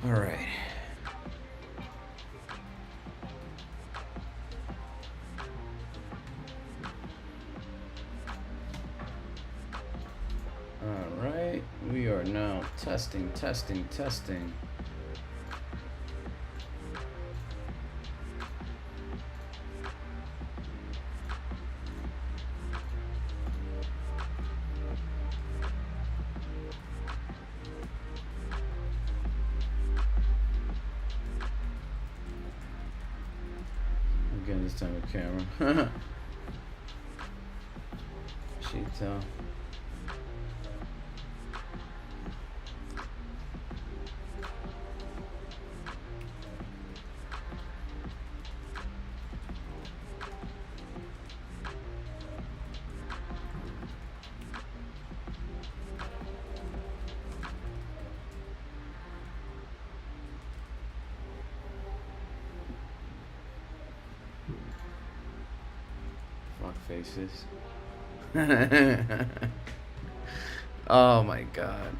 All right. All right. We are now testing. Again, this time with camera. Sheet tell. Fuck faces. Oh my god.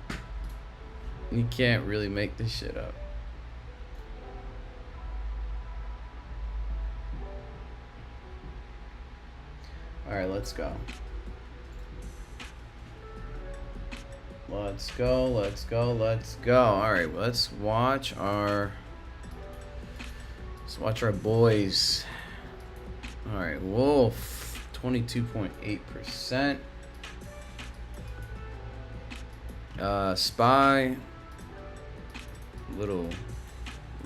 You can't really make this shit up. Alright, let's go. Let's go. Alright, let's watch our boys. Alright, Wolf, 22.8%. Spy, little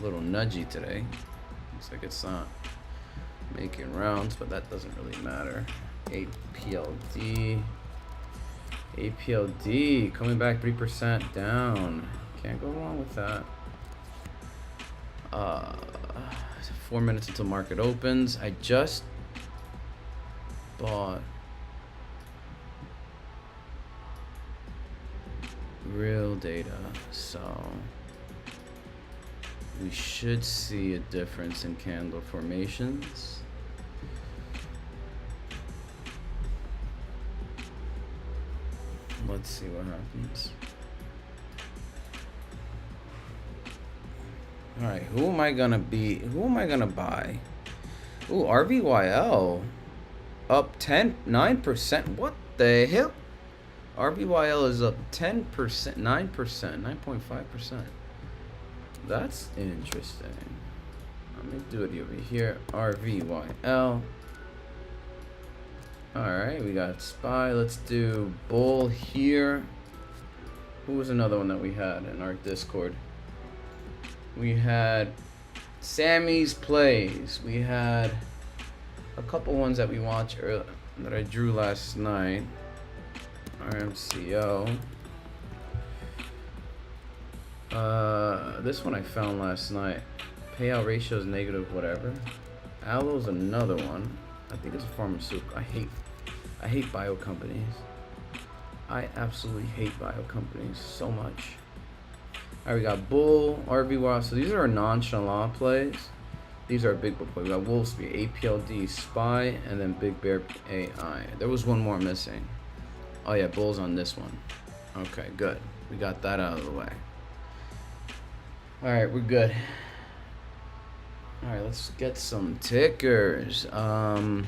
nudgy today. Looks like it's not making rounds, but that doesn't really matter. APLD coming back 3% down. Can't go wrong with that. 4 minutes until market opens. I just bought real data, so we should see a difference in candle formations. Let's see what happens. All right, who am I gonna buy? Ooh, RVYL up 9%. What the hell? RVYL is up 10%, 9%, 9.5%. That's interesting. Let me do it over here. RVYL. Alright, we got Spy. Let's do Bull here. Who was another one that we had in our Discord? We had Sammy's Plays. We had a couple ones that we watched earlier that I drew last night. RMCO. This one I found last night. Payout ratio is negative whatever. Aloe's another one. I think it's a pharmaceutical. I hate bio companies. I absolutely hate bio companies so much. Alright, we got Bull, RVY. So these are our nonchalant plays. These are big book plays. We got Wolfsby, APLD, Spy, and then Big Bear AI. There was one more missing. Oh yeah, Bull's on this one. Okay, good. We got that out of the way. Alright, we're good. Alright, let's get some tickers. Who are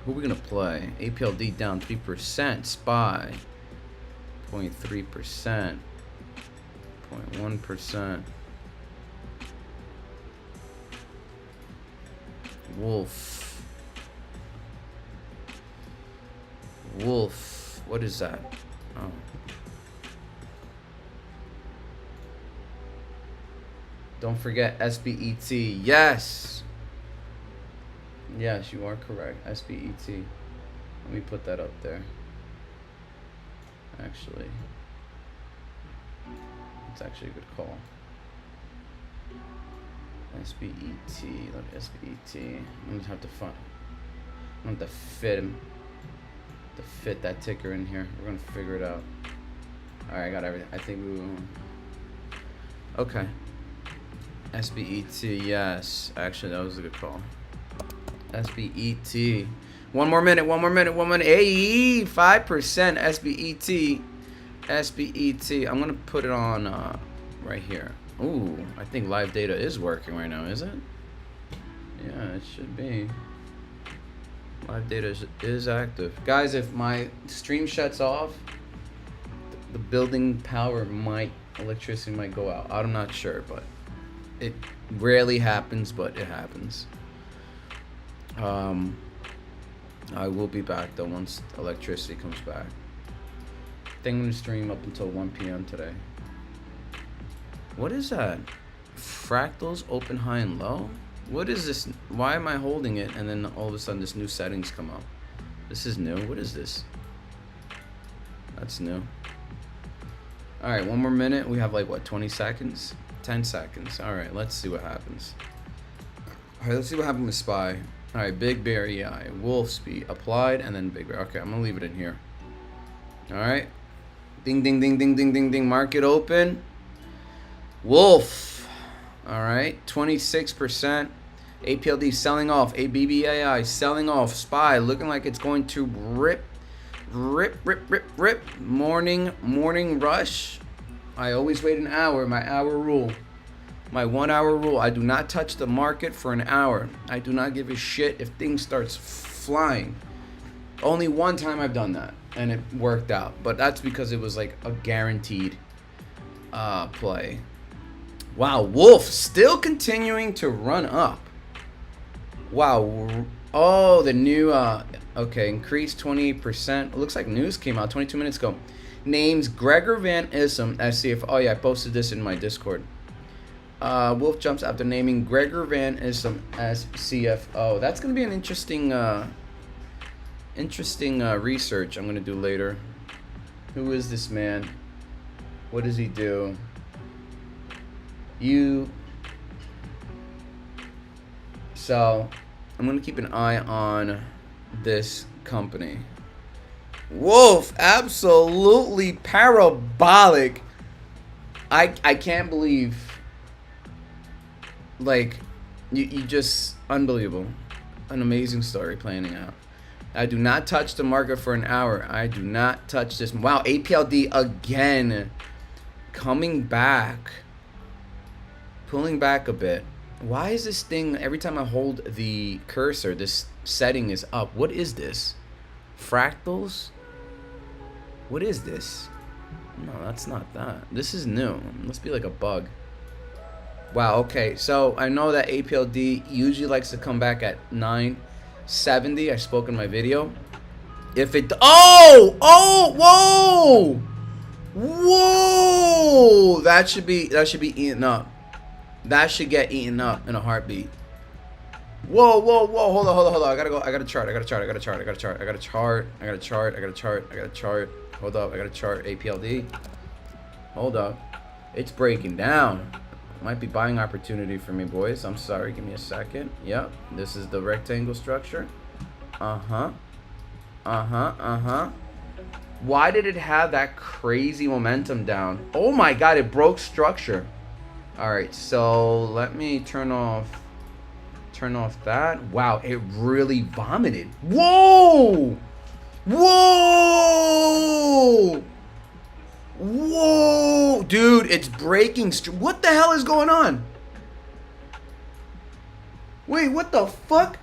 we gonna play? APLD down 3%. Spy 0.3%. 0.1%. Wolf. What is that? Oh. Don't forget SBET. Yes. Yes, you are correct. SBET. Let me put that up there. Actually, it's actually a good call. SBET. Look, SBET. I'm gonna have to find. I'm gonna have to fit him. To fit that ticker in here. We're gonna figure it out. All right, I got everything. I think we will. Okay. SBET. Yes. Actually, that was a good call. SBET. One more minute. Hey, 5% SBET. I'm gonna put it on right here Ooh, I think live data is working right now, is it? Yeah, it should be. Live data is active. Guys, if my stream shuts off, the building power electricity might go out. I'm not sure, but it rarely happens, but it happens. I will be back though once electricity comes back. I think I'm gonna stream up until 1 p.m. today. What is that? Fractals open high and low? What is this? Why am I holding it and then all of a sudden this new settings come up? This is new. What is this? That's new. Alright, one more minute. We have like what, 20 seconds? 10 seconds. Alright, let's see what happens. Alright, let's see what happened with Spy. Alright, Big Bear EI, Wolf Speed, applied, and then Big Bear. Okay, I'm gonna leave it in here. Alright. Ding, ding, ding, ding, ding, ding, ding. Market open. Wolf. Alright, 26%. APLD selling off. ABBAI selling off. Spy looking like it's going to rip. Rip, rip, rip, rip. Morning rush. I always wait an hour. My hour rule. My 1 hour rule. I do not touch the market for an hour. I do not give a shit if things starts flying. Only one time I've done that and it worked out, but that's because it was like a guaranteed play. Wow, Wolf still continuing to run up. Wow. Oh, the new okay, increased 28%. It looks like news came out 22 minutes ago. Names Gregor Van Issum as CFO. Oh yeah, I posted this in my Discord. Wolf jumps after naming Gregor Van Issum as CFO. That's gonna be an interesting research I'm gonna do later. Who is this man? What does he do? So I'm gonna keep an eye on this company. Wolf, absolutely parabolic. I can't believe. Like, you just unbelievable. An amazing story planning out. I do not touch the market for an hour. I do not touch this. Wow, APLD again. Coming back. Pulling back a bit. Why is this thing, every time I hold the cursor, this setting is up? What is this? Fractals? What is this? No, that's not that. This is new. It must be like a bug. Wow, okay. So I know that APLD usually likes to come back at 970. I spoke in my video. If it... Oh! Oh! Whoa! Whoa! That should be eaten up. That should get eaten up in a heartbeat. Whoa, whoa, whoa. Hold on. I got a chart. Hold up. I got a chart. APLD. Hold up. It's breaking down. Might be buying opportunity for me, boys. I'm sorry. Give me a second. Yep. This is the rectangle structure. Why did it have that crazy momentum down? Oh my god, it broke structure. Alright, so let me turn off that. Wow, it really vomited. Whoa! Whoa! Whoa! Dude, it's breaking. What the hell is going on? Wait, what the fuck?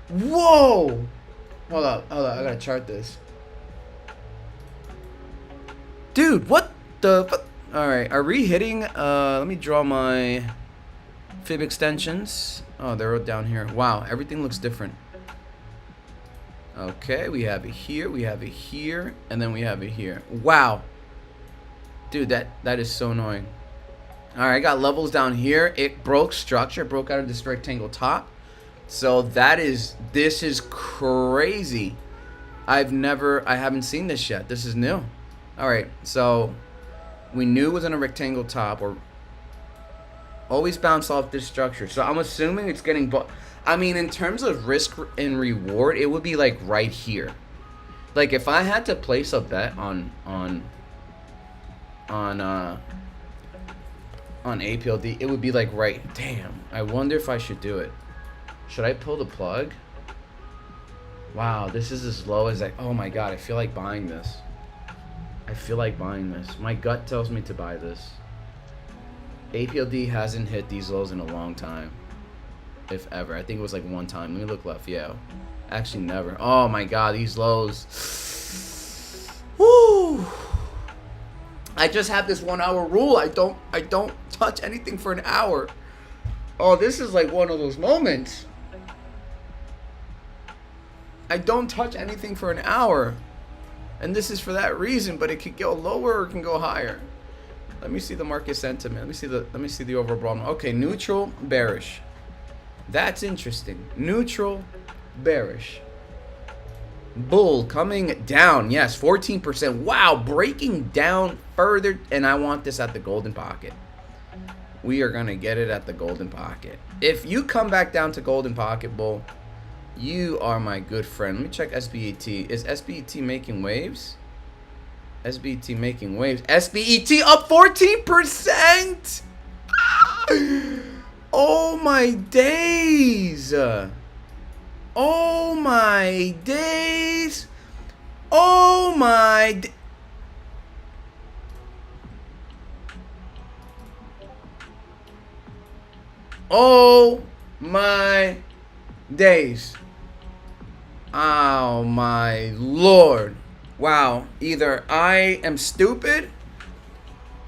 Whoa! Hold up. I gotta chart this. Dude, what the fuck? Alright, are we hitting? Let me draw my fib extensions. Oh, they're down here. Wow, everything looks different. Okay, we have it here, and then we have it here. Wow. Dude, that is so annoying. Alright, I got levels down here. It broke structure, broke out of this rectangle top. So this is crazy. I haven't seen this yet. This is new. Alright, so we knew it was on a rectangle top, or always bounce off this structure. So I'm assuming it's getting I mean, in terms of risk and reward, it would be like right here. Like if I had to place a bet on APLD, it would be like right. Damn. I wonder if I should do it. Should I pull the plug? Wow, this is as low as oh my god, I feel like buying this. My gut tells me to buy this. APLD hasn't hit these lows in a long time, if ever. I think it was like one time. Let me look left. Yeah, actually never. Oh my god, these lows. Woo! I just have this 1 hour rule. I don't touch anything for an hour. Oh, this is like one of those moments. I don't touch anything for an hour. And this is for that reason, but it could go lower or it can go higher. Let me see the market sentiment. Let me see the overall. Okay, neutral, bearish. That's interesting. Neutral, bearish. Bull coming down. Yes, 14%. Wow, breaking down further. And I want this at the golden pocket. We are going to get it at the golden pocket. If you come back down to golden pocket, bull, you are my good friend. Let me check SBET. Is SBET making waves? SBET making waves. SBET up 14%. Oh my days. Oh my days. Oh my. Oh my days. Oh my lord. Wow. Either I am stupid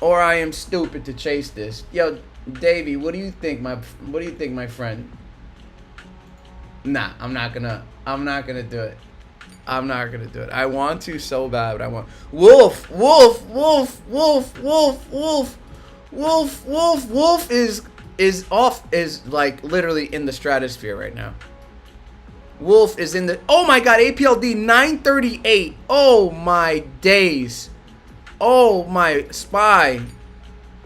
or I am stupid to chase this. Yo, Davey, what do you think, my friend? Nah, I'm not gonna do it. I'm not gonna do it. I want to so bad, but I want Wolf is like literally in the stratosphere right now. Wolf is in the, oh my god, APLD 938. Oh my days. Oh my, SPY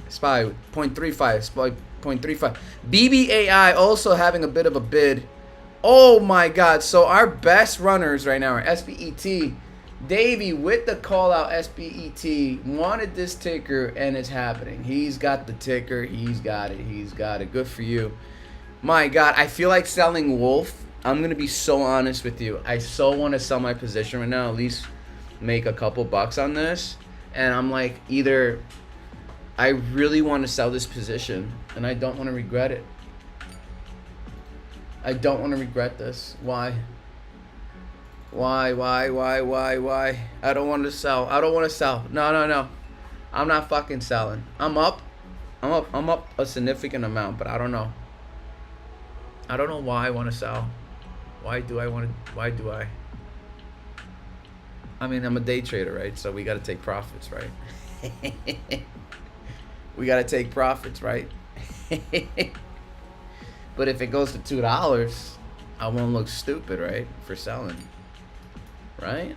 0.35, SPY 0.35. BBAI also having a bit of a bid. Oh my god. So our best runners right now are SBET. Davey with the call out. SBET wanted this ticker and it's happening. He's got the ticker. He's got it. Good for you. My god, I feel like selling Wolf. I'm going to be so honest with you. I so want to sell my position right now, at least make a couple bucks on this. And I'm like, either I really want to sell this position and I don't want to regret it. I don't want to regret this. Why? Why? I don't want to sell. No. I'm not fucking selling. I'm up a significant amount, but I don't know. I don't know why I want to sell. Why do I? I mean, I'm a day trader, right? So we got to take profits, right? We got to take profits, right? But if it goes to $2, I won't look stupid, right? For selling, right?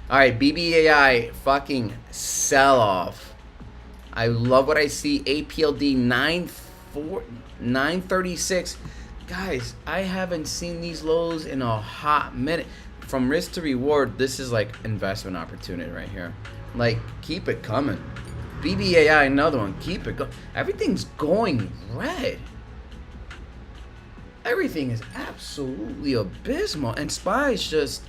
All right, BBAI fucking sell off. I love what I see. APLD 936. Guys, I haven't seen these lows in a hot minute. From risk to reward, this is like investment opportunity right here. Like, keep it coming. BBAI, another one. Keep it going. Everything's going red. Everything is absolutely abysmal. And SPY is just...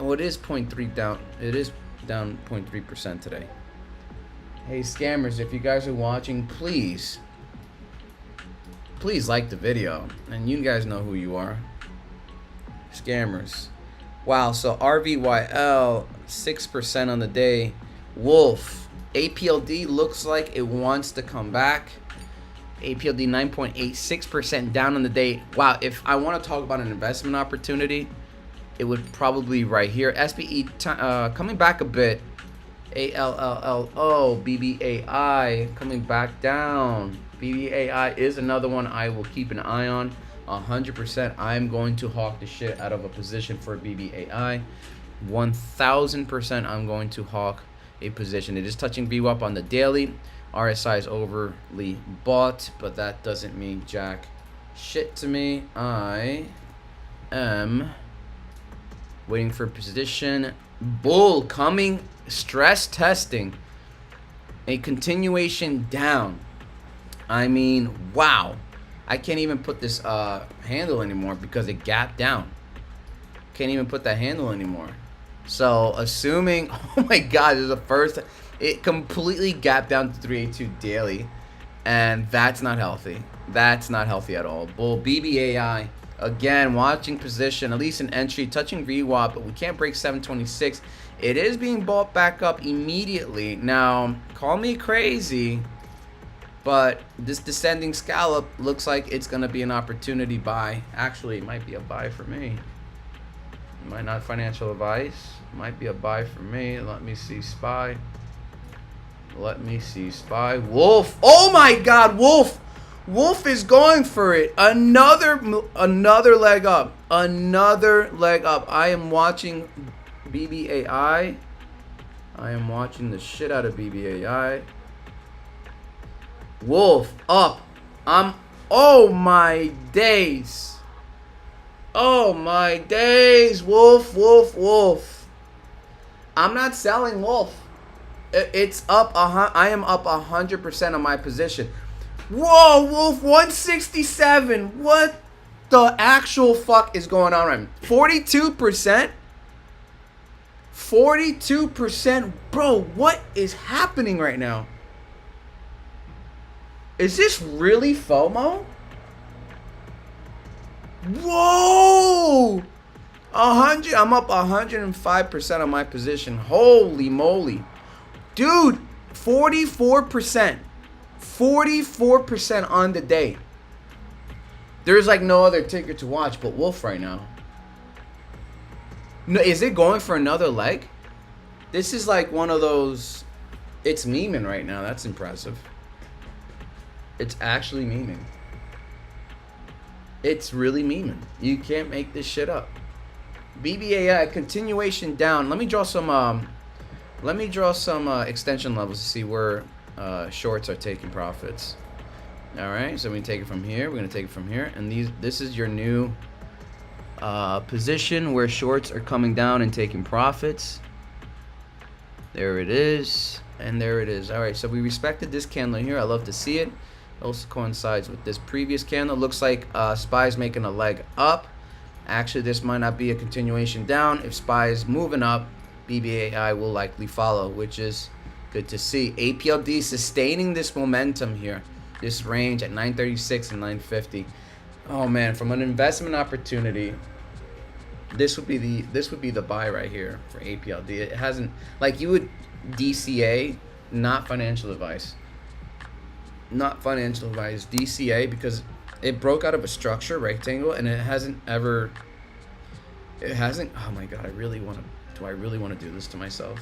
Oh, it is 0.3 down. It is down 0.3% today. Hey, scammers, if you guys are watching, please like the video. And you guys know who you are. Scammers. Wow, so RVYL 6% on the day. Wolf. APLD looks like it wants to come back. APLD 9.86% down on the day. Wow, if I want to talk about an investment opportunity, it would probably right here. SBE coming back a bit. ALLO, BBAI coming back down. BBAI is another one I will keep an eye on. 100%. I'm going to hawk the shit out of a position for BBAI. 1000% I'm going to hawk a position. It is touching VWAP on the daily. RSI is overly bought, but that doesn't mean jack shit to me. I am waiting for position. Bull coming, stress testing. A continuation down. I mean, wow. I can't even put this handle anymore because it gapped down. Can't even put that handle anymore. So assuming, oh my God, this is the first. It completely gapped down to 382 daily, and that's not healthy. That's not healthy at all. Bull BBAI again, watching position, at least an entry, touching VWAP, but we can't break 726. It is being bought back up immediately. Now, call me crazy, but this descending scallop looks like it's gonna be an opportunity buy. Actually, it might be a buy for me. Might not financial advice. Might be a buy for me. Let me see SPY. Let me see SPY. Wolf. Oh my God, Wolf. Wolf is going for it. Another leg up. Another leg up. I am watching BBAI. I am watching the shit out of BBAI. Wolf up. Oh my days. Oh my days. Wolf, Wolf, Wolf. I'm not selling Wolf. It's up. I am up 100% on my position. Whoa, Wolf, 167. What the actual fuck is going on right now? 42%? 42%? Bro, what is happening right now? Is this really FOMO? Whoa! 100. I'm up 105% on my position. Holy moly. Dude, 44%. 44% on the day. There's like no other ticker to watch but Wolf right now. No, is it going for another leg? This is like one of those. It's memeing right now. That's impressive. It's actually memeing. It's really memeing. You can't make this shit up. BBAI continuation down. Let me draw some. Extension levels to see where shorts are taking profits. All right, so we take it from here. We're gonna take it from here, and this is your new position where shorts are coming down and taking profits. There it is, and there it is. All right, so we respected this candle here. I love to see it. Also coincides with this previous candle. Looks like SPY's making a leg up. Actually, this might not be a continuation down. If SPY is moving up, BBAI will likely follow, which is good to see. APLD sustaining this momentum here, this range at 936 and 950. Oh man, from an investment opportunity, this would be the buy right here for APLD. It hasn't, like, you would DCA, not financial advice. Not financial advice, DCA, because it broke out of a structure rectangle and it hasn't. Oh my God, do I really want to do this to myself?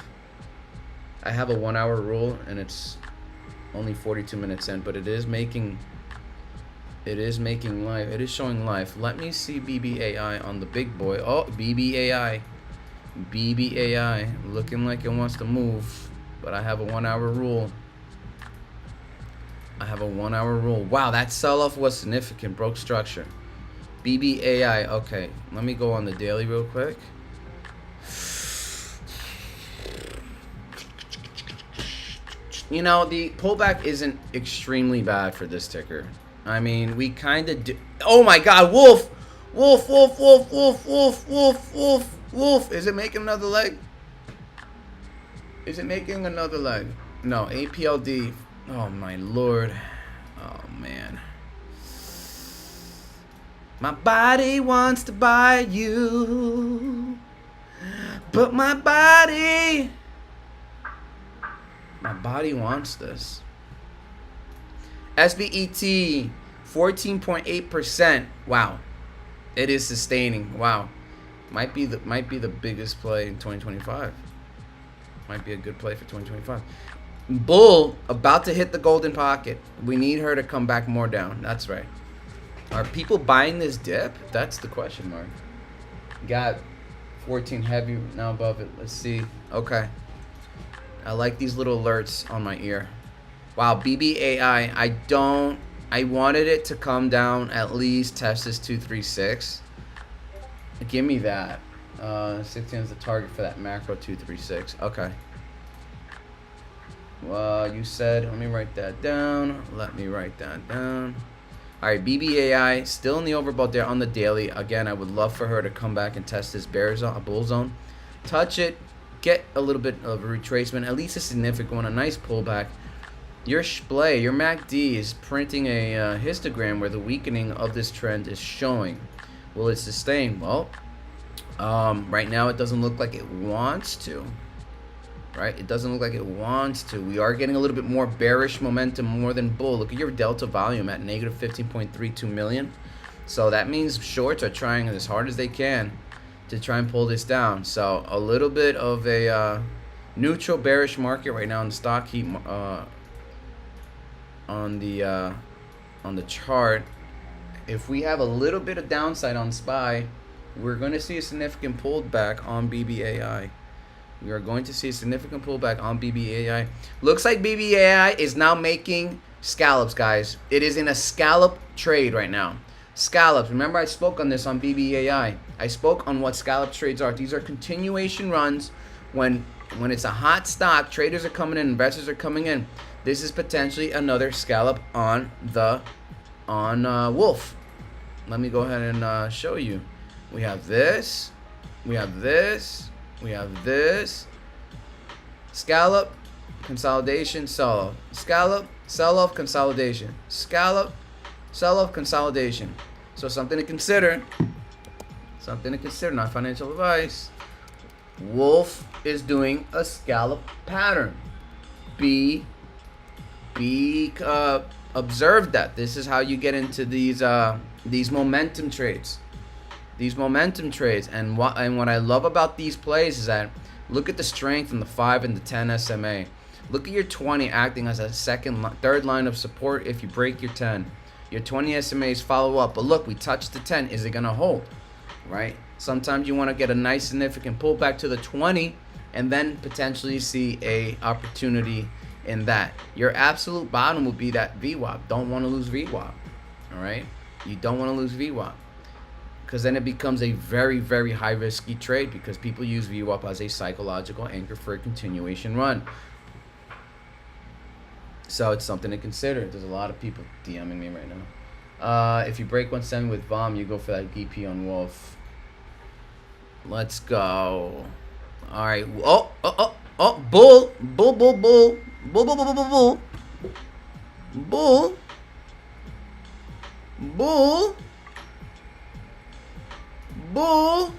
I have a 1 hour rule and it's only 42 minutes in, but it is making life. It is showing life. Let me see BBAI on the big boy. Oh, BBAI looking like it wants to move, but I have a 1 hour rule. Wow, that sell-off was significant. Broke structure. BBAI. Okay, let me go on the daily real quick. You know, the pullback isn't extremely bad for this ticker. I mean, we kind of do. Oh my God, Wolf! Wolf, Wolf, Wolf, Wolf, Wolf, Wolf, Wolf, Wolf. Is it making another leg? Is it making another leg? No, APLD. Oh my Lord. Oh man. My body wants to buy you, but my body wants this. SBET 14.8%. Wow. It is sustaining. Wow. Might be the biggest play in 2025. Might be a good play for 2025. Bull about to hit the golden pocket. We need her to come back more down. That's right. Are people buying this dip? That's the question mark. Got 14 heavy now above it. Let's see. Okay. I like these little alerts on my ear. Wow, BBAI. I wanted it to come down, at least test this 236. Give me that. 16 is the target for that macro 236. Okay. Well, you said, let me write that down. All right, BBAI still in the overbought there on the daily. Again, I would love for her to come back and test this bear zone, a bull zone. touch it, get a little bit of a retracement, at least a significant one, a nice pullback. Your Splay, your MACD is printing a histogram where the weakening of this trend is showing. Will it sustain? Well, right now it doesn't look like it wants to. Right? It doesn't look like it wants to. We are getting a little bit more bearish momentum more than bull. Look at your delta volume at negative 15.32 million. So that means shorts are trying as hard as they can to try and pull this down. So a little bit of a neutral bearish market right now in the stock heat on the chart. If we have a little bit of downside on SPY, we're going to see a significant pullback on BBAI. We are going to see a significant pullback on BBAI. Looks like BBAI is now making scallops, guys. It is in a scallop trade right now. Scallops. Remember, I spoke on this on BBAI. I spoke on what scallop trades are. These are continuation runs. When it's a hot stock, traders are coming in, investors are coming in. This is potentially another scallop on Wolf. Let me go ahead and show you. We have this. We have this. We have this. Scallop, consolidation, sell-off. Scallop, sell-off, consolidation. Scallop, sell-off, consolidation. So something to consider. Something to consider, not financial advice. Wolf is doing a scallop pattern. Observe that. This is how you get into these momentum trades. These momentum trades, and what I love about these plays is that look at the strength in the 5 and the 10 SMA. Look at your 20 acting as a third line of support if you break your 10. Your 20 SMAs follow up, but look, we touched the 10. Is it gonna hold? Right? Sometimes you want to get a nice significant pullback to the 20 and then potentially see a opportunity in that. Your absolute bottom will be that VWAP. Don't want to lose VWAP. All right? You don't want to lose VWAP. Because then it becomes a very, very high risky trade because people use VWAP as a psychological anchor for a continuation run. So it's something to consider. There's a lot of people DMing me right now. If you break 170 with VOM, you go for that BP on Wolf. Let's go. All right. Oh, bull. Bull, bull, bull. Bull, bull, bull, bull, bull. Bull. Bull. Bull.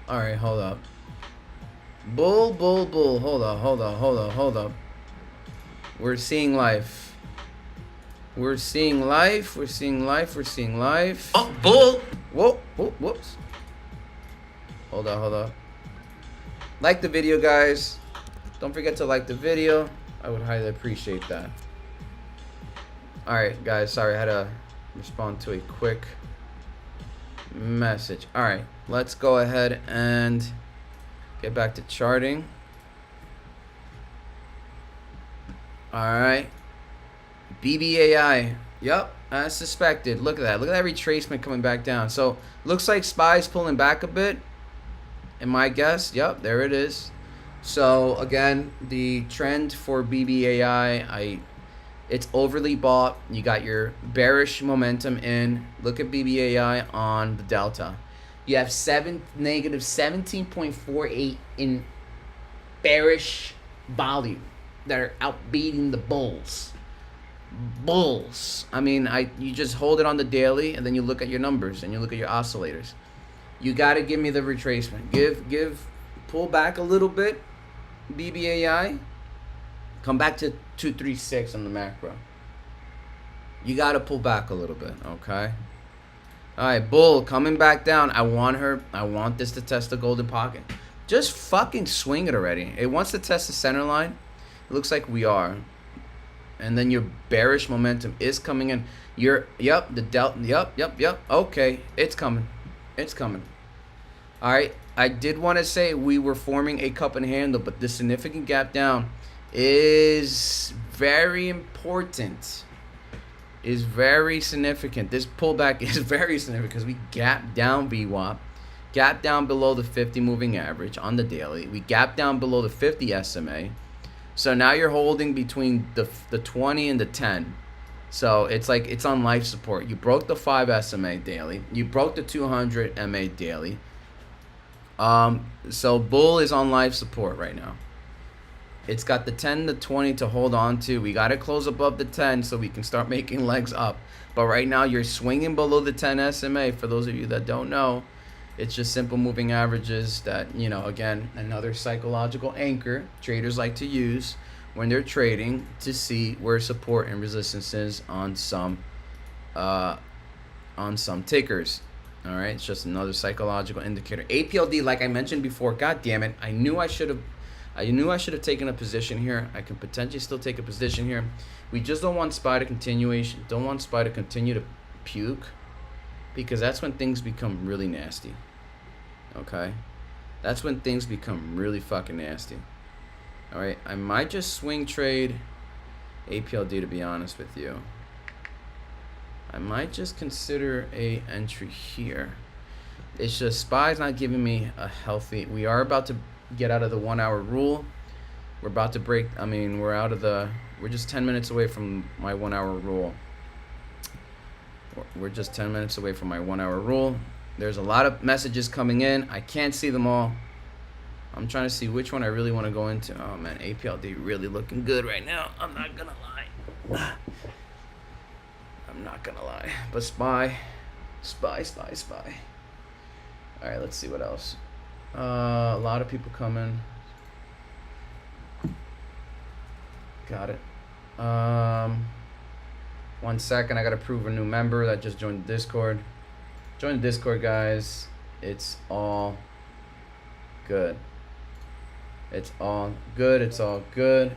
All right, hold up. Bull, bull, bull. Hold up. We're seeing life. We're seeing life. Oh, bull. Whoops. Hold up. Like the video, guys. Don't forget to like the video. I would highly appreciate that. All right, guys. Sorry, I had to respond to a quick message. All right, let's go ahead and get back to charting. All right, BBAI. Yep, as suspected. Look at that. Look at that retracement coming back down. So looks like SPY's pulling back a bit. In my guess, yep, there it is. So again, the trend for BBAI, it's overly bought. You got your bearish momentum in. Look at BBAI on the delta. You have negative 17.48 in bearish volume that are outbeating the bulls. I mean, you just hold it on the daily, and then you look at your numbers and you look at your oscillators. You got to give me the retracement. Pull back a little bit, BBAI. Come back to 236 on the macro. You got to pull back a little bit, okay? All right, bull coming back down. I want this to test the golden pocket. Just fucking swing it already. It wants to test the center line. It looks like we are. And then your bearish momentum is coming in. Okay, it's coming. All right, I did want to say we were forming a cup and handle, but this significant gap down is very important. Is very significant. This pullback is very significant because we gap down VWAP, gap down below the 50 moving average on the daily. We gap down below the 50 SMA. So now you're holding between the 20 and the 10. So it's like it's on life support. You broke the 5 SMA daily. You broke the 200 MA daily. So Bull is on life support right now. It's got the 10 to 20 to hold on to. We got to close above the 10 so we can start making legs up. But right now, you're swinging below the 10 SMA. For those of you that don't know, it's just simple moving averages that, you know, again, another psychological anchor traders like to use when they're trading to see where support and resistance is on some tickers. All right, it's just another psychological indicator. APLD, like I mentioned before, god damn it, I knew I should have taken a position here. I can potentially still take a position here. We just don't want SPY to continue to puke, because that's when things become really nasty. Okay? That's when things become really fucking nasty. All right, I might just swing trade APLD, to be honest with you. I might just consider a entry here. It's just SPY's not giving me a healthy. We are about to get out of the 1 hour rule. We're about to break. I mean, we're just 10 minutes away from my 1 hour rule. We're just 10 minutes away from my 1 hour rule. There's a lot of messages coming in. I can't see them all. I'm trying to see which one I really want to go into. Oh man, APLD really looking good right now. I'm not gonna lie. I'm not gonna lie. But SPY. All right, let's see what else. A lot of people coming. Got it. 1 second, I gotta prove a new member that just joined the Discord. Join the Discord, guys. It's all good. It's all good. It's all good.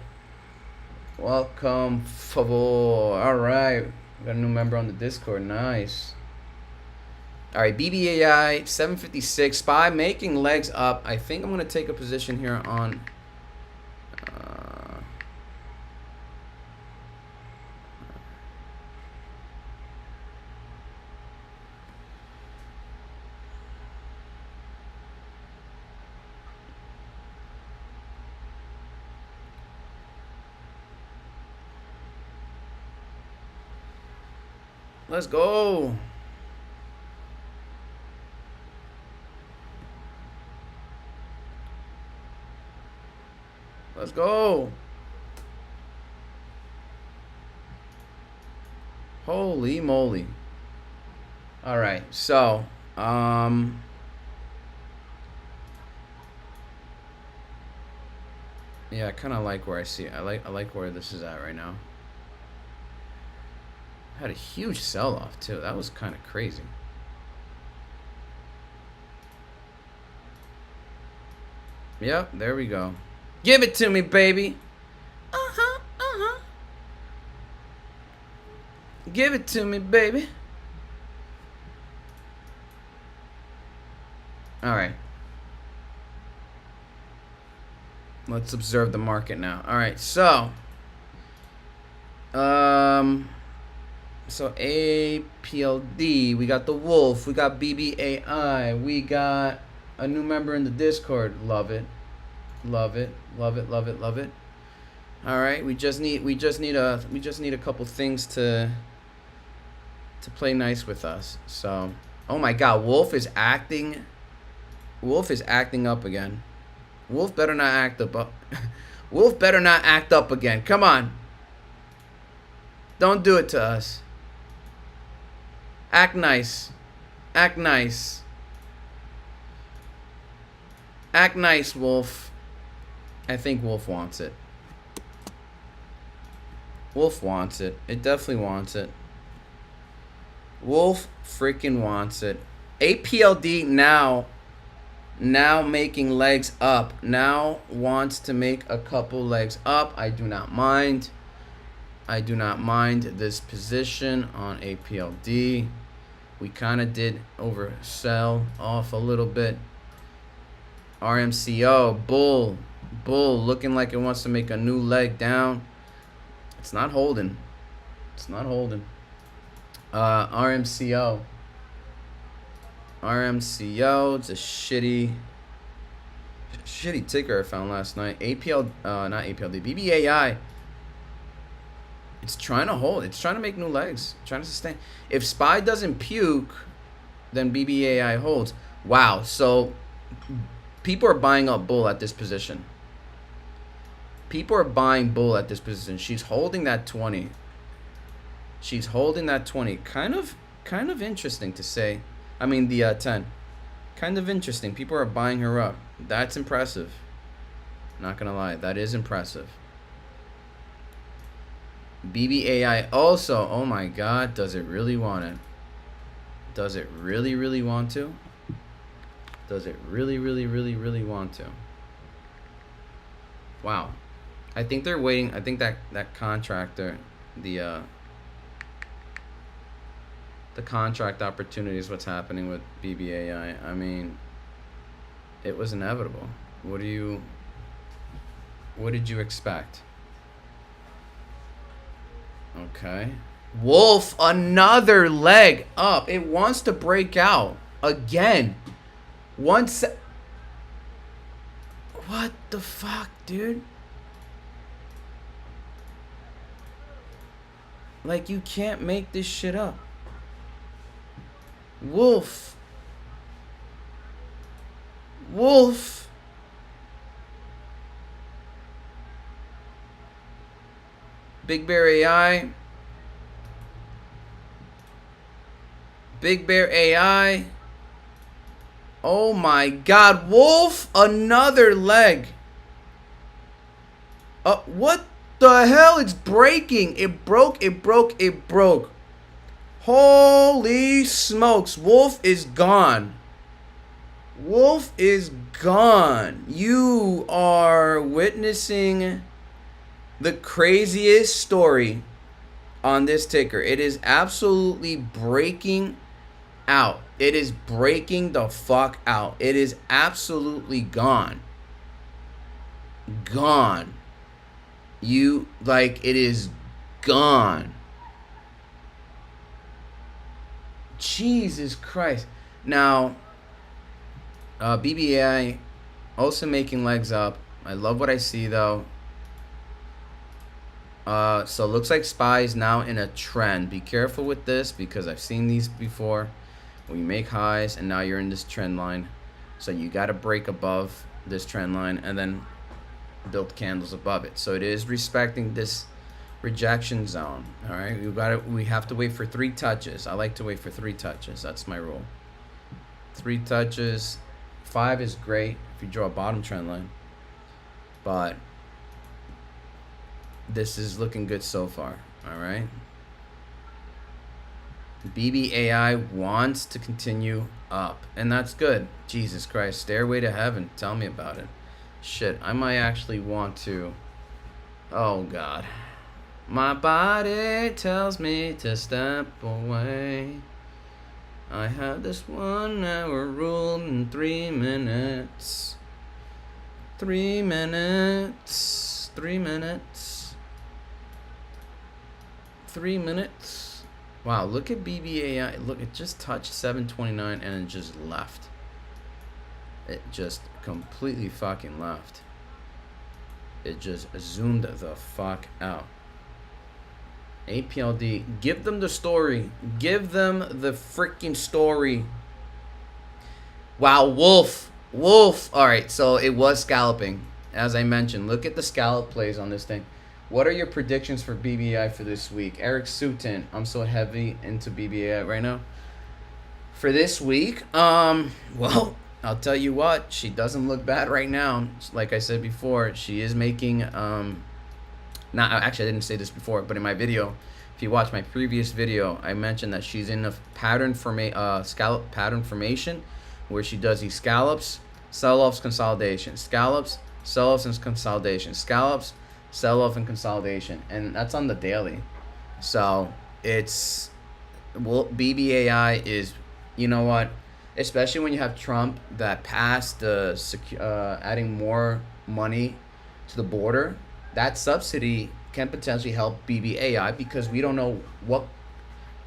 Welcome, favor. All right, we got a new member on the Discord. Nice. All right, BBAI 756. SPY making legs up. I think I'm gonna take a position here on. Let's go. Let's go. Holy moly. All right. So, yeah, I kind of like where I see it. I like where this is at right now. Had a huge sell-off too. That was kind of crazy. Yep, there we go. Give it to me, baby. Give it to me, baby. All right. Let's observe the market now. All right, so APLD, we got the Wolf, we got BBAI, we got a new member in the Discord. Love it. Love it. Love it. Love it. Love it. All right, we just need a couple things to play nice with us. So, oh my god, Wolf is acting up again. Wolf better not act up. Wolf better not act up again. Come on. Don't do it to us. Act nice. Act nice. Act nice, Wolf. I think Wolf wants it. Wolf wants it. It definitely wants it. Wolf freaking wants it. APLD now making legs up. Now wants to make a couple legs up. I do not mind. I do not mind this position on APLD. We kind of did oversell off a little bit. RMCO, bull looking like it wants to make a new leg down. It's not holding. It's not holding. RMCO, it's a shitty ticker I found last night. Not APLD, BBAI. It's trying to hold. It's trying to make new legs. Trying to sustain. If SPY doesn't puke, then BBAI holds. Wow. So People are buying up Bull at this position. People are buying Bull at this position. She's holding that 20. She's holding that 20. Kind of interesting to say. I mean the 10. Kind of interesting. People are buying her up. That's impressive. Not gonna lie, that is impressive. BBAI also. Oh my God, does it really want it? Does it really want to? Does it really want to? Wow. I think they're waiting. I think that contractor, the contract opportunity is what's happening with BBAI. I mean, it was inevitable. What did you expect? Okay. Wolf, another leg up. It wants to break out again. What the fuck, dude? Like, you can't make this shit up. Wolf. Big Bear AI. Big Bear AI. Oh my God. Wolf, another leg. What the hell? It's breaking. It broke. Holy smokes. Wolf is gone. Wolf is gone. You are witnessing the craziest story on this ticker. It is absolutely breaking out. It is breaking the fuck out. It is absolutely gone. Gone. It is gone. Jesus Christ. Now, BBI also making legs up. I love what I see though. So it looks like Bbai is now in a trend. Be careful with this because I've seen these before. We make highs and now you're in this trend line. So you got to break above this trend line and then build candles above it. So it is respecting this rejection zone. All right, we have to wait for 3 touches. I like to wait for 3 touches. That's my rule. 3 touches. 5 is great if you draw a bottom trend line, but this is looking good so far. All right, BBAI wants to continue up, and that's good. Jesus Christ, Stairway to Heaven. Tell me about it. Shit, I might actually want to. Oh God, my body tells me to step away. I have this 1 hour rule in 3 minutes. 3 minutes. 3 minutes. 3 minutes. Wow, look at BBAI. Look, it just touched 729 and it just left. It just completely fucking left. It just zoomed the fuck out. Apld, give them the story. Give them the freaking story. Wow, Wolf. All right, so it was scalping, as I mentioned. Look at the scallop plays on this thing. What are your predictions for BBI for this week? Eric Sutton, I'm so heavy into BBI right now. For this week, well, I'll tell you what, she doesn't look bad right now. Like I said before, she is making actually, I didn't say this before, but in my video, if you watch my previous video, I mentioned that she's in a scallop pattern formation where she does these scallops, sell-offs, consolidation, scallops, sell-offs, and consolidation, scallops, sell-off, and consolidation, and that's on the daily. So it's, well, BBAI is, you know what, especially when you have Trump that passed the adding more money to the border. That subsidy can potentially help BBAI because we don't know what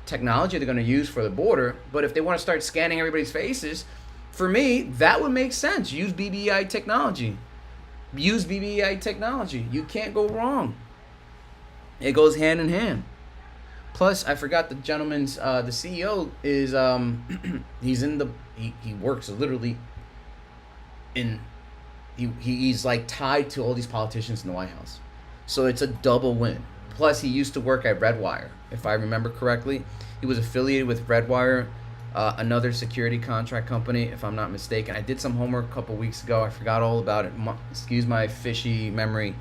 technology they're going to use for the border. But if they want to start scanning everybody's faces, for me, that would make sense. Use BBI technology. Use BBI technology. You can't go wrong. It goes hand in hand. Plus, I forgot the gentleman's, the CEO is, he works literally in he's like tied to all these politicians in the White House. So it's a double win. Plus, he used to work at Redwire, if I remember correctly. He was affiliated with Redwire, another security contract company, if I'm not mistaken. I did some homework a couple weeks ago. I forgot all about it. Excuse my fishy memory.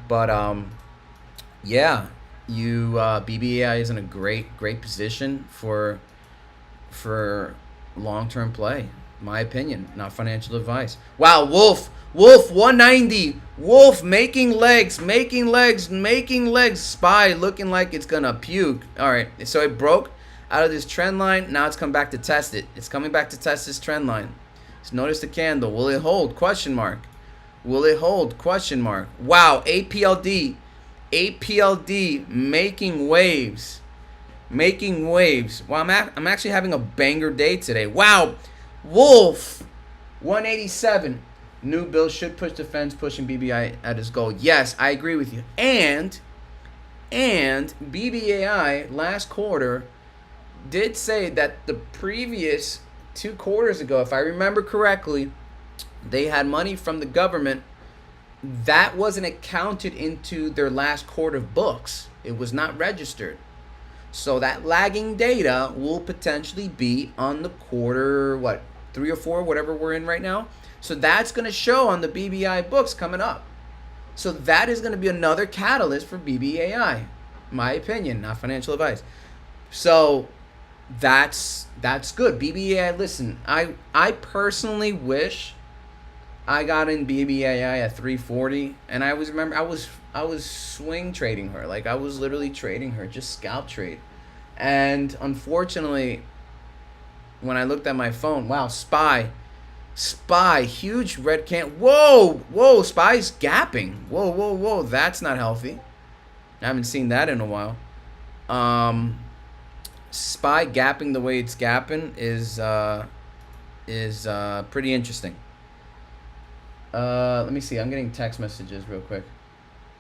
But, yeah, BBAI is in a great position for long-term play. My opinion, not financial advice. Wow, Wolf 190. Wolf making legs. Spy looking like it's gonna puke. All right, so it broke out of this trend line. Now it's come back to test it. It's coming back to test this trend line. So notice the candle. Will it hold? Question mark. Will it hold? Question mark. Wow, APLD making waves. Well, I'm actually having a banger day today. Wow, Wolf 187. New bill should push defense, pushing BBI at his goal. Yes, I agree with you. And BBAI last quarter did say that the previous 2 quarters ago, if I remember correctly, they had money from the government that wasn't accounted into their last quarter books. It was not registered. So that lagging data will potentially be on the quarter, 3 or 4, whatever we're in right now. So that's going to show on the BBI books coming up. So that is going to be another catalyst for BBAI. My opinion, not financial advice. So that's good. BBAI, listen, I personally wish I got in BBAI at 340, and I was swing trading her. Like, I was literally trading her, just scalp trade. And unfortunately, when I looked at my phone, wow, Spy, huge red can. Whoa, Spy's gapping. Whoa, that's not healthy. I haven't seen that in a while. Spy gapping the way it's gapping is pretty interesting. Let me see. I'm getting text messages real quick.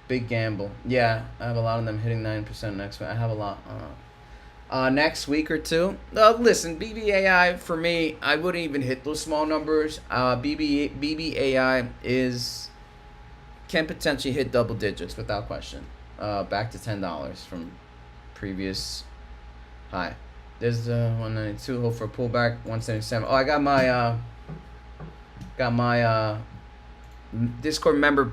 Big gamble. Yeah, I have a lot of them hitting 9% next week. I have a lot. Next week or two. Listen, BBAI for me, I wouldn't even hit those small numbers. BBAI can potentially hit double digits without question. Back to $10 from previous high. There's the 192. Hope for a pullback. 177. Oh, I got my Discord member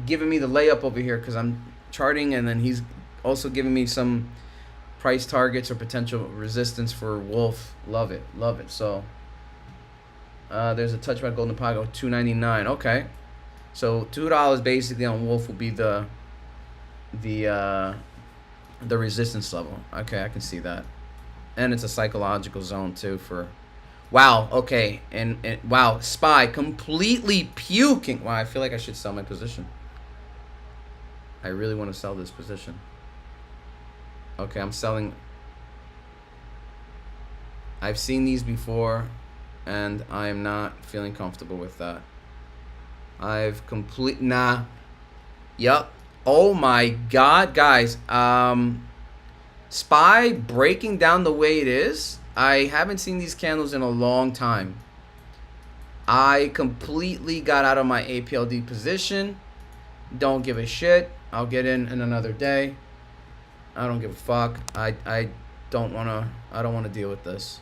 giving me the layup over here because I'm charting, and then he's also giving me some price targets or potential resistance for Wolf. Love it. So there's a touch by Golden Pago, $2.99. Okay, so $2 basically on Wolf will be the resistance level. Okay, I can see that, and it's a psychological zone too for. Wow. Okay, and wow, Spy completely puking. Wow, I feel like I should sell my position. I really want to sell this position. Okay, I'm selling. I've seen these before, and I am not feeling comfortable with that. Yup. Oh my God, guys. Spy breaking down the way it is. I haven't seen these candles in a long time. I completely got out of my APLD position. Don't give a shit. I'll get in another day. I don't give a fuck. I don't want to deal with this.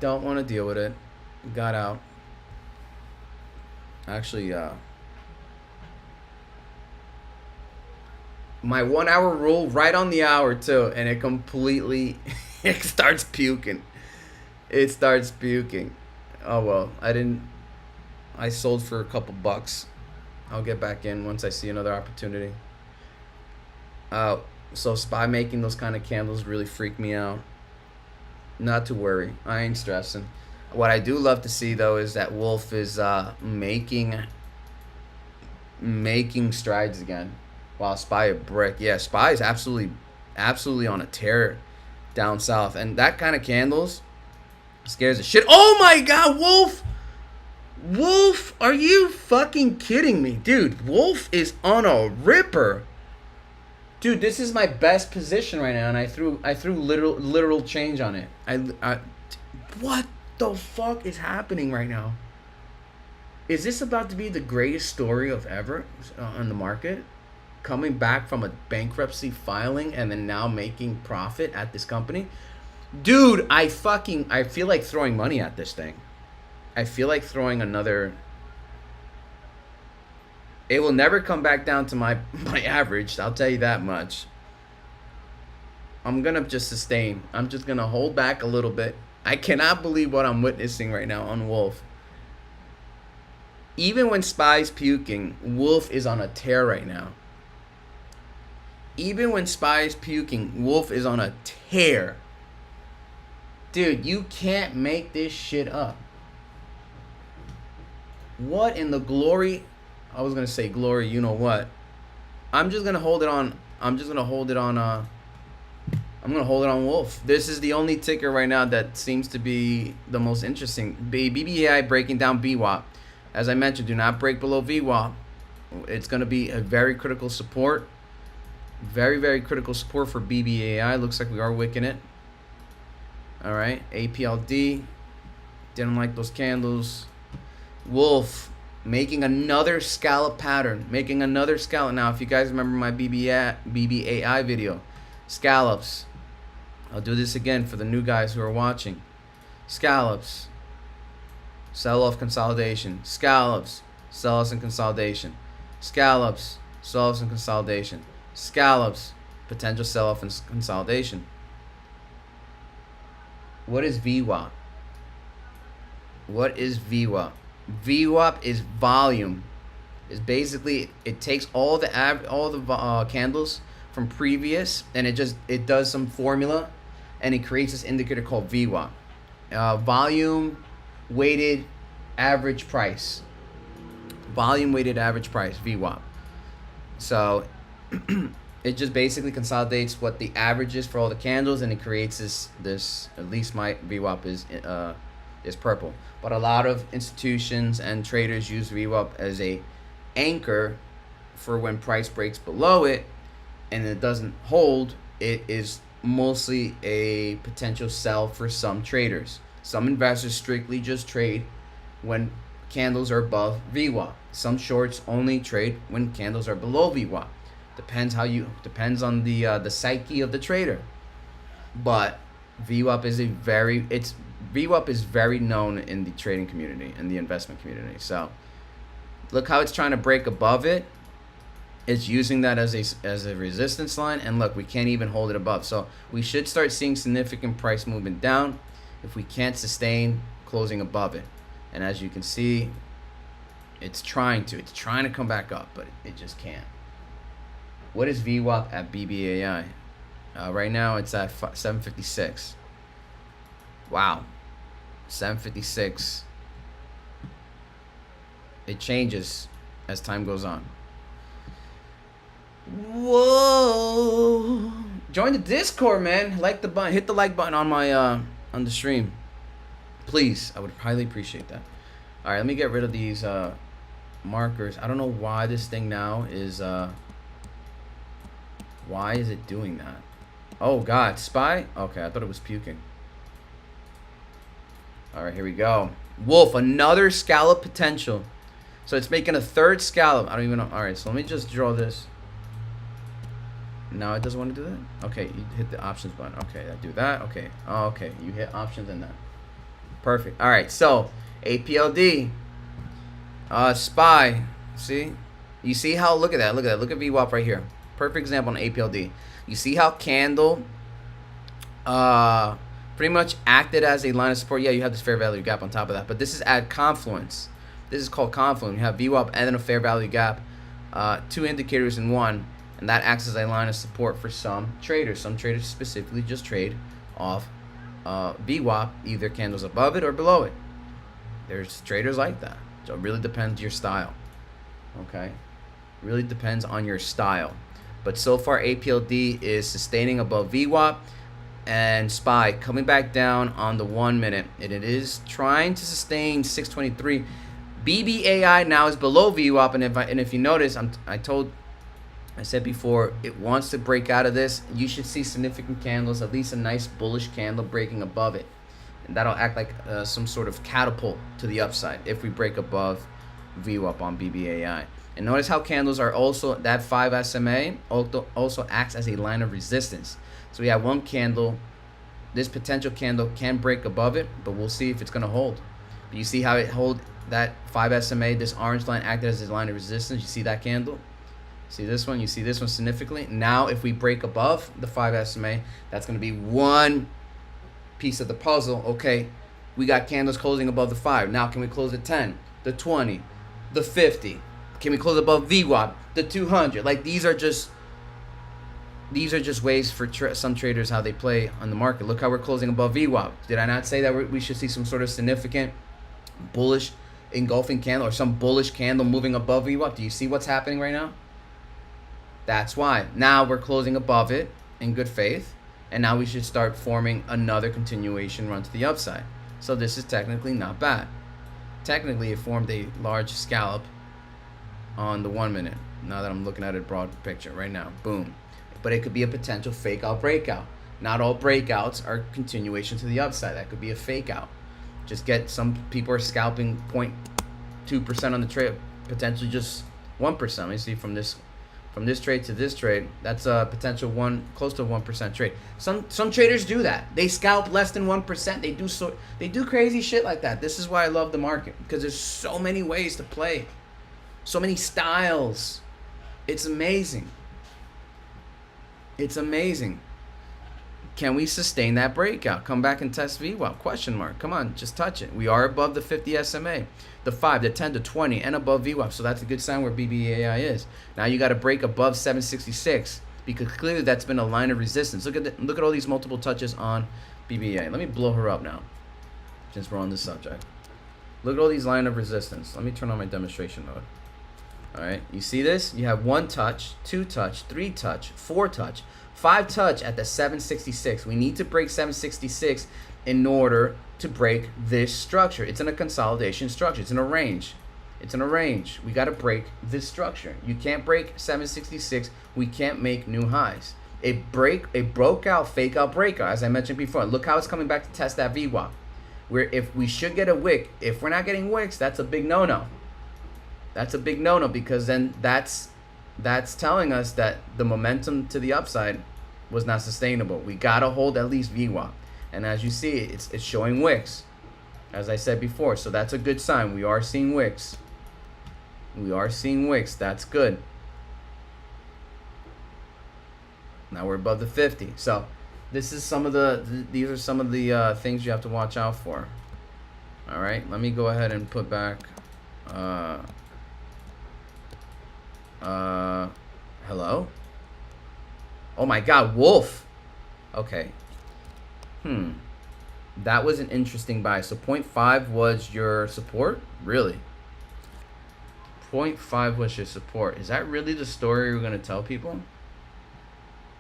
Don't want to deal with it. Got out. Actually, my 1 hour rule right on the hour too, and it completely it starts puking. It starts puking. Oh well, I sold for a couple bucks. I'll get back in once I see another opportunity. So Spy making those kind of candles really freak me out. Not to worry, I ain't stressing. What I do love to see though is that Wolf is making strides again. Wow, Spy a brick. Yeah, Spy is absolutely on a tear down south, and that kind of candles scares the shit. Oh my God, Wolf, are you fucking kidding me, dude? Wolf is on a ripper. Dude, this is my best position right now, and I threw literal change on it. What? the fuck is happening right now? Is this about to be the greatest story of ever on the market? Coming back from a bankruptcy filing and then now making profit at this company? Dude, I feel like throwing money at this thing. I feel like throwing another. It will never come back down to my average, I'll tell you that much. I'm gonna just sustain. I'm just gonna hold back a little bit. I cannot believe what I'm witnessing right now on Wolf. Even when Spy's puking, Wolf is on a tear right now. Even when Spy's puking, Wolf is on a tear. Dude, you can't make this shit up. What in the glory? I was gonna say glory, you know what? I'm just gonna hold it on. I'm gonna hold it on Wolf. This is the only ticker right now that seems to be the most interesting. BBAI breaking down VWAP. As I mentioned, do not break below VWAP. It's gonna be a very critical support. Very, very critical support for BBAI. Looks like we are wicking it. All right, APLD. Didn't like those candles. Wolf making another scallop pattern. Making another scallop. Now, if you guys remember my BBAI video, scallops. I'll do this again for the new guys who are watching. Scallops. Sell-off consolidation. Scallops. Sell-offs and consolidation. Scallops. Sell-offs and consolidation. Scallops. Potential sell-off and consolidation. What is VWAP? What is VWAP? VWAP is volume. Is basically it takes all the candles from previous and it does some formula and it creates this indicator called VWAP. Volume weighted average price. Volume weighted average price, VWAP. So it just basically consolidates what the average is for all the candles, and it creates this. At least my VWAP is purple, but a lot of institutions and traders use VWAP as a anchor for when price breaks below it, and it doesn't hold. It is mostly a potential sell for some traders. Some investors strictly just trade when candles are above VWAP. Some shorts only trade when candles are below VWAP. Depends on the psyche of the trader. But VWAP is very known in the trading community, in the investment community. So look how it's trying to break above it. It's using that as a resistance line, and look, we can't even hold it above. So we should start seeing significant price movement down if we can't sustain closing above it. And as you can see, it's trying to come back up, but it just can't. What is VWAP at BBAI? Right now it's at 756. Wow, 756. It changes as time goes on. Whoa! Join the Discord, man. Like the button, hit the like button on my on the stream, please. I would highly appreciate that. All right, let me get rid of these markers. I don't know why this thing now is why is it doing that? Oh God, Spy. Okay, I thought it was puking. All right, here we go. Wolf, another scallop potential. So it's making a third scallop. I don't even know. All right, so let me just draw this. No, it doesn't want to do that. Okay, you hit the options button. Okay, I do that. Okay. Oh, okay, you hit options and that. Perfect. All right, so APLD, Spy. See, you see how? Look at that. Look at that. Look at VWAP right here. Perfect example on APLD. You see how candle pretty much acted as a line of support. Yeah, you have this fair value gap on top of that, but this is at confluence. This is called confluence. You have VWAP and then a fair value gap, two indicators in one, and that acts as a line of support for some traders. Some traders specifically just trade off VWAP, either candles above it or below it. There's traders like that. So it really depends your style. Okay, really depends on your style. But so far, APLD is sustaining above VWAP, and SPY coming back down on the 1 minute, and it is trying to sustain 623. BBAI now is below VWAP, and if you notice, I said before, it wants to break out of this. You should see significant candles, at least a nice bullish candle breaking above it. and that'll act like some sort of catapult to the upside if we break above VWAP on BBAI. And notice how candles are also, that 5 SMA also acts as a line of resistance. So we have one candle, this potential candle can break above it, but we'll see if it's going to hold. But you see how it hold that 5 SMA, this orange line acted as a line of resistance. You see that candle? See this one? You see this one significantly? Now if we break above the 5 SMA, that's going to be one piece of the puzzle. Okay, we got candles closing above the 5. Now can we close at 10, the 20, the 50? Can we close above VWAP, the 200? Like these are just ways for some traders how they play on the market. Look how we're closing above VWAP. Did I not say that we should see some sort of significant bullish engulfing candle or some bullish candle moving above VWAP? Do you see what's happening right now? That's why. Now we're closing above it in good faith, and now we should start forming another continuation run to the upside. So this is technically not bad. Technically, it formed a large scallop on the 1 minute. Now that I'm looking at it broad picture right now, boom. But it could be a potential fake out breakout. Not all breakouts are continuation to the upside. That could be a fake out. Just get, some people are scalping 0.2% on the trade, potentially just 1%. Let me see from this trade to this trade. That's a potential close to 1% trade. Some traders do that. They scalp less than 1%. They do crazy shit like that. This is why I love the market, because there's so many ways to play. So many styles. It's amazing. It's amazing. Can we sustain that breakout? Come back and test VWAP? Question mark. Come on, just touch it. We are above the 50 SMA, the 5, the 10, the 20, and above VWAP. So that's a good sign where BBAI is. Now you got to break above 766 because clearly that's been a line of resistance. Look at all these multiple touches on BBAI. Let me blow her up now, since we're on this subject. Look at all these line of resistance. Let me turn on my demonstration mode. All right, you see this? You have 1 touch, 2 touch, 3 touch, 4 touch, 5 touch at the 766. We need to break 766 in order to break this structure. It's in a consolidation structure. It's in a range. It's in a range. We got to break this structure. You can't break 766. We can't make new highs. A broke out, fake out breakout, as I mentioned before. Look how it's coming back to test that VWAP. Where if we should get a wick, if we're not getting wicks, that's a big no-no. That's a big no-no, because then that's telling us that the momentum to the upside was not sustainable. We gotta hold at least VWAP, and as you see, it's showing wicks, as I said before. So that's a good sign. We are seeing wicks. We are seeing wicks. That's good. Now we're above the 50. So this is these are some of the things you have to watch out for. All right, let me go ahead and put back. Hello? Oh my God, Wolf. Okay. That was an interesting buy. So 0.5 was your support? Really? 0.5 was your support. Is that really the story we're going to tell people?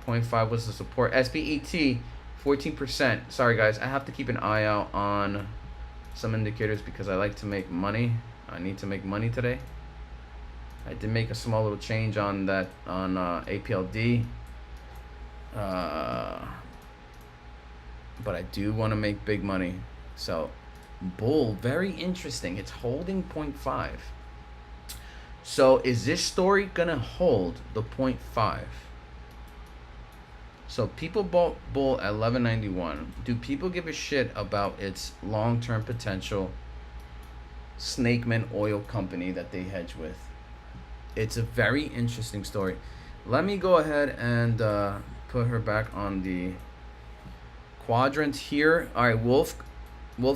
0.5 was the support. SPET, 14%. Sorry, guys. I have to keep an eye out on some indicators because I like to make money. I need to make money today. I did make a small little change on that on APLD, but I do want to make big money. So bull, very interesting. It's holding 0.5. So is this story gonna hold the 0.5? So people bought bull at 1191. Do people give a shit about its long-term potential Snakeman oil company that they hedge with? It's a very interesting story. Let me go ahead and put her back on the quadrant here. All right, Wolf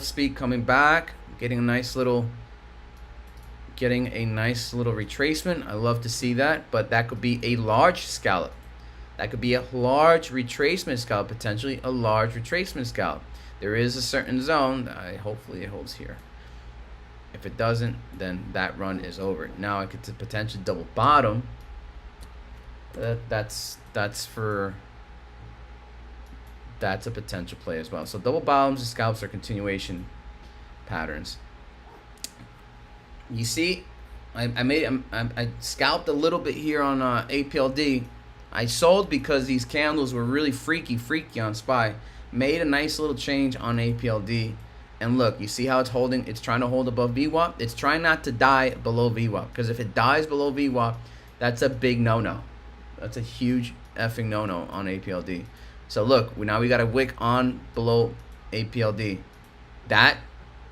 Speed coming back, getting a nice little retracement. I love to see that, but that could be a large scallop. That could be a large retracement scallop, potentially a large retracement scallop. There is a certain zone that hopefully it holds here. If it doesn't, then that run is over. Now I could potentially double bottom. That's a potential play as well. So double bottoms and scalps are continuation patterns. You see, I scalped a little bit here on APLD. I sold because these candles were really freaky on SPY. made a nice little change on APLD. And look, you see how it's holding? It's trying to hold above VWAP. It's trying not to die below VWAP, because if it dies below VWAP, that's a big no-no. That's a huge effing no-no on APLD. So look, now we got a wick on below APLD. That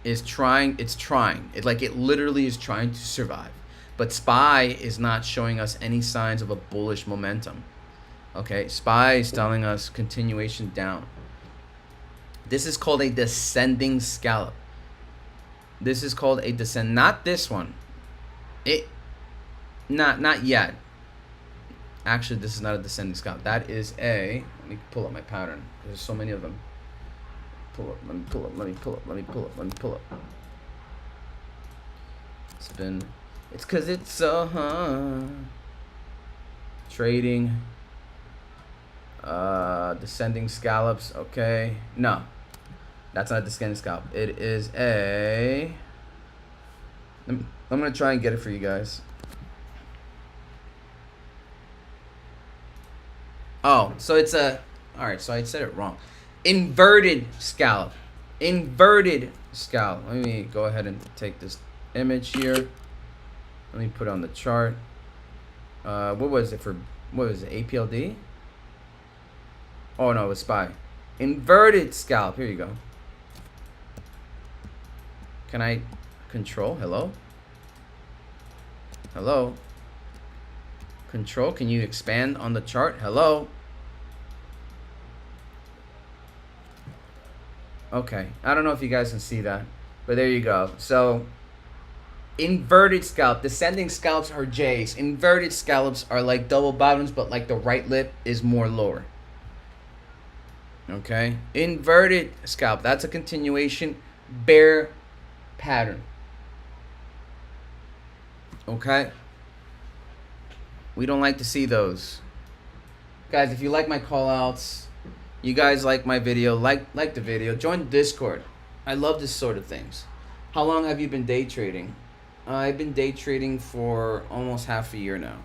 is trying. It's trying. It literally is trying to survive. But SPY is not showing us any signs of a bullish momentum. Okay, SPY is telling us continuation down. This is called a descending scallop. This is called a descend. Not this one. Not yet. Actually, this is not a descending scallop. That is a. Let me pull up my pattern. There's so many of them. Pull up. Let me pull up. Let me pull up. Let me pull up. Let me pull up. It's been. It's because it's trading. Descending scallops. Okay. No. That's not a descending scallop. It is a. I'm gonna try and get it for you guys. Oh, so it's a. All right, so I said it wrong. Inverted scallop. Inverted scallop. Let me go ahead and take this image here. Let me put it on the chart. What was it for? What was it? APLD? Oh no, it was SPY. Inverted scallop. Here you go. Can I control? Hello? Hello? Control, can you expand on the chart? Hello? Okay, I don't know if you guys can see that, but there you go. So, inverted scallop. Descending scallops are J's. Inverted scallops are like double bottoms, but like the right lip is more lower. Okay? Inverted scallop. That's a continuation bear pattern. Okay? We don't like to see those. Guys, if you like my call outs, you guys like my video, like the video, join Discord. I love this sort of things. How long have you been day trading? I've been day trading for almost half a year now.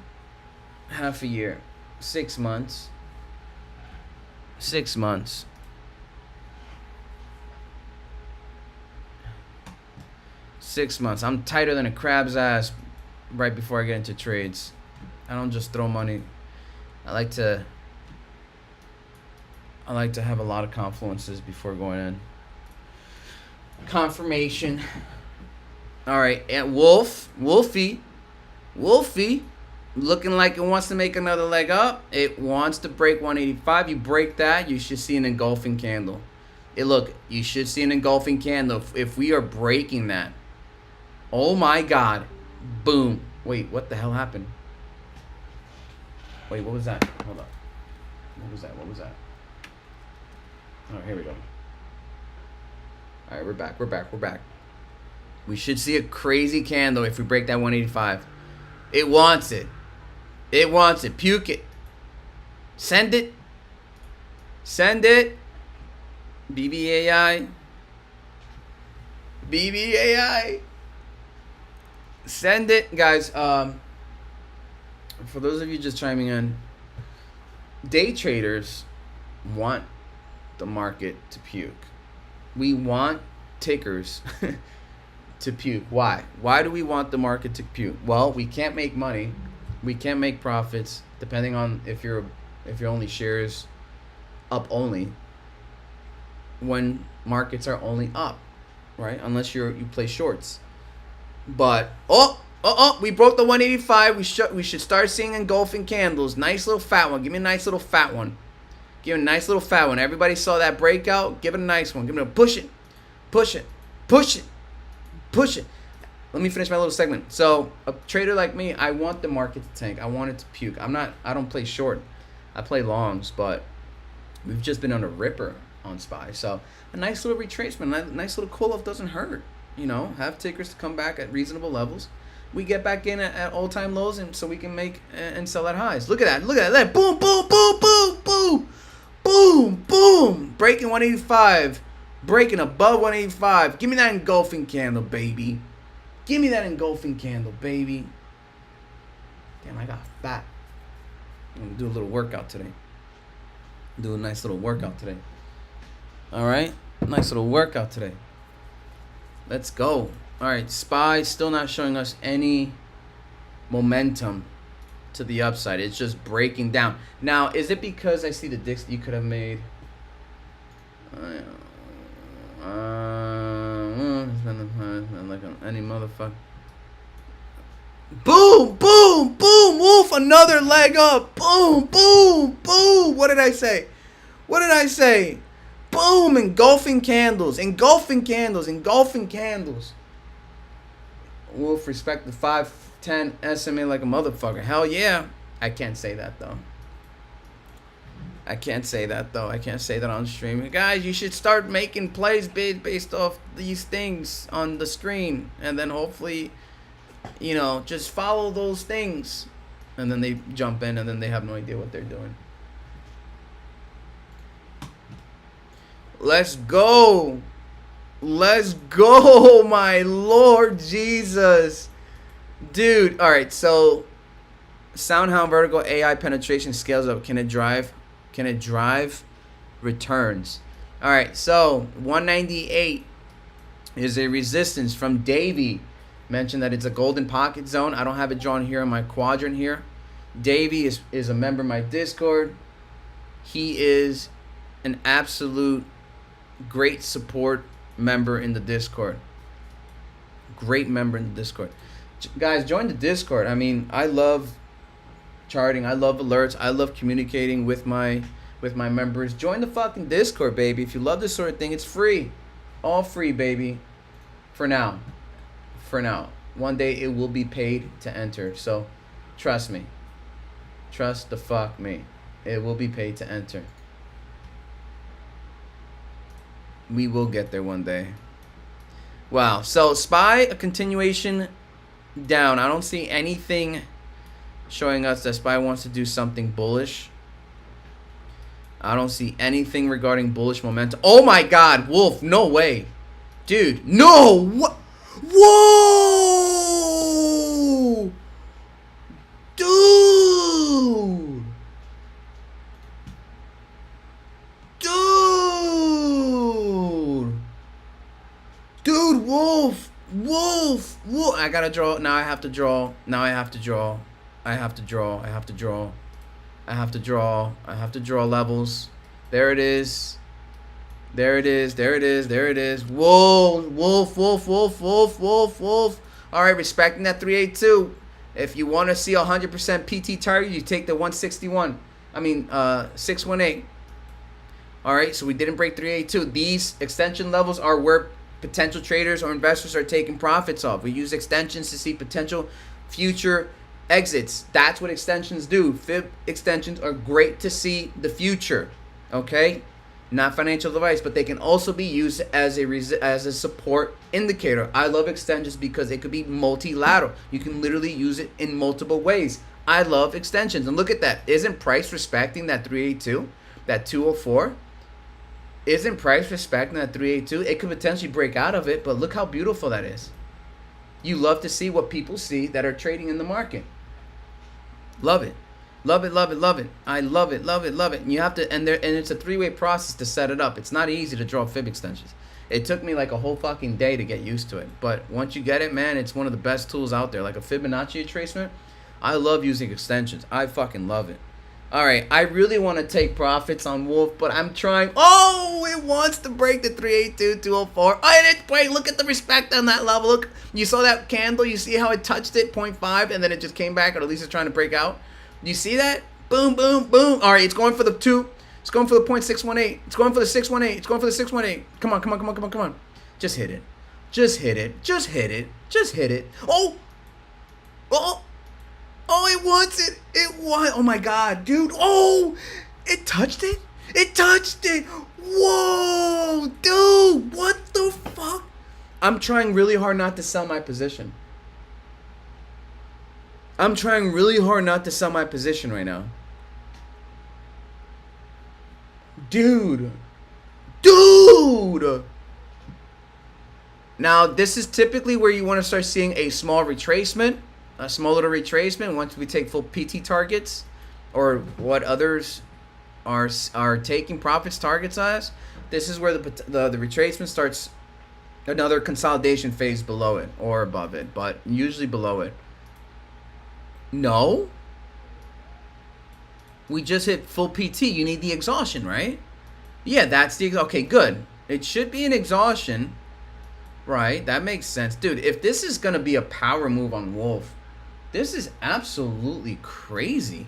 Half a year. 6 months. 6 months. I'm tighter than a crab's ass right before I get into trades. I don't just throw money. I like to have a lot of confluences before going in. Confirmation. All right, and Wolfie, looking like it wants to make another leg up. It wants to break 185. You break that, you should see an engulfing candle. You should see an engulfing candle. If we are breaking that, oh my God, boom. Wait, what the hell happened? Wait, what was that? Hold up. What was that? All right, here we go. All right, we're back. We should see a crazy candle if we break that 185. It wants it. Puke it. Send it. BBAI. Send it, guys. For those of you just chiming in, day traders want the market to puke. We want tickers to puke. Why? Why do we want the market to puke? Well, we can't make money. We can't make profits, depending on if you're only shares up only, when markets are only up, right? Unless you play shorts. But we broke the 185. We should start seeing engulfing candles. Nice little fat one. Give me a nice little fat one. Everybody saw that breakout. Give it a nice one. Give it a push it. Let me finish my little segment. So a trader like me, I want the market to tank. I want it to puke. I don't play short. I play longs, but we've just been on a ripper on SPY. So a nice little retracement, a nice little cool off doesn't hurt. Have tickers to come back at reasonable levels. We get back in at all-time lows, and so we can make and sell at highs. Look at that. Boom. Breaking 185. Breaking above 185. Give me that engulfing candle, baby. Damn, I got fat. I'm going to do a little workout today. Do a nice little workout today. All right. Nice little workout today. Let's go. All right. SPY still not showing us any momentum to the upside. It's just breaking down. Now, is it because I see the dicks that you could have made? Like any motherfucker. Boom, boom, boom, Wolf, another leg up. Boom, boom, boom. What did I say? What did I say? Boom, engulfing candles, engulfing candles, engulfing candles. Wolf, respect the 510 SMA like a motherfucker. Hell yeah. I can't say that though. I can't say that on stream. Guys, you should start making plays based off these things on the screen. And then hopefully, you know, just follow those things. And then they jump in and then they have no idea what they're doing. Let's go. Let's go, my Lord Jesus. Dude, all right, so SoundHound Vertical AI penetration scales up. Can it drive? Can it drive returns? All right, so 198 is a resistance from Davey. Mentioned that it's a golden pocket zone. I don't have it drawn here in my quadrant here. Davey is a member of my Discord. He is an absolute great support member in the Discord. Great member in the Discord. Guys, join the Discord. I mean, I love charting. I love alerts. I love communicating with my members. Join the fucking Discord, baby. If you love this sort of thing, it's free. All free, baby. For now. For now. One day it will be paid to enter. So, trust me. Trust the fuck me. It will be paid to enter. We will get there one day. Wow. So, SPY, a continuation down. I don't see anything showing us that SPY wants to do something bullish. I don't see anything regarding bullish momentum. Oh my God, Wolf, no way. Dude, no. What? Whoa. Dude. Dude. Dude, Wolf. Wolf. Wolf. I gotta draw. Now I have to draw. Now I have to draw. I have to draw. I have to draw. I have to draw. I have to draw levels. There it is. There it is. There it is. There it is. Whoa. Wolf, wolf, wolf, wolf, wolf, wolf. All right, respecting that 382. If you want to see 100% PT target, you take the 161. I mean, 618. All right, so we didn't break 382. These extension levels are where potential traders or investors are taking profits off. We use extensions to see potential future exits. That's what extensions do. Fib extensions are great to see the future. Okay, not financial advice, but they can also be used as a support indicator. I love extensions because it could be multilateral. You can literally use it in multiple ways. I love extensions, and look at that. Isn't price respecting that 382, that 204? Isn't price respecting that 382? It could potentially break out of it, but look how beautiful that is. You love to see what people see that are trading in the market. Love it. Love it, love it, love it. I love it, love it, love it. And you have to, and it's a three-way process to set it up. It's not easy to draw fib extensions. It took me like a whole fucking day to get used to it. But once you get it, man, it's one of the best tools out there. Like a Fibonacci retracement, I love using extensions. I fucking love it. All right, I really want to take profits on Wolf, but I'm trying. Oh, it wants to break the 382, 204. Oh, and it's wait, look at the respect on that level. Look, you saw that candle. You see how it touched it, 0.5, and then it just came back, or at least it's trying to break out. You see that? Boom, boom, boom. All right, it's going for the 2. It's going for the 0.618. It's going for the 618. It's going for the 618. Come on, come on, come on, come on, come on. Just hit it. Just hit it. Just hit it. Just hit it. Oh. Oh. Oh, it wants it. It wants. Oh, my God, dude. Oh, it touched it. It touched it. Whoa, dude. What the fuck? I'm trying really hard not to sell my position. I'm trying really hard not to sell my position right now. Dude. Dude. Now, this is typically where you want to start seeing a small retracement. A small little retracement once we take full PT targets. Or what others are taking profits target size, this is where the retracement starts another consolidation phase below it or above it, but usually below it. No. We just hit full PT. You need the exhaustion, right? Yeah, that's the... Okay, good. It should be an exhaustion. Right, that makes sense. Dude, if this is going to be a power move on Wolf, this is absolutely crazy.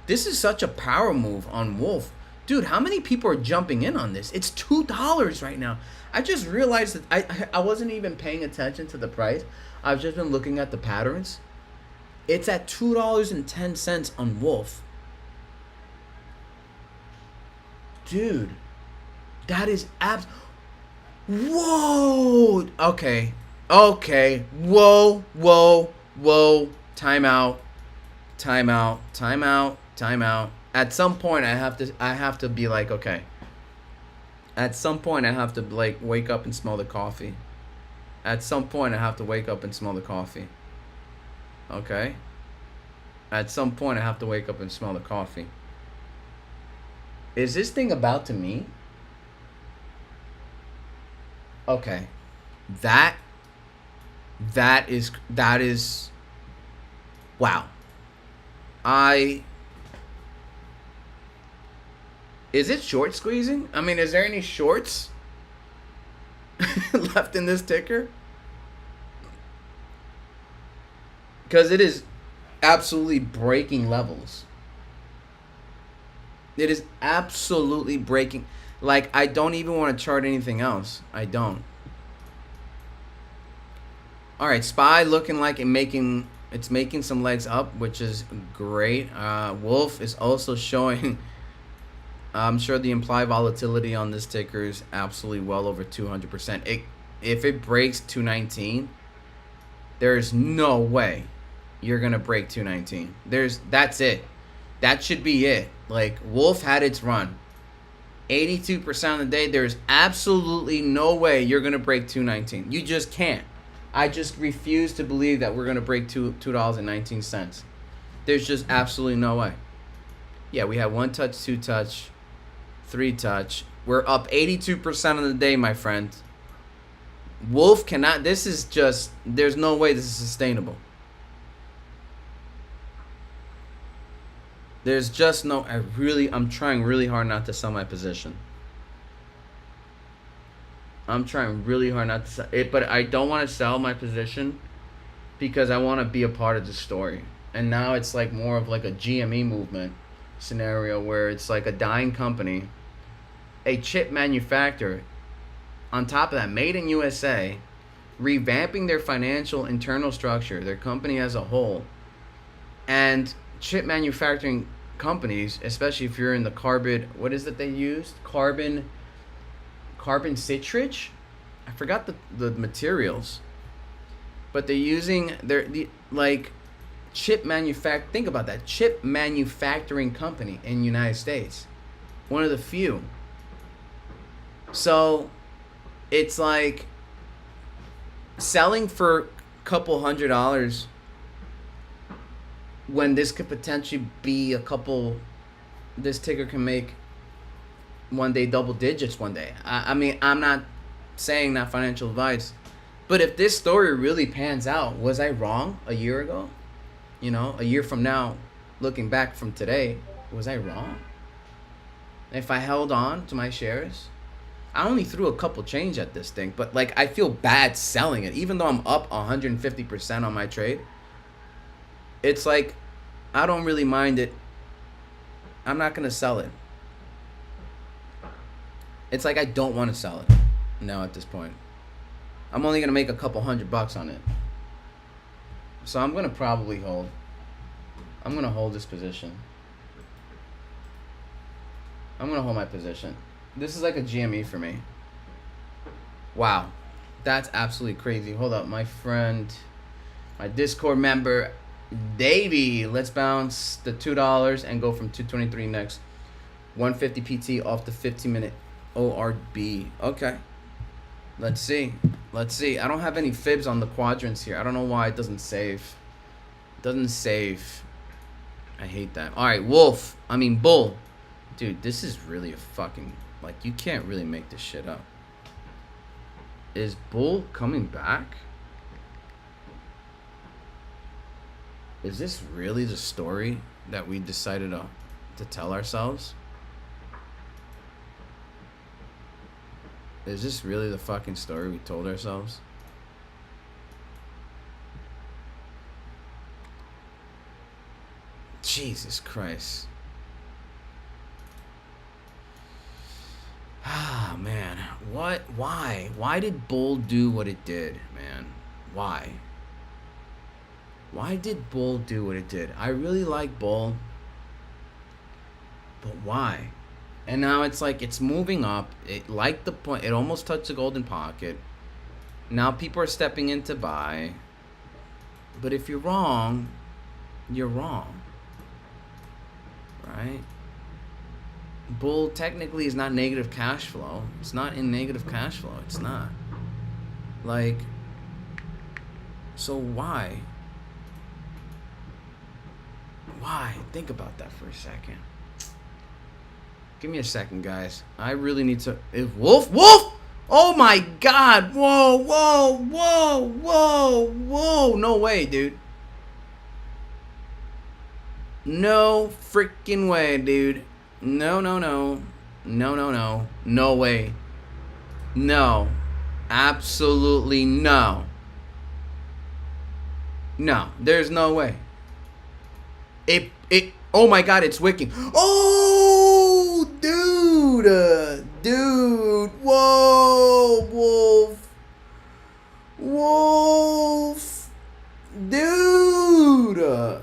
This is such a power move on Wolf. Dude, how many people are jumping in on this? It's $2 right now. I just realized that I wasn't even paying attention to the price. I've just been looking at the patterns. It's at $2.10 on Wolf. Dude, that is whoa. Okay. Whoa. Time out. At some point I have to be like, okay. At some point I have to like wake up and smell the coffee. Okay. At some point I have to wake up and smell the coffee. Is this thing about to meet? Okay. That is wow. Is it short squeezing? I mean, is there any shorts left in this ticker? Because it is absolutely breaking levels. It is absolutely breaking. Like, I don't even want to chart anything else. I don't. All right, SPY looking like it's making some legs up, which is great. Wolf is also showing. I'm sure the implied volatility on this ticker is absolutely well over 200%. If it breaks 219, there's no way you're gonna break 219. That's it. That should be it. Like, Wolf had its run. 82% of the day, there's absolutely no way you're gonna break 219. You just can't. I just refuse to believe that we're gonna break $2.19. There's just absolutely no way. Yeah, we have 1 touch, 2 touch, 3 touch. We're up 82% of the day, my friend. Wolf cannot. This is just. There's no way this is sustainable. There's just no. I'm trying really hard not to sell my position. I'm trying really hard not to sell it, but I don't want to sell my position because I want to be a part of the story. And now it's like more of like a GME movement scenario where it's like a dying company, a chip manufacturer, on top of that, made in USA, revamping their financial internal structure, their company as a whole, and chip manufacturing companies, especially if you're in the carbon, what is it they used? Carbon citrate? I forgot the materials. But they're using chip think about that, chip manufacturing company in the United States. One of the few. So it's like selling for a couple $100 when this could potentially be this ticker can make one day double digits one day. I mean, I'm not saying that financial advice, but if this story really pans out, was I wrong a year ago? You know, a year from now, looking back from today, was I wrong? If I held on to my shares, I only threw a couple change at this thing, but like I feel bad selling it, even though I'm up 150% on my trade. It's like I don't really mind it. I'm not gonna sell it. It's like I don't want to sell it now at this point. I'm only gonna make a couple $100 on it, so I'm gonna probably hold. I'm gonna hold this position. I'm gonna hold my position. This is like a GME for me. Wow. That's absolutely crazy. Hold up, my friend, my Discord member, Davey. Let's bounce the $2 and go from 223 next. 150 PT off the 15-minute ORB. Okay. Let's see. I don't have any fibs on the quadrants here. I don't know why it doesn't save. It doesn't save. I hate that. All right, bull. Dude, this is really a fucking... Like, you can't really make this shit up. Is Bull coming back? Is this really the story that we decided to tell ourselves? Is this really the fucking story we told ourselves? Jesus Christ. Ah, man. What? Why? Why did Bull do what it did, man? Why? Why did Bull do what it did? I really like Bull. But why? And now it's like it's moving up. It like the point. It almost touched the golden pocket. Now people are stepping in to buy. But if you're wrong, you're wrong. Right? Bull technically is not negative cash flow. It's not in negative cash flow. It's not. Like, so why? Why? Think about that for a second. Give me a second, guys. I really need to... If Wolf? Oh my God! Whoa, whoa, whoa, whoa, whoa! No way, dude. No freaking way, dude. No. No way. No. Absolutely no. No. There's no way. Oh my God, it's wicking. Oh, dude. Dude. Whoa, Wolf. Dude.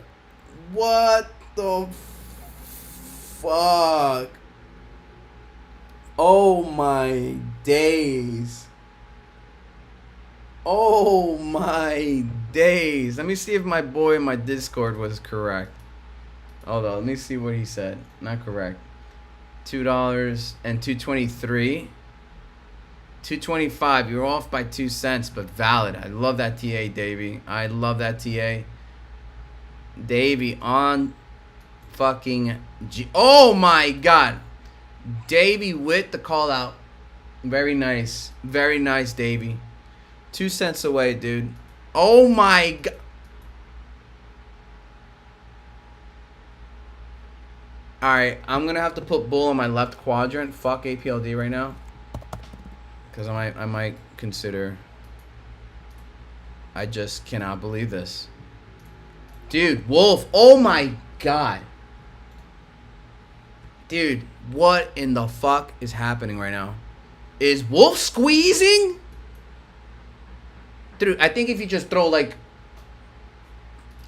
What the fuck? Oh my days. Oh my days. Let me see if my boy in my Discord was correct. Hold on, let me see what he said. Not correct. $2 and $2.23. $2.25. You're off by 2 cents, but valid. I love that TA, Davey. I love that TA. Davey on fucking oh my God. Davey with the call out. Very nice. Very nice, Davey. 2 cents away, dude. Oh my God. Alright, I'm gonna have to put Bull on my left quadrant. Fuck APLD right now. Because I might consider. I just cannot believe this. Dude, Wolf. Oh my God. Dude, what in the fuck is happening right now? Is Wolf squeezing? Dude, I think if you just throw like...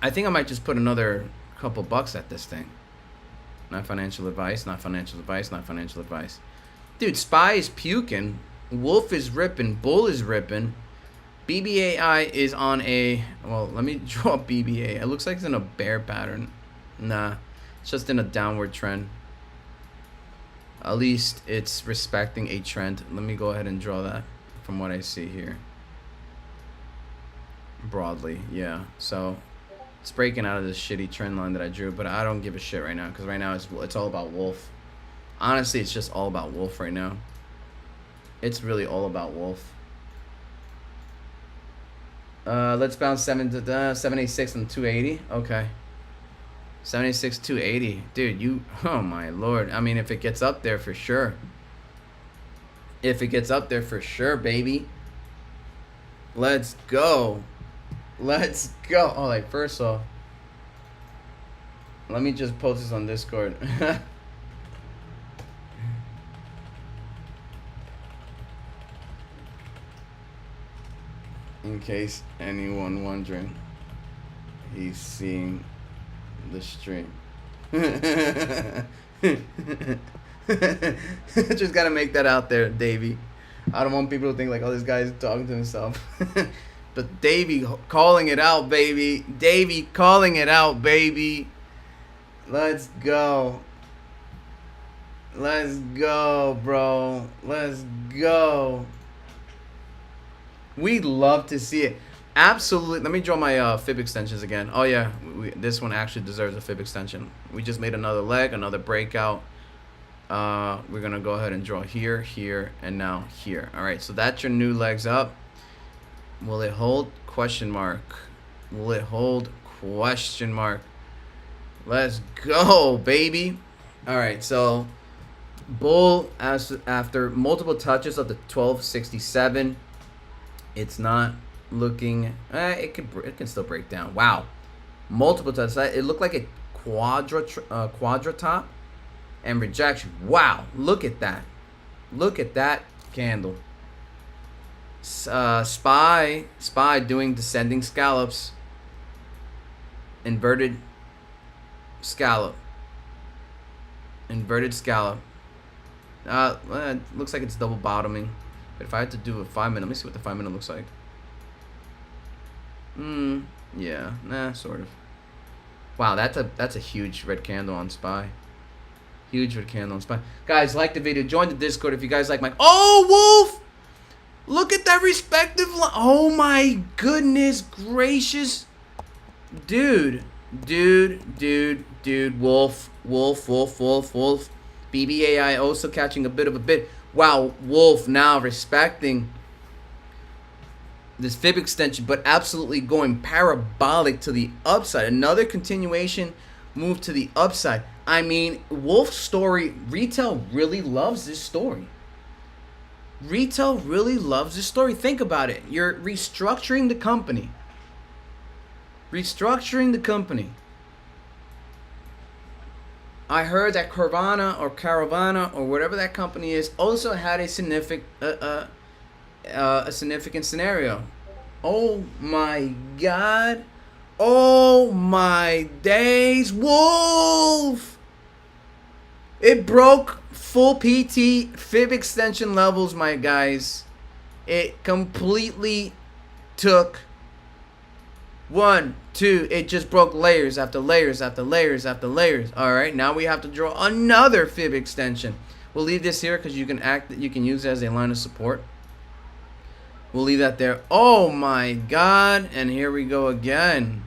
I think I might just put another couple bucks at this thing. Not financial advice, not financial advice, not financial advice. Dude, Spy is puking. Wolf is ripping. Bull is ripping. BBAI is on a... Well, let me draw BBA. It looks like it's in a bear pattern. Nah, it's just in a downward trend. At least it's respecting a trend. Let me go ahead and draw that from what I see here. Broadly, yeah. So it's breaking out of this shitty trend line that I drew, but I don't give a shit right now because right now it's all about Wolf. Honestly, it's just all about Wolf right now. It's really all about Wolf. Let's bounce 786 and 280. Okay. 76, 280. Dude, you... Oh, my Lord. I mean, if it gets up there, for sure. If it gets up there, for sure, baby. Let's go. Let's go. Oh, like, first off, let me just post this on Discord. In case anyone wondering, he's seeing the stream. Just gotta make that out there, Davey. I don't want people to think like, oh, this guy's talking to himself. But Davey calling it out, baby. Davey calling it out, baby. Let's go. Let's go, bro. Let's go. We'd love to see it. Absolutely. Let me draw my fib extensions again. Oh, yeah. This one actually deserves a fib extension. We just made another leg, another breakout. We're gonna go ahead and draw here, here, and now here. All right, so that's your new legs up. Will it hold? Question mark. Will it hold? Question mark. Let's go, baby. All right, so bull, as after multiple touches of the 1267, it's not looking. It can still break down. Wow, multiple touches. It looked like a quadra top and rejection. Wow, look at that. Look at that candle. Spy doing descending scallops. Inverted scallop. Inverted scallop. It looks like it's double bottoming. But if I had to do a 5 minute, let me see what the 5 minute looks like. Yeah, nah, sort of. Wow, that's a huge red candle on Spy. Huge red candle on Spy. Guys, like the video. Join the Discord if you guys like my. Oh, Wolf! Look at that respective line. Oh my goodness gracious, dude. Wolf. BBAI also catching a bit of a bit. Wow, Wolf now respecting this fib extension, but absolutely going parabolic to the upside. Another continuation move to the upside. I mean, Wolf's story, retail really loves this story. Retail really loves this story. Think about it. You're restructuring the company. Restructuring the company. I heard that Caravana or whatever that company is also had a significant scenario. Oh my God. Oh my days. Wolf! It broke full PT fib extension levels, my guys. It completely took 1, 2. It just broke layers after layers after layers after layers. All right, now we have to draw another fib extension. We'll leave this here because you can use it as a line of support. We'll leave that there. Oh my God! And here we go again.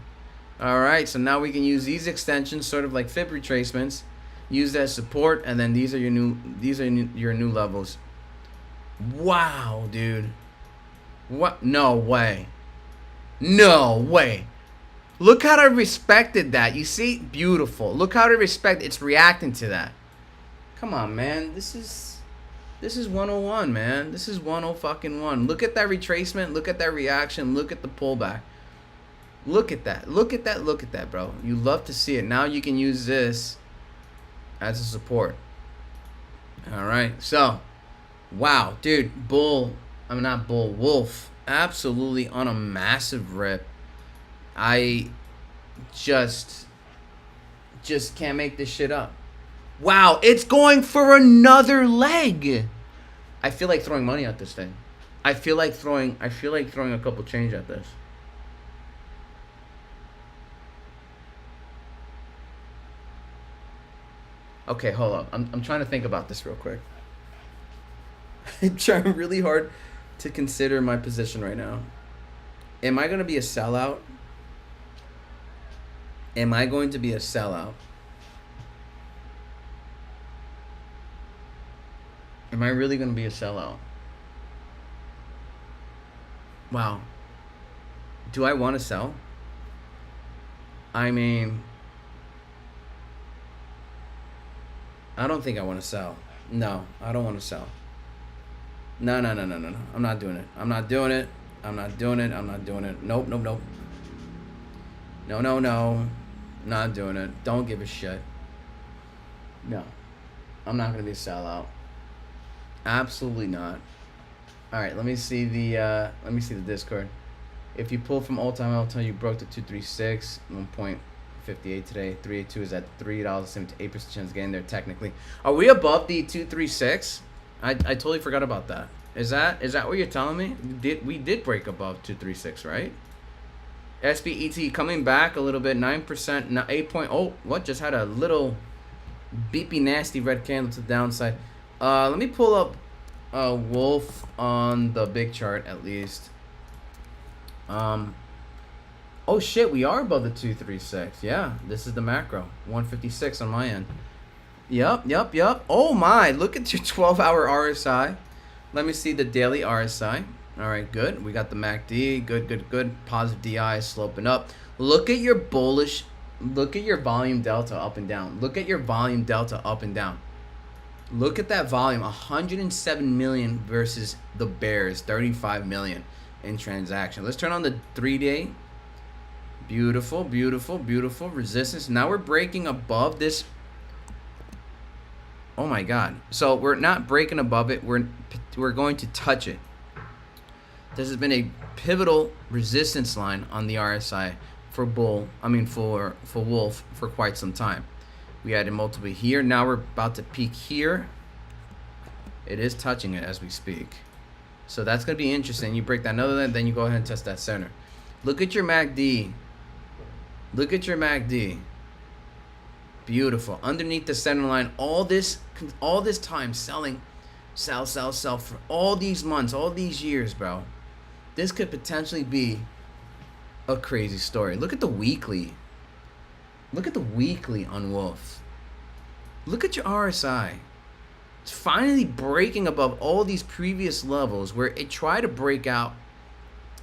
All right, so now we can use these extensions, sort of like fib retracements. Use that support, and then these are your new levels. Wow, dude. What? No way. No way. Look how I respected that. You see? Beautiful. Look how I respect. It's reacting to that. Come on, man. This is 101, man. This is 101. Look at that retracement. Look at that reaction. Look at the pullback. Look at that. Look at that. Look at that, bro. You love to see it. Now you can use this as a support. All right. So, wow, dude. Wolf. Absolutely on a massive rip. I just can't make this shit up. Wow, it's going for another leg. I feel like throwing money at this thing. I feel like throwing a couple change at this. Okay, hold up. I'm trying to think about this real quick. I'm trying really hard to consider my position right now. Am I going to be a sellout? Am I going to be a sellout? Am I really going to be a sellout? Wow. Do I want to sell? I mean, I don't think I want to sell. No, I don't want to sell. No. I'm not doing it. I'm not doing it. Nope. No. Not doing it. Don't give a shit. No. I'm not going to be a sellout. Absolutely not. All right, let me see the Discord. If you pull from all-time, you broke the 236, 1.58 today. 382 is at $3.78 chance getting there technically. Are we above the 236? I totally forgot about that. Is that what you're telling me? We did break above 236, right? SBET coming back a little bit, 9%, now 8.0. What? Just had a little beepy nasty red candle to the downside. Let me pull up Wolf on the big chart at least. Oh shit, we are above the 236. Yeah, this is the macro. 156 on my end. Yep. Oh my, look at your 12-hour RSI. Let me see the daily RSI. All right, good. We got the MACD. Good. Positive DI sloping up. Look at your bullish. Look at your volume delta up and down. Look at your volume delta up and down. Look at that volume. 107 million versus the bears. 35 million in transaction. Let's turn on the 3-day. Beautiful. Resistance. Now we're breaking above this. Oh my God. So we're not breaking above it. We're going to touch it. This has been a pivotal resistance line on the RSI for Wolf for quite some time. We had a multiple here. Now we're about to peak here. It is touching it as we speak. So that's going to be interesting. You break that another line, then you go ahead and test that center. Look at your MACD. Beautiful. Underneath the center line, all this time selling, sell for all these months, all these years, bro. This could potentially be a crazy story. Look at the weekly. Look at the weekly on Wolf. Look at your RSI. It's finally breaking above all these previous levels where it tried to break out,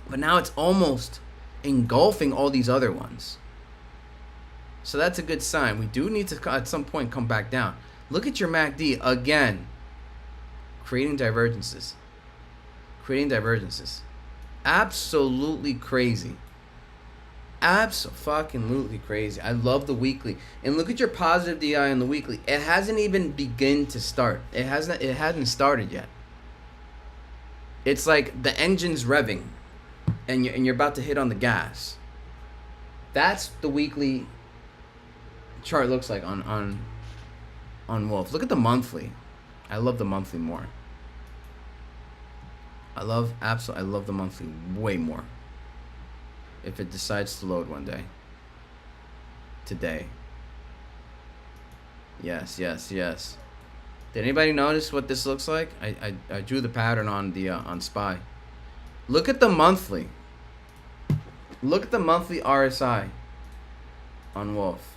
but now it's almost engulfing all these other ones. So that's a good sign. We do need to at some point come back down. Look at your MACD again. Creating divergences. Absolutely crazy. Absolutely crazy. I love the weekly. And look at your positive DI on the weekly. It hasn't even begun to start. It hasn't started yet. It's like the engine's revving and you're about to hit on the gas. That's the weekly chart looks like on Wolf. Look at the monthly. I love the monthly more. I love the monthly way more. If it decides to load one day. Today. Yes. Did anybody notice what this looks like? I drew the pattern on the on Spy. Look at the monthly. Look at the monthly RSI on Wolf.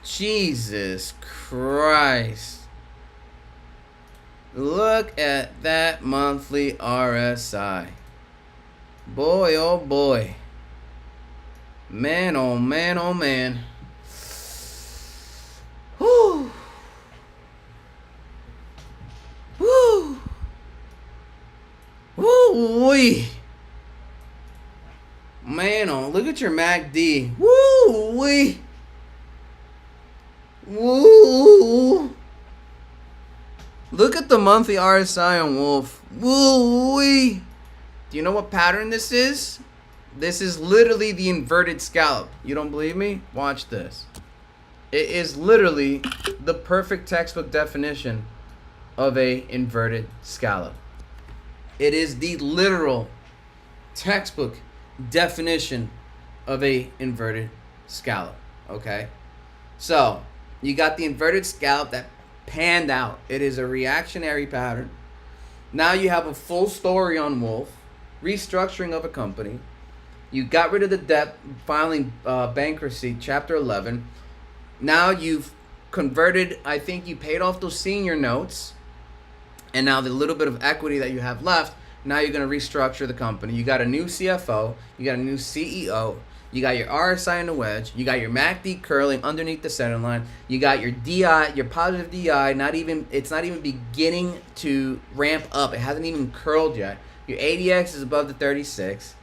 Jesus Christ. Look at that monthly RSI. Boy, oh boy. Man, oh man, oh man. Woo. Woo-wee. Man, oh, look at your MACD. Woo-wee. Woo. Look at the monthly RSI on Wolf. Woo-wee. Do you know what pattern this is? This is literally the inverted scallop. You don't believe me? Watch this. It is literally the perfect textbook definition of a inverted scallop. It is the literal textbook definition of a inverted scallop. Okay? So, you got the inverted scallop that panned out. It is a reactionary pattern. Now you have a full story on Wolf. Restructuring of a company. You got rid of the debt, filing bankruptcy, Chapter 11. Now you've converted, I think you paid off those senior notes. And now the little bit of equity that you have left, now you're going to restructure the company. You got a new CFO. You got a new CEO. You got your RSI in the wedge. You got your MACD curling underneath the center line. You got your DI, your positive DI. It's not even beginning to ramp up. It hasn't even curled yet. Your ADX is above the 36.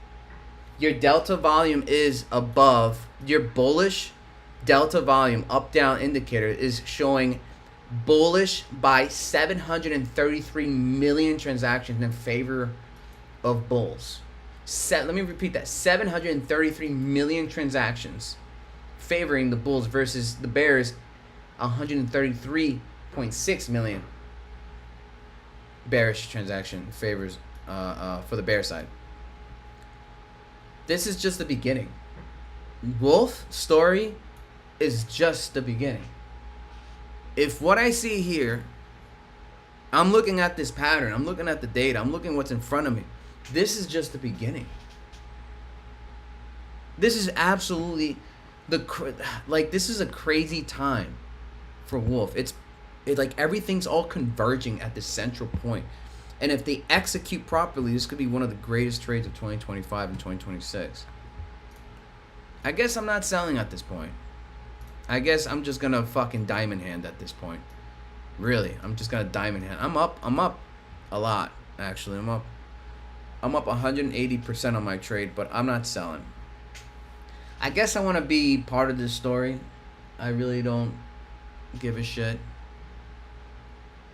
Your delta volume is above. Your bullish delta volume up-down indicator is showing bullish by 733 million transactions in favor of bulls. Let me repeat that. 733 million transactions favoring the bulls versus the bears, 133.6 million bearish transaction favors for the bear side. This is just the beginning. Wolf story is just the beginning. If what I see here, I'm looking at this pattern, I'm looking at the data, I'm looking what's in front of me. This is just the beginning. This is absolutely this is a crazy time for Wolf. It's like everything's all converging at this central point. And if they execute properly, this could be one of the greatest trades of 2025 and 2026. I guess I'm not selling at this point. I guess I'm just gonna fucking diamond hand at this point. Really, I'm just gonna diamond hand. I'm up a lot, actually. I'm up 180% on my trade, but I'm not selling. I guess I want to be part of this story. I really don't give a shit.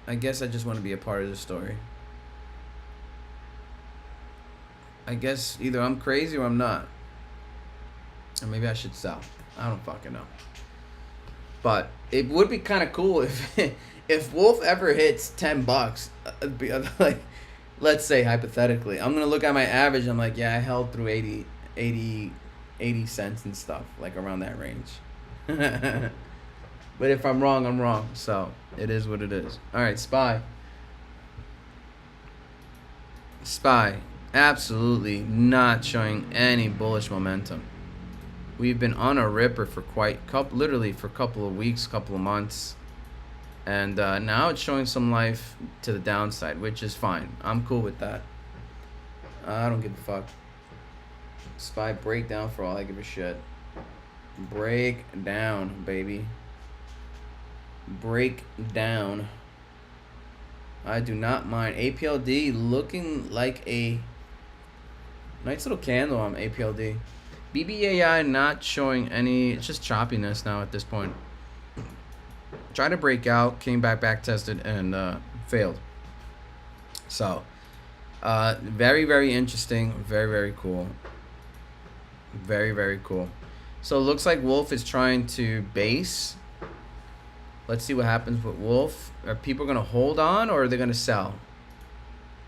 I guess I just want to be a part of the story. I guess either I'm crazy or I'm not. Or maybe I should sell. I don't fucking know. But it would be kind of cool if Wolf ever hits $10. Like, let's say hypothetically, I'm gonna look at my average. I'm like, yeah, I held through 80 cents and stuff, like around that range. But if I'm wrong, I'm wrong. So it is what it is. All right, SPY, absolutely not showing any bullish momentum. We've been on a ripper for literally for a couple of weeks, couple of months. And now it's showing some life to the downside, which is fine. I'm cool with that. I don't give a fuck. SPY breakdown for all I give a shit. Break down, baby. Break down. I do not mind. APLD looking like a nice little candle on APLD. BBAI not showing any. It's just choppiness now at this point. Tried to break out, came back tested, and failed. So, very, very interesting. Very, very cool. Very, very cool. So, it looks like Wolf is trying to base. Let's see what happens with Wolf. Are people going to hold on, or are they going to sell?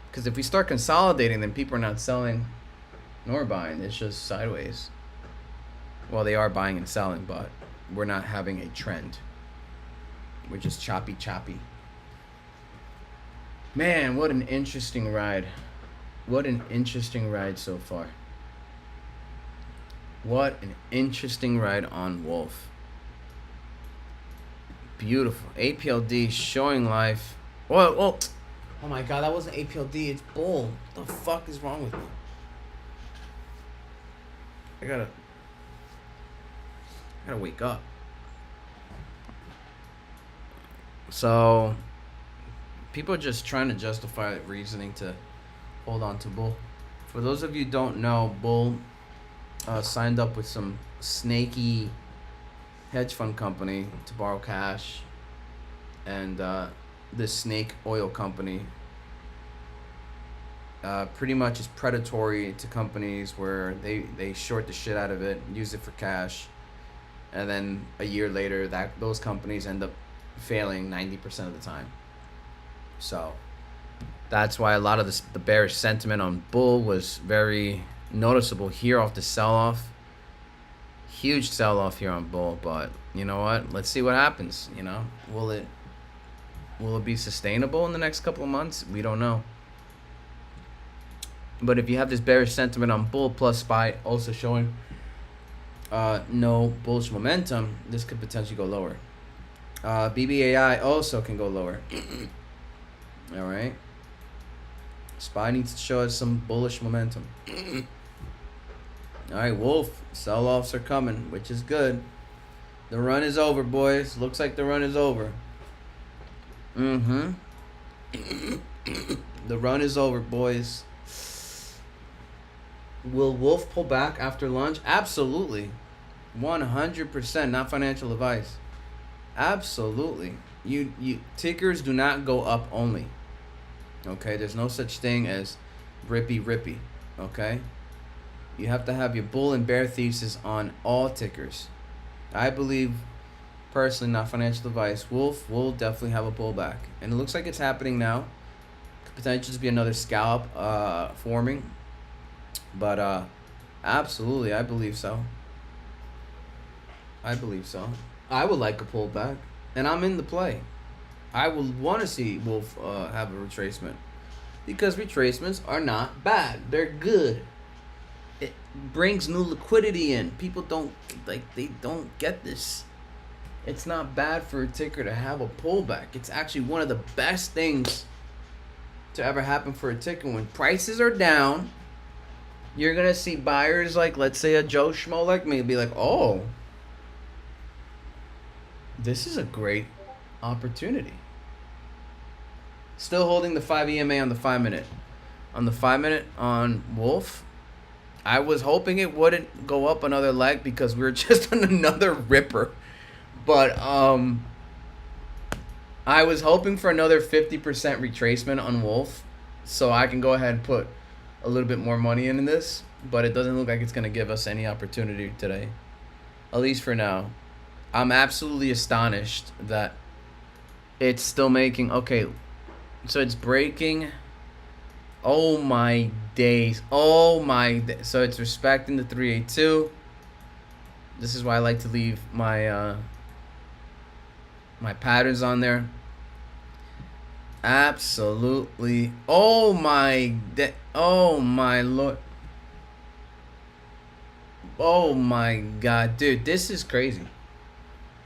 Because if we start consolidating, then people are not selling nor buying. It's just sideways. Well, they are buying and selling, but we're not having a trend. We're just choppy. Man, what an interesting ride. What an interesting ride so far. What an interesting ride on Wolf. Beautiful. APLD showing life. Whoa. Oh my god, that wasn't APLD. It's Bull. What the fuck is wrong with me? I gotta wake up. So, people are just trying to justify reasoning to hold on to Bull. For those of you who don't know, Bull signed up with some snaky hedge fund company to borrow cash, and this snake oil company pretty much is predatory to companies where they short the shit out of it, use it for cash, and then a year later those companies end up failing 90% of the time. So that's why a lot of the bearish sentiment on Bull was very noticeable here off the sell-off. Huge sell-off here on Bull, but you know what? Let's see what happens. You know, will it be sustainable in the next couple of months? We don't know. But if you have this bearish sentiment on Bull plus SPY also showing no bullish momentum, this could potentially go lower. BBAI also can go lower. All right. SPY needs to show us some bullish momentum. All right, Wolf. Sell-offs are coming, which is good. The run is over, boys. Looks like the run is over. The run is over, boys. Will Wolf pull back after lunch? Absolutely. 100%. Not financial advice. Absolutely. You tickers do not go up only. Okay? There's no such thing as rippy. Okay? You have to have your bull and bear thesis on all tickers. I believe, personally, not financial advice, Wolf will definitely have a pullback. And it looks like it's happening now. Could potentially just be another scalp forming. But absolutely, I believe so. I would like a pullback. And I'm in the play. I would want to see Wolf have a retracement. Because retracements are not bad. They're good. It brings new liquidity in. People don't, they don't get this. It's not bad for a ticker to have a pullback. It's actually one of the best things to ever happen for a ticker. When prices are down, you're gonna see buyers like, let's say, a Joe Schmo like me be like, oh, this is a great opportunity. Still holding the 5 EMA on the 5 minute. On the 5 minute on Wolf, I was hoping it wouldn't go up another leg because we were just on another ripper. But I was hoping for another 50% retracement on Wolf so I can go ahead and put a little bit more money in this. But it doesn't look like it's going to give us any opportunity today. At least for now. I'm absolutely astonished that it's still making... Okay, so it's breaking... Oh my days. So it's respecting the 382. This is why I like to leave my my patterns on there. Absolutely. Oh my lord. Oh my god, dude, this is crazy.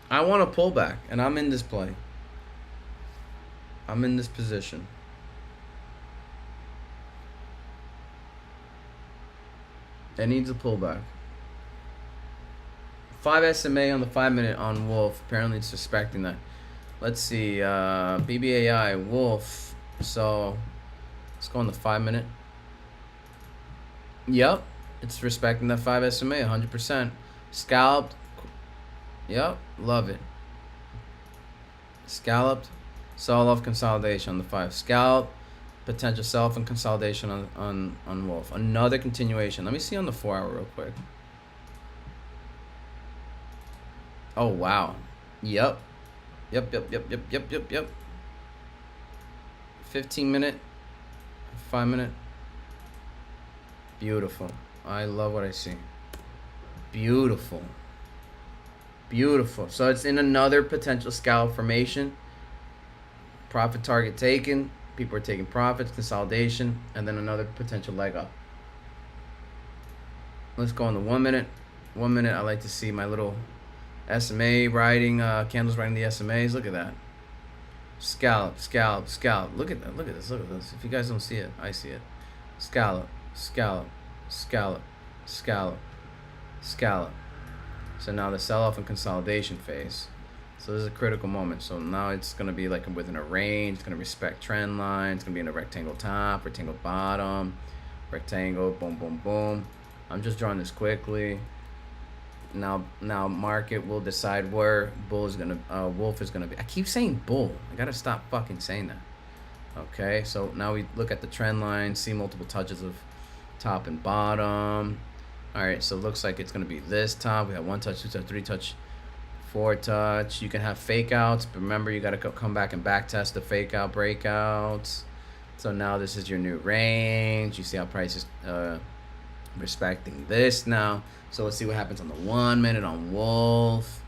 I want to pull back, and I'm in this play. I'm in this position. It needs a pullback. 5 SMA on the 5 minute on Wolf. Apparently it's suspecting that. Let's see. BBAI Wolf. So let's go on the 5 minute. Yep. It's respecting that 5 SMA 100%. Scalped. Yep. Love it. Scalloped. Sell off consolidation on the 5. Scalp. Potential self and consolidation on Wolf. Another continuation. Let me see on the 4 hour real quick. Oh wow. Yep. 15 minute. 5 minute. Beautiful. I love what I see. Beautiful. Beautiful. So it's in another potential scalp formation. Profit target taken. People are taking profits, consolidation, and then another potential leg up. Let's go on the 1 minute. 1 minute, I like to see my little SMA riding, candles riding the SMAs. Look at that. Scallop, scallop, scallop. Look at that. Look at this. Look at this. If you guys don't see it, I see it. Scallop, scallop, scallop, scallop, scallop. So now the sell-off and consolidation phase. So this is a critical moment. So now it's going to be like within a range. It's going to respect trend line. It's going to be in a rectangle top, rectangle bottom, rectangle, boom, boom, boom. I'm just drawing this quickly. Now market will decide where bull is going to, Wolf is going to be. I keep saying bull. I got to stop fucking saying that. Okay, so now we look at the trend line, see multiple touches of top and bottom. All right, so it looks like it's going to be this top. We have 1 touch, 2 touch, 3 touch, 4 touch. You can have fake outs, but remember you got to come back and back test the fake out breakouts. So now this is your new range. You see how price is respecting this now. So let's see what happens on the 1 minute on Wolf.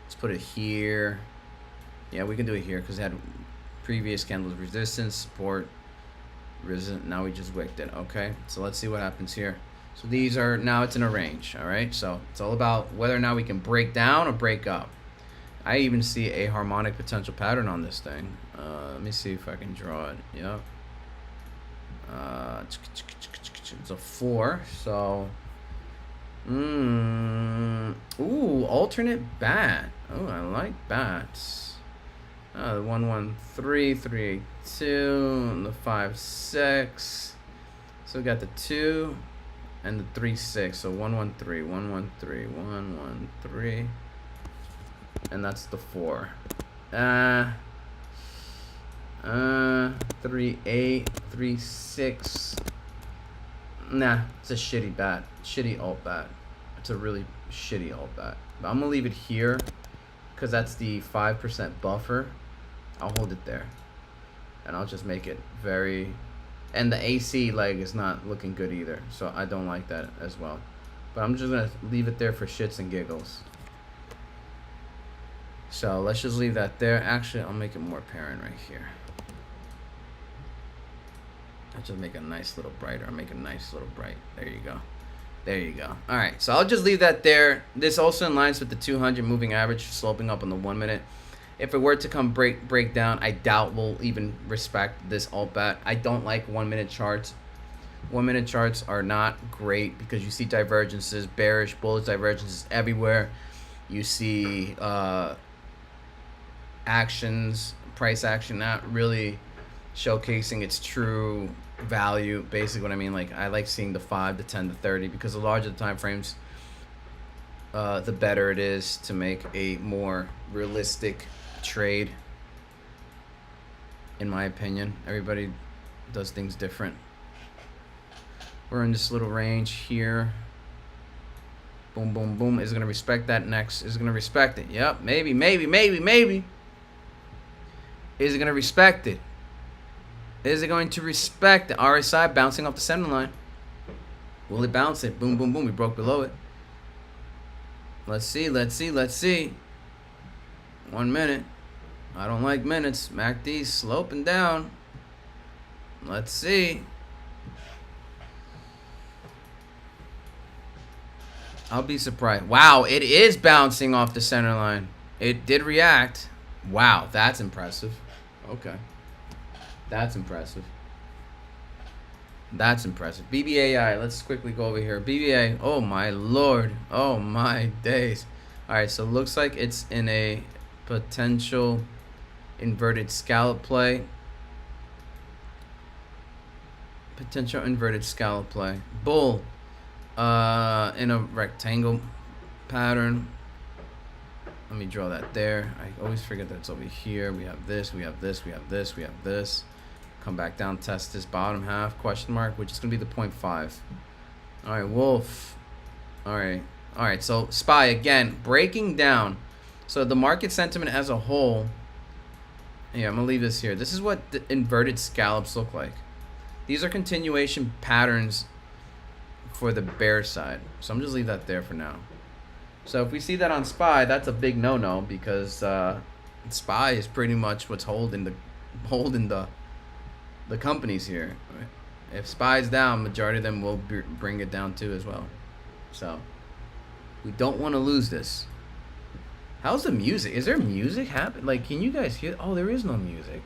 Let's put it here. Yeah, we can do it here because it had previous candles resistance, support, resistance. Now we just wicked it. Okay, so let's see what happens here. So these are, now it's in a range, all right? So it's all about whether or not we can break down or break up. I even see a harmonic potential pattern on this thing. Let me see if I can draw it. Yep. It's a 4, so... Ooh, alternate bat. Oh, I like bats. The 113, 382, and the 5-6. So we got the 2 and the 3-6. So 113, 113, 113, and that's the 4. 3-8, 3-6. Nah, it's a shitty bat. Shitty alt bat. It's a really shitty alt bat. But I'm gonna leave it here because that's the 5% buffer. I'll hold it there. And I'll just make it very... And the AC leg is not looking good either. So I don't like that as well. But I'm just gonna leave it there for shits and giggles. So let's just leave that there. Actually, I'll make it more apparent right here. I'll just make a nice little brighter. I'll make a nice little bright. There you go. There you go. All right, so I'll just leave that there. This also aligns with the 200 moving average sloping up on the 1 minute. If it were to come break down, I doubt we'll even respect this alt bet. I don't like 1 minute charts. 1 minute charts are not great because you see divergences, bearish, bullish divergences everywhere. You see actions, price action not really showcasing its true value. Basically what I mean, like I like seeing the 5, the 10, the 30 because the larger the time frames, the better it is to make a more realistic trade. In my opinion, everybody does things different. We're in this little range here. Boom, boom, boom. Is it gonna respect that next? Is it gonna respect it? Yep, maybe. Is it gonna respect it? Is it going to respect the RSI bouncing off the center line? Will it bounce it? Boom, boom, boom. We broke below it. Let's see. 1 minute. I don't like minutes. MACD's sloping down. Let's see. I'll be surprised. Wow, it is bouncing off the center line. It did react. Wow, that's impressive. Okay. That's impressive. BBAI, let's quickly go over here. BBA, oh my lord. Oh my days. Alright, so it looks like it's in a potential inverted scallop play. Bull. In a rectangle pattern. Let me draw that there. I always forget that it's over here. We have this. Come back down, test this bottom half, question mark, which is going to be the 0.5. All right, Wolf. All right, so SPY, again, breaking down. So the market sentiment as a whole. Yeah, I'm going to leave this here. This is what the inverted scallops look like. These are continuation patterns for the bear side. So I'm just leave that there for now. So if we see that on SPY, that's a big no-no because SPY is pretty much what's holding the companies here. If SPY's down, majority of them will bring it down too as well. So we don't want to lose this. How's the music? Is there music happen? Like, can you guys hear? Oh, there is no music.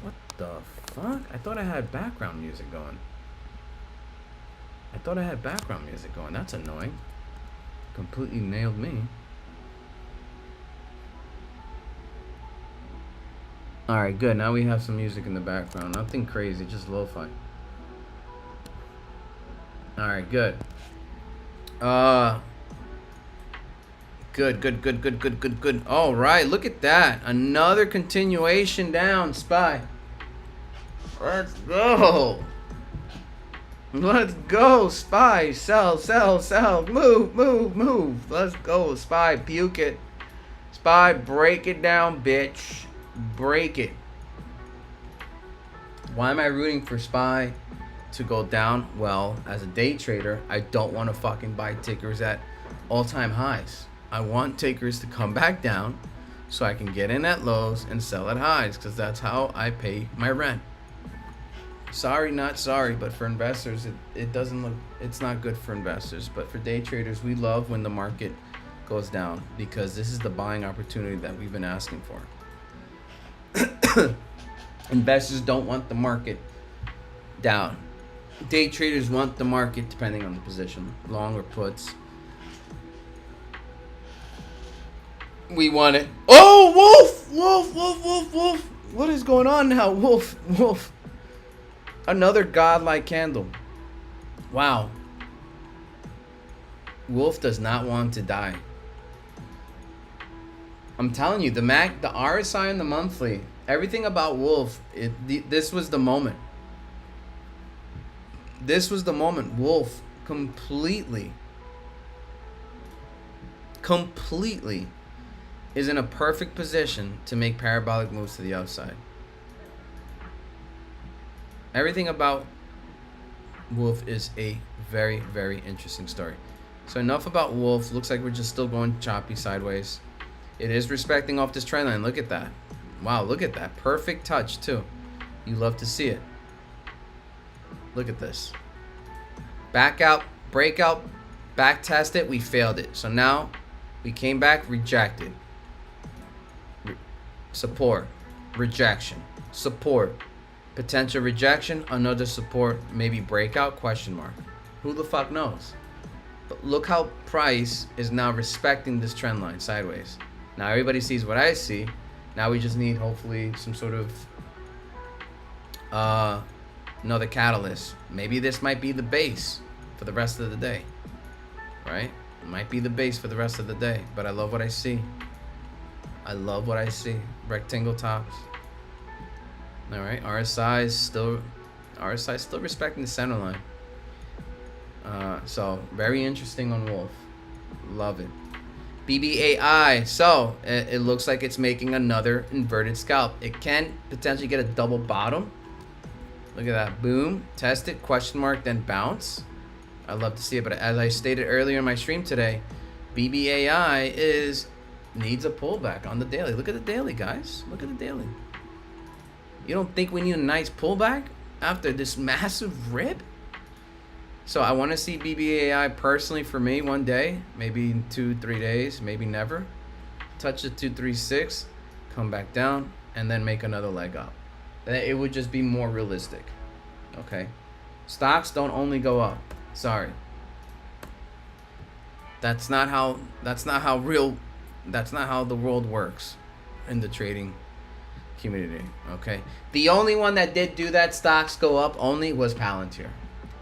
What the fuck? I thought I had background music going. That's annoying. Completely nailed me. Alright, good. Now we have some music in the background. Nothing crazy, just lo-fi. Alright, good. Good. Alright, look at that. Another continuation down, SPY. Let's go. Let's go, SPY. Sell. Move. Let's go, SPY. Puke it. SPY, break it down, bitch. Break it. Why am I rooting for SPY to go down? Well, as a day trader, I don't want to fucking buy tickers at all-time highs. I want tickers to come back down so I can get in at lows and sell at highs because that's how I pay my rent. Sorry, not sorry, but for investors, it doesn't look, it's not good for investors. But for day traders, we love when the market goes down because this is the buying opportunity that we've been asking for. Investors don't want the market down. Day traders want the market, depending on the position, long or puts. We want it. Oh, Wolf. What is going on now? Wolf. Another godlike candle. Wow. Wolf does not want to die. I'm telling you, the RSI and the monthly, everything about Wolf, this was the moment. Wolf completely is in a perfect position to make parabolic moves to the upside. Everything about Wolf is a very, very interesting story. So enough about Wolf. Looks like we're just still going choppy sideways. It is respecting off this trend line. Look at that. Wow, look at that. Perfect touch, too. You love to see it. Look at this. Back out, Breakout, back test it, we failed it. So now we came back, rejected. Support, rejection, support, potential rejection, another support, maybe breakout, question mark. Who the fuck knows? But look how price is now respecting this trend line sideways. Now everybody sees what I see. Now we just need hopefully some sort of another catalyst. Maybe this might be the base for the rest of the day, right? It might be the base for the rest of the day, but I love what I see. I love what I see. Rectangle tops. All right, RSI is still respecting the center line. So very interesting on Wolf. Love it. BBAI. So it looks like it's making another inverted scalp. It can potentially get a double bottom. Look at that. Boom. Test it. Question mark. Then bounce. I'd love to see it, but as I stated earlier in my stream today, BBAI needs a pullback on the daily. Look at the daily, guys. Look at the daily. You don't think we need a nice pullback after this massive rip? So I want to see BBAI personally for me one day, maybe in 2-3 days, maybe never. Touch the 236, come back down, and then make another leg up. It would just be more realistic. Okay? Stocks don't only go up. Sorry. That's not how the world works in the trading community, okay? The only one that did do that, stocks go up only, was Palantir.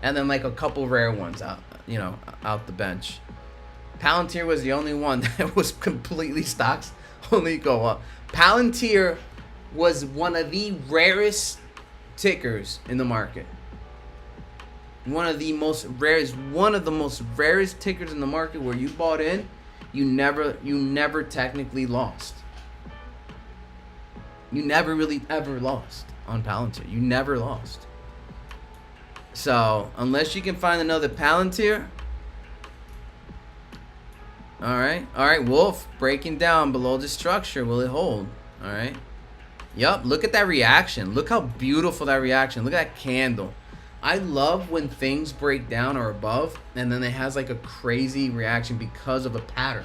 And then like a couple rare ones out the bench. Palantir was the only one that was completely stocks only go up. Palantir was one of the rarest tickers in the market. One of the most rarest tickers in the market where you bought in, you never technically lost. You never really ever lost on Palantir. You never lost. So unless you can find another Palantir. All right, Wolf breaking down below the structure. Will it hold? All right. Yup. Look at that reaction. Look how beautiful that reaction. Look at that candle. I love when things break down or above, and then it has like a crazy reaction because of a pattern.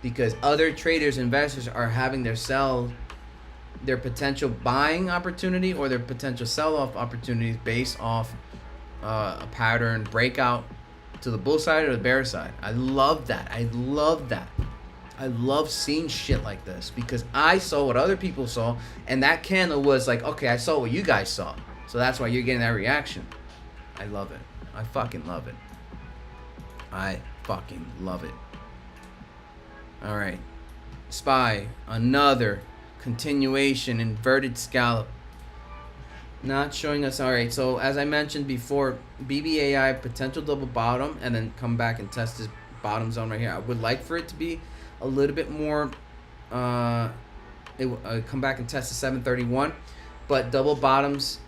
Because other traders, investors are having their potential buying opportunity or their potential sell-off opportunities based off a pattern breakout to the bull side or the bear side. I love that. I love seeing shit like this because I saw what other people saw, and that candle was like, okay, I saw what you guys saw. So that's why you're getting that reaction. I love it. I fucking love it. I fucking love it. All right. SPY, another continuation, inverted scallop. Not showing us. All right, so as I mentioned before, BBAI potential double bottom and then come back and test this bottom zone right here. I would like for it to be a little bit more come back and test the 731, but double bottoms.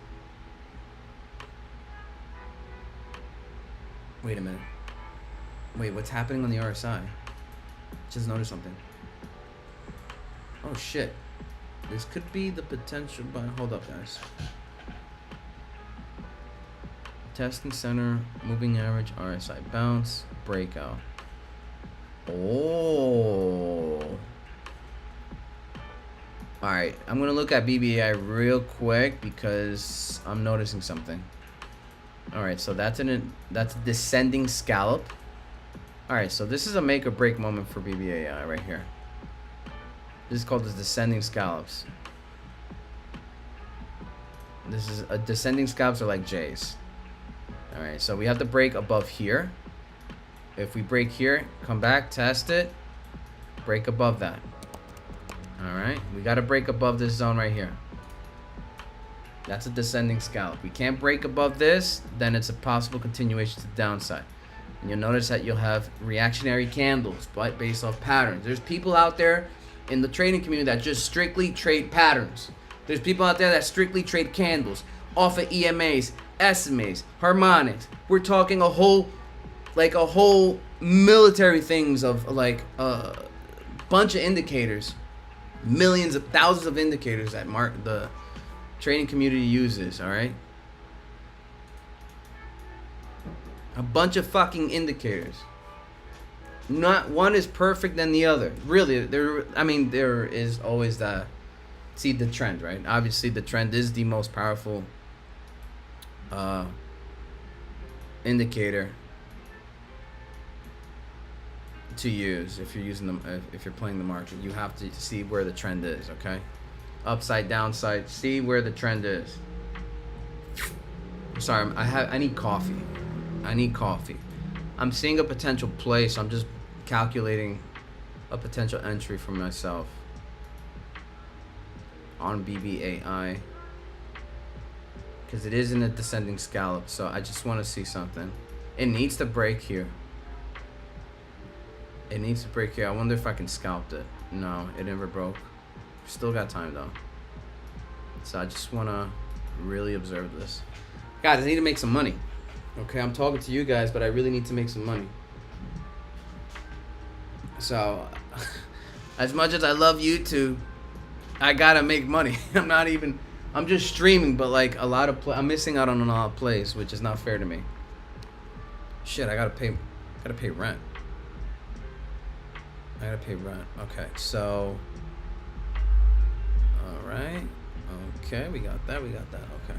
Wait a minute. Wait, what's happening on the RSI? Just noticed something. Oh shit. This could be the potential buy. Hold up, guys. Testing center, moving average, RSI bounce, breakout. Oh. Alright, I'm gonna look at BBI real quick because I'm noticing something. Alright, so that's a descending scallop. Alright, so this is a make or break moment for BBAI right here. This is called the descending scallops. This is a descending scallops are like J's. Alright, so we have to break above here. If we break here, come back, test it, break above that. Alright, we got to break above this zone right here. That's a descending scallop. We can't break above this, then it's a possible continuation to the downside. And you'll notice that you'll have reactionary candles, but based off patterns. There's people out there in the trading community that just strictly trade patterns. There's people out there that strictly trade candles off of EMAs, SMAs, harmonics. We're talking a whole military things of like a bunch of indicators, millions of thousands of indicators that the trading community uses. All right. A bunch of fucking indicators. Not one is perfect than the other. Really, there is always that. See the trend, right? Obviously, the trend is the most powerful indicator to use if you're using them. If you're playing the market, you have to see where the trend is. Okay, upside, downside. See where the trend is. Sorry, I need coffee. I'm seeing a potential play, so I'm just calculating a potential entry for myself on BBAI because it is in a descending scallop, so I just want to see something. It needs to break here. I wonder if I can scalp it. No, it never broke. Still got time though, so I just want to really observe this. Guys, I need to make some money. Okay, I'm talking to you guys, but I really need to make some money. So, as much as I love YouTube, I gotta make money. I'm just streaming, but like a lot of I'm missing out on a lot of plays, which is not fair to me. Shit, I gotta pay rent. Okay, so, all right. Okay, we got that. Okay.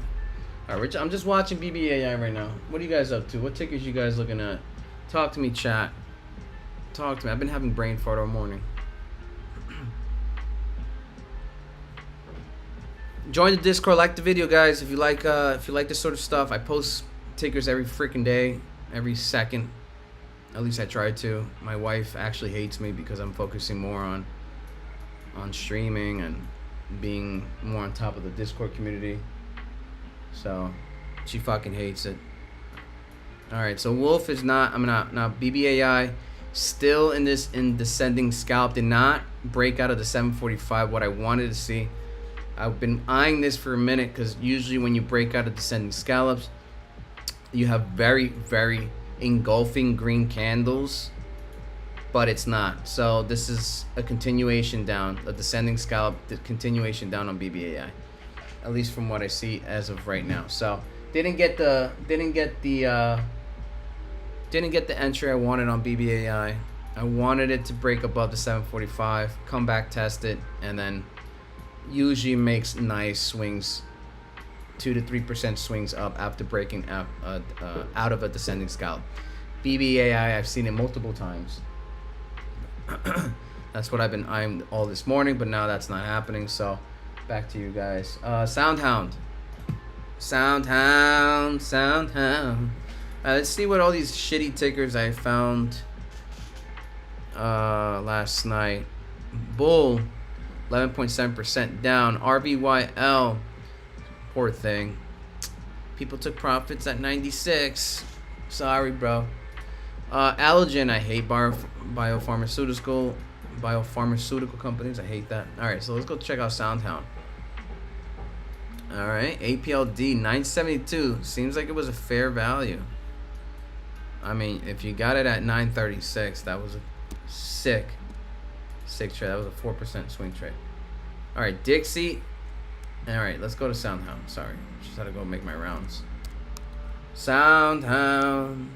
All right, Rich, I'm just watching BBAI right now. What are you guys up to? What tickers you guys looking at? Talk to me, chat. Talk to me. I've been having brain fart all morning. Join the Discord, like the video, guys. If you like this sort of stuff, I post tickers every freaking day, every second. At least I try to. My wife actually hates me because I'm focusing more on streaming and being more on top of the Discord community. So she fucking hates it. All right, so Wolf is not. Now BBAI still in descending scalp. Did not break out of the 745. What I wanted to see. I've been eyeing this for a minute because usually when you break out of descending scallops, you have very, very engulfing green candles, but it's not. So this is a continuation down, a descending scallop, the continuation down on BBAI, at least from what I see as of right now. So didn't get the entry I wanted on BBAI. I wanted it to break above the 745, come back, test it, and then usually makes nice swings, 2 to 3% swings up after breaking out of a descending scallop. BBAI, I've seen it multiple times. That's what I've been eyeing all this morning, but now that's not happening. So back to you guys. Soundhound. Let's see what all these shitty tickers I found last night. Bull, 11.7% down. RBYL, poor thing. People took profits at 96. Sorry, bro. Allergen, I hate biopharmaceutical companies. I hate that. All right, so let's go check out Soundhound. All right, APLD 972 seems like it was a fair value. I mean, if you got it at 936, that was a sick trade. That was a 4% swing trade. All right, Dixie. All right, let's go to Soundhound. Sorry, just had to go make my rounds. Soundhound.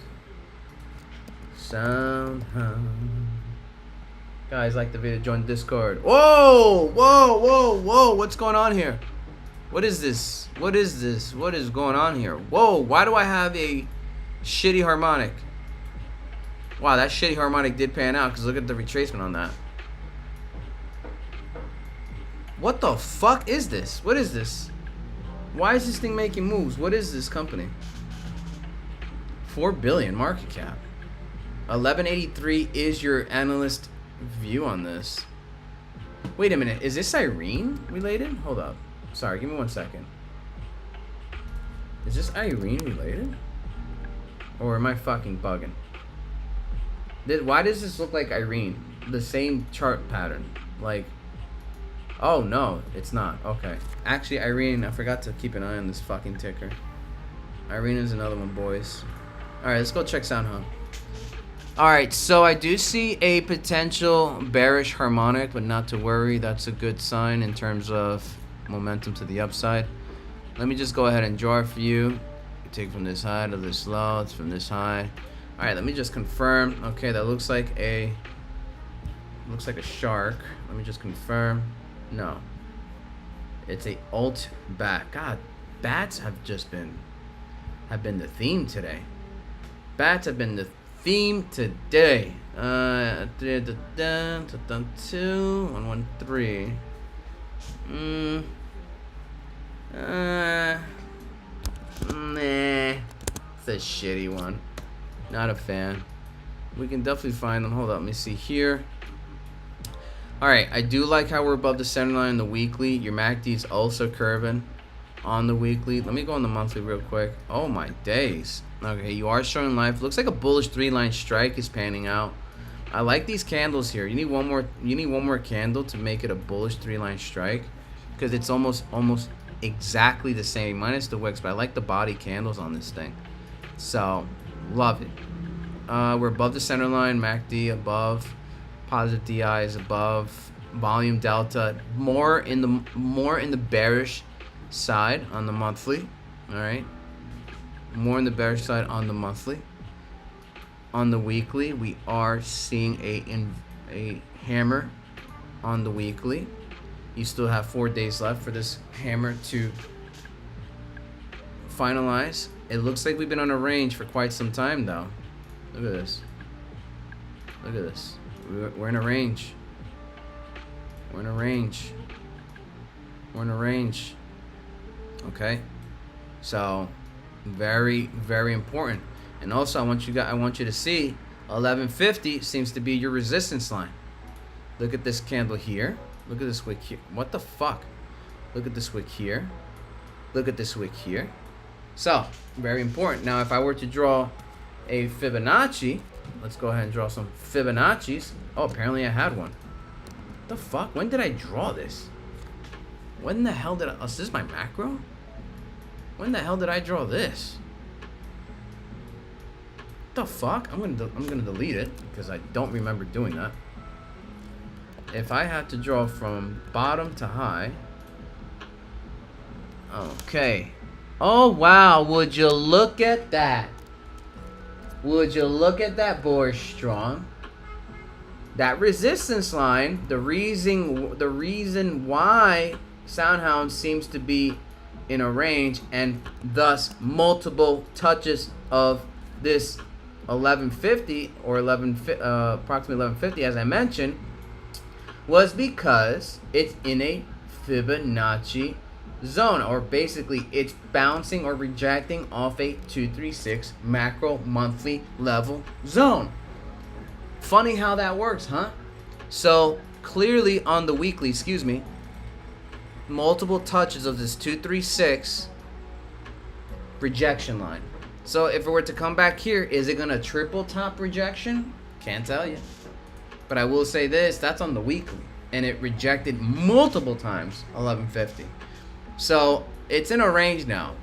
Guys, like the video, join Discord. Whoa! What's going on here? What is this? What is going on here? Whoa, why do I have a shitty harmonic? Wow, that shitty harmonic did pan out, because look at the retracement on that. What the fuck is this? What is this? Why is this thing making moves? What is this company? 4 billion market cap. 1183 is your analyst view on this. Wait a minute, is this Irene related? Hold up. Sorry, give me 1 second. Is this Irene related? Or am I fucking bugging? Why does this look like Irene? The same chart pattern. Like, oh no, it's not. Okay. Actually, Irene, I forgot to keep an eye on this fucking ticker. Irene is another one, boys. Alright, let's go check Soundhound. Alright, so I do see a potential bearish harmonic, but not to worry. That's a good sign in terms of momentum to the upside. Let me just go ahead and draw it for you. take from this high to this low. It's from this high. All right, let me just confirm. Okay, that looks like a shark. Let me just confirm. No, it's a alt bat. God, bats have been the theme today. Bats have been the theme today. 113. Nah, it's a shitty one. Not a fan. We can definitely find them. Hold up, let me see here. Alright, I do like how we're above the center line in the weekly. Your MACD is also curving on the weekly. Let me go on the monthly real quick. Oh my days. Okay, you are showing life. Looks like a bullish 3-line strike is panning out. I like these candles here. You need one more candle to make it a bullish 3-line strike, because it's almost exactly the same minus the wicks, but I like the body candles on this thing. So, love it. We're above the center line, MACD above, positive DI is above, volume delta more in the bearish side on the monthly. All right, more in the bearish side on the monthly. On the weekly, we are seeing a hammer on the weekly. You still have 4 days left for this hammer to finalize. It looks like we've been on a range for quite some time, though. Look at this. Look at this. We're in a range. We're in a range. We're in a range. Okay. So, very, very important. And also, I want you to see 1150 seems to be your resistance line. Look at this candle here. Look at this wick here. What the fuck? Look at this wick here. Look at this wick here. So, very important. Now, if I were to draw a Fibonacci, let's go ahead and draw some Fibonacci's. Oh, apparently I had one. What the fuck? When did I draw this? When the hell did I... Oh, is this my macro? When the hell did I draw this? What the fuck? I'm gonna delete it because I don't remember doing that. If I had to draw from bottom to high... Okay. Oh, wow. Would you look at that? Would you look at that, Boris Strong? That resistance line, the reason why Soundhound seems to be in a range, and thus multiple touches of this 1150 or approximately 1150, as I mentioned, was because it's in a Fibonacci zone, or basically it's bouncing or rejecting off a 236 macro monthly level zone. Funny how that works, huh? So clearly on the weekly, multiple touches of this 236 rejection line. So if it were to come back here, is it gonna triple top rejection? Can't tell you. But I will say this, that's on the weekly, and it rejected multiple times 1150. So it's in a range now.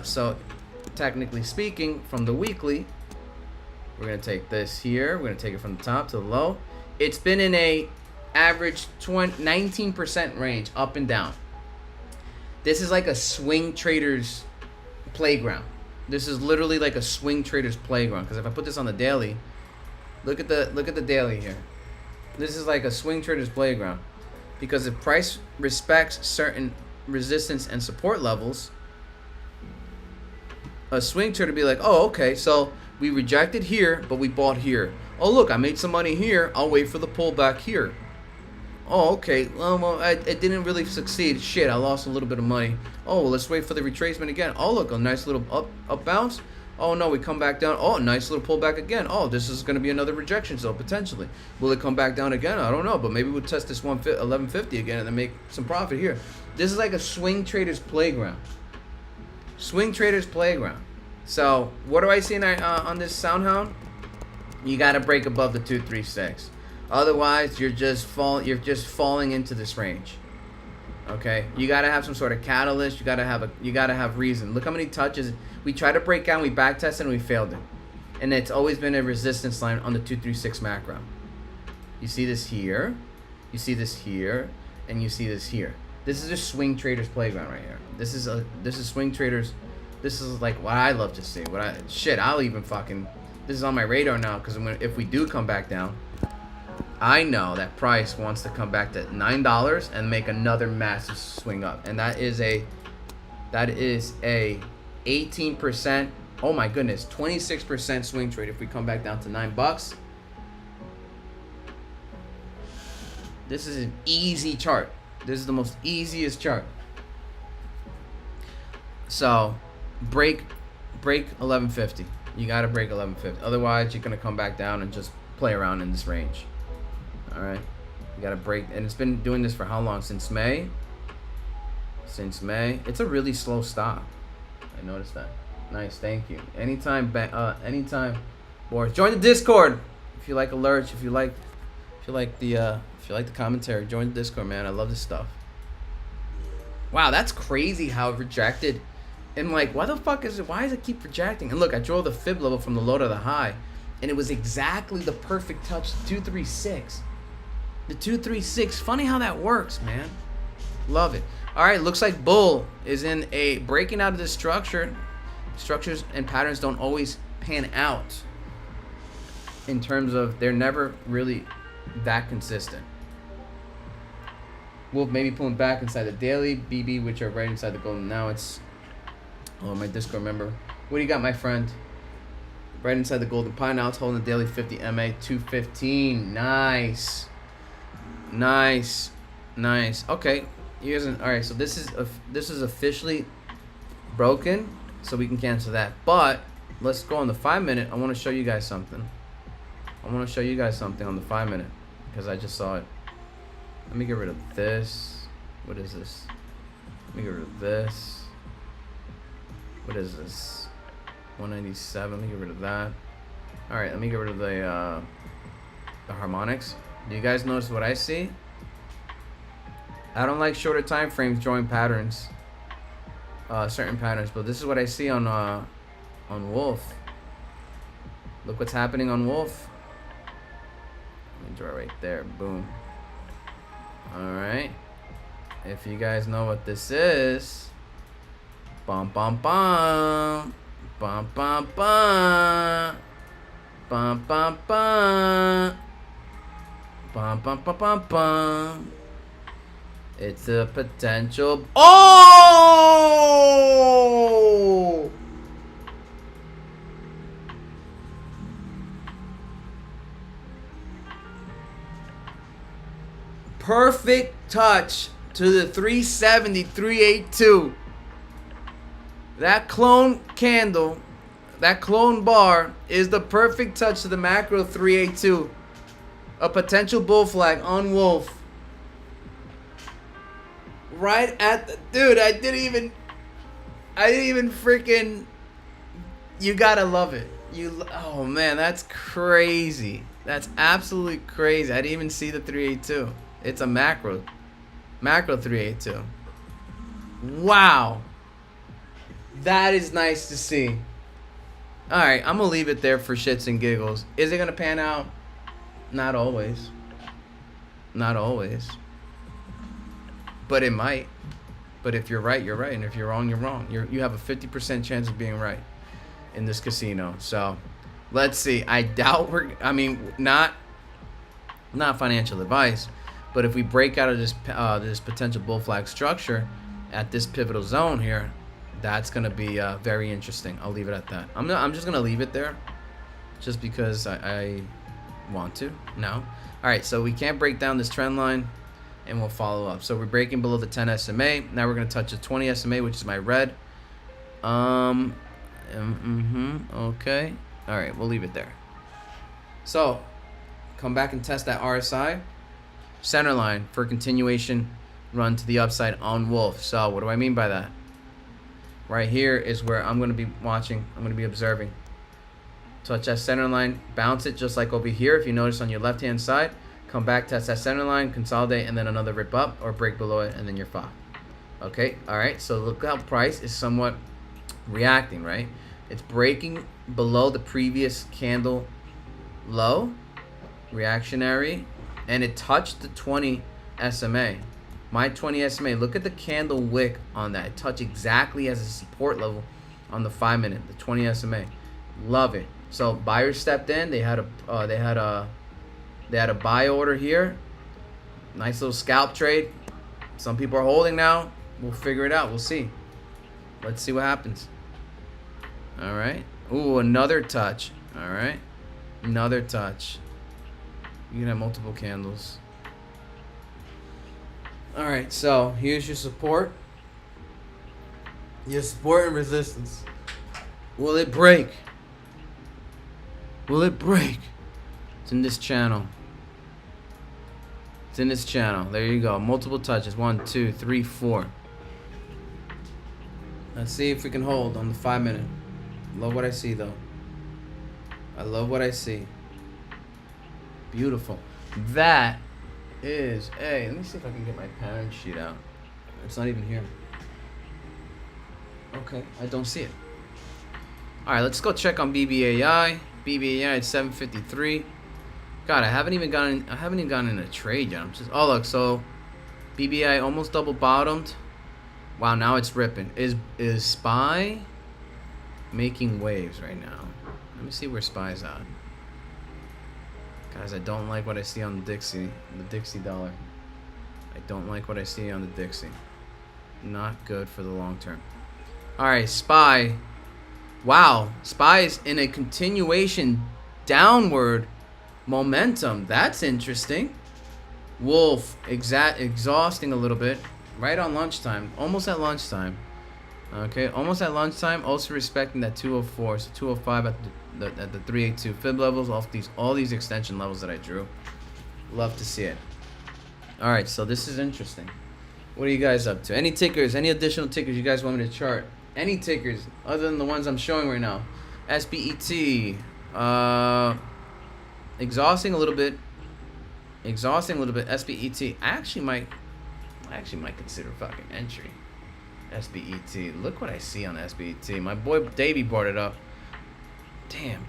So technically speaking, from the weekly, we're gonna take this here. We're gonna take it from the top to the low. It's been in a average 19% range, up and down. This is like a swing trader's playground. This is literally like a swing trader's playground. Because if I put this on the daily, look at the daily here. This is like a swing trader's playground. Because if price respects certain resistance and support levels, a swing trader be like, oh, okay, so we rejected here, but we bought here. Oh, look, I made some money here. I'll wait for the pullback here. Oh, okay. Well, it didn't really succeed. Shit, I lost a little bit of money. Oh, well, let's wait for the retracement again. Oh, look, a nice little up bounce. Oh, no, we come back down. Oh, nice little pullback again. Oh, this is going to be another rejection zone, potentially. Will it come back down again? I don't know, but maybe we'll test this 1150 again and then make some profit here. This is like a swing trader's playground. Swing trader's playground. So, what do I see on this Soundhound? You got to break above the 236. Otherwise, you're just falling into this range. Okay? You got to have some sort of catalyst. You got to have reason. Look how many touches we tried to break down, we back tested, and we failed it. And it's always been a resistance line on the 236 macro. You see this here, you see this here, and you see this here. This is a swing trader's playground right here. This is swing traders This is like what I love to see. I'll even fucking. This is on my radar now because if we do come back down, I know that price wants to come back to $9 and make another massive swing up, and that is a 18%. Oh my goodness, 26% swing trade if we come back down to $9. This is an easy chart. This is the most easiest chart. So, break 1150. You gotta break 1150. Otherwise, you're gonna come back down and just play around in this range. All right, you gotta break, and it's been doing this for how long? Since May. Since May. It's a really slow stop. I noticed that. Nice, thank you. Anytime, Boris. Join the Discord if you like alerts. If you like the commentary, join the Discord, man. I love this stuff. Wow, that's crazy how it rejected. And like, why the fuck is it? Why does it keep rejecting? And look, I drove the fib level from the low to the high, and it was exactly the perfect touch. 236. The 236. Funny how that works, man. Love it. All right, looks like bull is in a breaking out of this structure. Structures and patterns don't always pan out in terms of they're never really that consistent. Wolf maybe pulling back inside the daily, BB, which are right inside the golden. Now it's, oh, my Discord member. What do you got, my friend? Right inside the golden pine. Now it's holding the daily 50 MA 215. Nice. Nice. Nice. Okay. Here's all right, so this is officially broken, so we can cancel that. But let's go on the 5-minute. I want to show you guys something. On the 5-minute because I just saw it. Let me get rid of this. What is this? Let me get rid of this. What is this? 197. Let me get rid of that. All right, let me get rid of the harmonics. Do you guys notice what I see? I don't like shorter time frames drawing patterns, certain patterns, but this is what I see on Wolf. Look what's happening on Wolf. Let me draw right there. Boom. All right. If you guys know what this is, bum bum bum, bum bum bum, bum bum bum, bum bum bum bum bum. It's a potential. Oh! Perfect touch to the 370, 382. That clone candle, that clone bar is the perfect touch to the macro 382. A potential bull flag on Wolf. Right at the, dude, I didn't even freaking, you gotta love it. Oh man, that's crazy. That's absolutely crazy. I didn't even see the 382. It's a macro 382. Wow. That is nice to see. All right, I'm gonna leave it there for shits and giggles. Is it gonna pan out? Not always. Not always. But it might. But if you're right, you're right. And if you're wrong, you're wrong. You have a 50% chance of being right in this casino. So let's see. I doubt not financial advice, but if we break out of this this potential bull flag structure at this pivotal zone here, that's gonna be very interesting. I'll leave it at that. I'm just gonna leave it there, just because I want to. No. All right. So we can't break down this trend line. And we'll follow up. So we're breaking below the 10 SMA. Now we're going to touch the 20 SMA, which is my red. Okay. All right, we'll leave it there. So come back and test that RSI center line for continuation run to the upside on Wolf. So what do I mean by that? Right here is where I'm going to be watching. I'm going to be observing. Touch that center line, bounce it just like over here. If you notice on your left-hand side, come back, test that center line, consolidate, and then another rip up or break below it, and then you're fine. Okay, all right, so look how price is somewhat reacting, right? It's breaking below the previous candle low, reactionary, and it touched the 20 SMA. My 20 SMA, look at the candle wick on that. It touched exactly as a support level on the 5-minute, the 20 SMA. Love it. So buyers stepped in. They had a buy order here. Nice little scalp trade. Some people are holding now. We'll figure it out. We'll see. Let's see what happens. All right. Ooh, another touch. All right. Another touch. You can have multiple candles. All right. So here's your support. Your support and resistance. Will it break? Will it break? It's in this channel. It's in this channel. There you go. Multiple touches. 1, 2, 3, 4. Let's see if we can hold on the 5-minute. Love what I see, though. I love what I see. Beautiful. That is... Hey, let me see if I can get my pattern sheet out. It's not even here. Okay, I don't see it. All right, let's go check on BBAI. BBAI at 753. God, I haven't even gotten in a trade yet. I'm just... Oh, look, so BBI almost double bottomed. Wow, now it's ripping. Is SPY making waves right now? Let me see where SPY's at. Guys, I don't like what I see on the Dixie dollar. I don't like what I see on the Dixie. Not good for the long term. All right, SPY. Wow, SPY is in a continuation downward momentum. That's interesting. Wolf exhausting a little bit right on lunchtime, almost at lunchtime. Okay, almost at lunchtime. Also respecting that 204, so 205 at the 382 fib levels off all these extension levels that I drew. Love to see it. All right, so this is interesting. What are you guys up to? Any tickers? Any additional tickers you guys want me to chart? Any tickers other than the ones I'm showing right now? SBET. Exhausting a little bit. SBET. I actually might consider fucking entry. SBET. Look what I see on SBET. My boy Davey brought it up. Damn,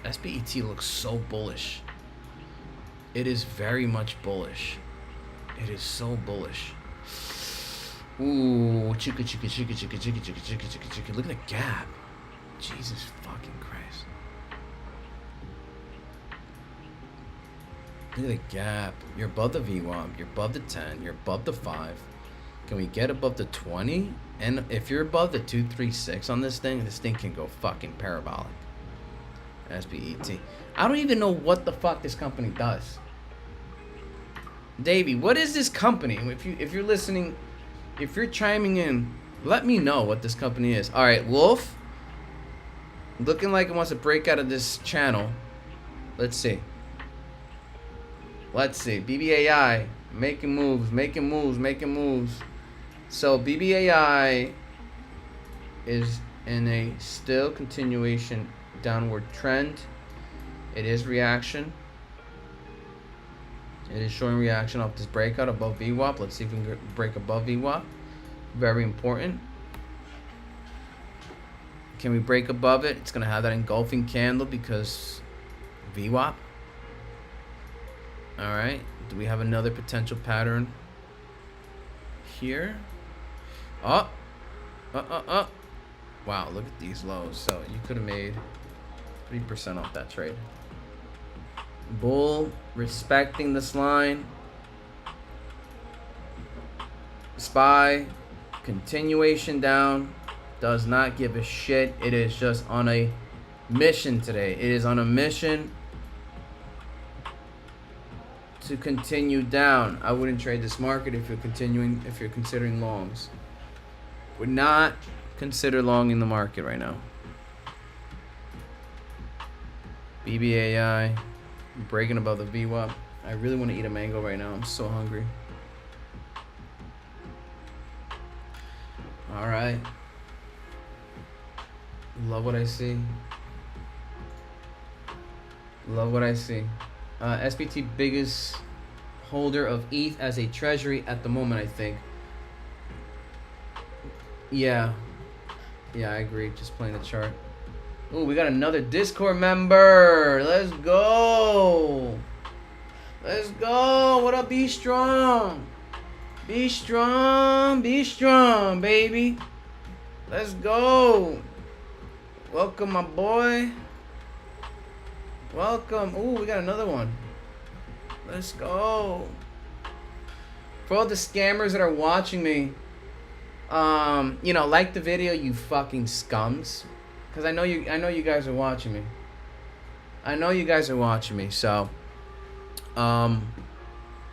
SBET looks so bullish. It is very much bullish. It is so bullish. Ooh, chicka. Look at the gap. Jesus fucking Christ. Look at the gap. You're above the VWAP. You're above the 10. You're above the 5. Can we get above the 20? And if you're above the 236 on this thing can go fucking parabolic. SBET. I don't even know what the fuck this company does. Davey, what is this company? If you're listening, if you're chiming in, let me know what this company is. All right, Wolf. Looking like it wants to break out of this channel. Let's see. BBAI making moves. So BBAI is in a still continuation downward trend. It is reaction. It is showing reaction off this breakout above VWAP. Let's see if we can break above VWAP. Very important. Can we break above it? It's going to have that engulfing candle because VWAP. All right. Do we have another potential pattern here? Wow, look at these lows. So you could have made 3% off that trade. Bull respecting this line. SPY continuation down. Does not give a shit. It is just on a mission today. It is on a mission to continue down. I wouldn't trade this market if you're considering longs. Would not consider long in the market right now. BBAI breaking above the VWAP. I really want to eat a mango right now. I'm so hungry. All right. Love what I see. SBT biggest holder of ETH as a treasury at the moment, I think. Yeah, I agree. Just playing the chart. Ooh, we got another Discord member. Let's go. What up, Be Strong? Be strong, baby. Let's go. Welcome, my boy. Welcome. Ooh, we got another one. Let's go. For all the scammers that are watching me, you know, like the video, you fucking scums. Cause I know you guys are watching me. I know you guys are watching me, so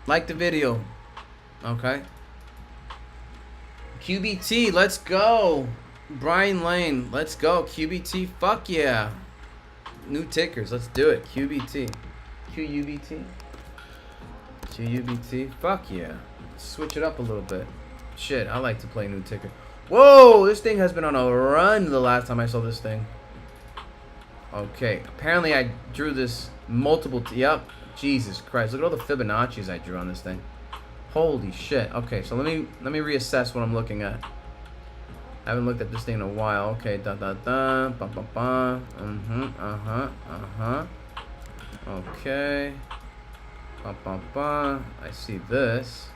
like the video. Okay. QBT, let's go. Brian Lane, let's go. QBT, fuck yeah. New tickers, let's do it. QBT. QUBT. QUBT, fuck yeah. Switch it up a little bit. Shit, I like to play new ticker. Whoa, this thing has been on a run the last time I saw this thing. Okay, apparently I drew this multiple. Yep, Jesus Christ! Look at all the Fibonacci's I drew on this thing. Holy shit! Okay, so let me reassess what I'm looking at. I haven't looked at this thing in a while. Okay, da da da, ba ba ba. Okay. Ba ba ba. I see this.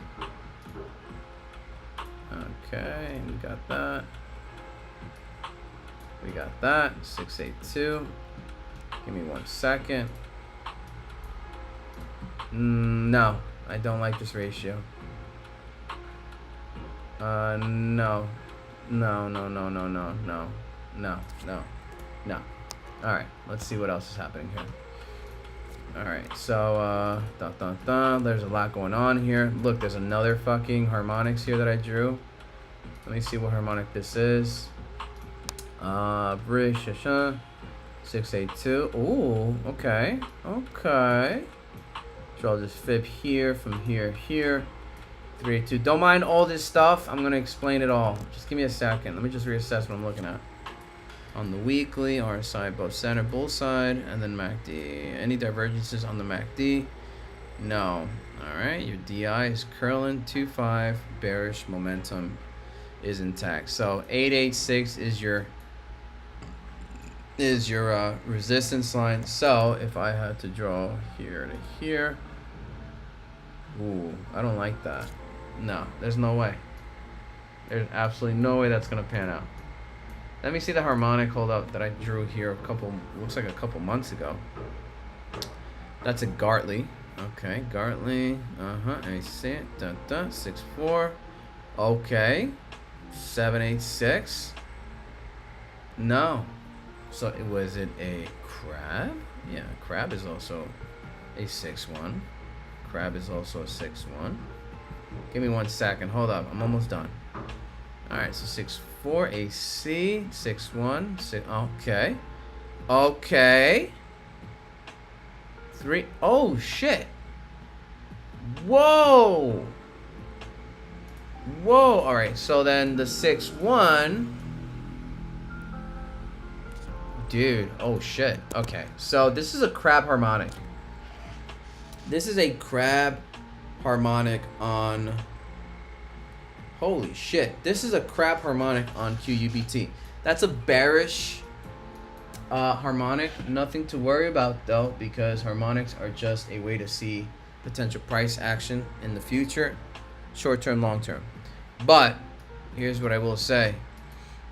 Okay, we got that. We got that. 682. Give me 1 second. No, I don't like this ratio. No. No. Alright, let's see what else is happening here. Alright, so, there's a lot going on here. Look, there's another fucking harmonics here that I drew. Let me see what harmonic this is. British, 682. Ooh, okay. Okay. Draw this fib here, from here, here. 382. Don't mind all this stuff. I'm going to explain it all. Just give me a second. Let me just reassess what I'm looking at. On the weekly, RSI above center, bull side, and then MACD. Any divergences on the MACD? No. Alright, your DI is curling 2.5. Bearish momentum is intact. So 886 is your resistance line. So if I had to draw here to here, ooh, I don't like that. No, there's no way. There's absolutely no way that's gonna pan out. Let me see the harmonic hold up that I drew here looks like a couple months ago. That's a Gartley. Okay, Gartley. I see it. 6.4. Okay. 7.86. No. So was it a crab? Yeah, crab is also a 6.1. Crab is also a 6.1. Give me 1 second. Hold up. I'm almost done. Alright, so 6.4 AC, 6.1, 6. Okay. Okay. 3. Oh shit. Whoa. Whoa. Alright, so then the 6.1. Dude, oh shit. Okay, so this is a crab harmonic. This is a crab harmonic on... Holy shit. This is a crab harmonic on QUBT. That's a bearish harmonic. Nothing to worry about though, because harmonics are just a way to see potential price action in the future. Short term, long term. But here's what I will say.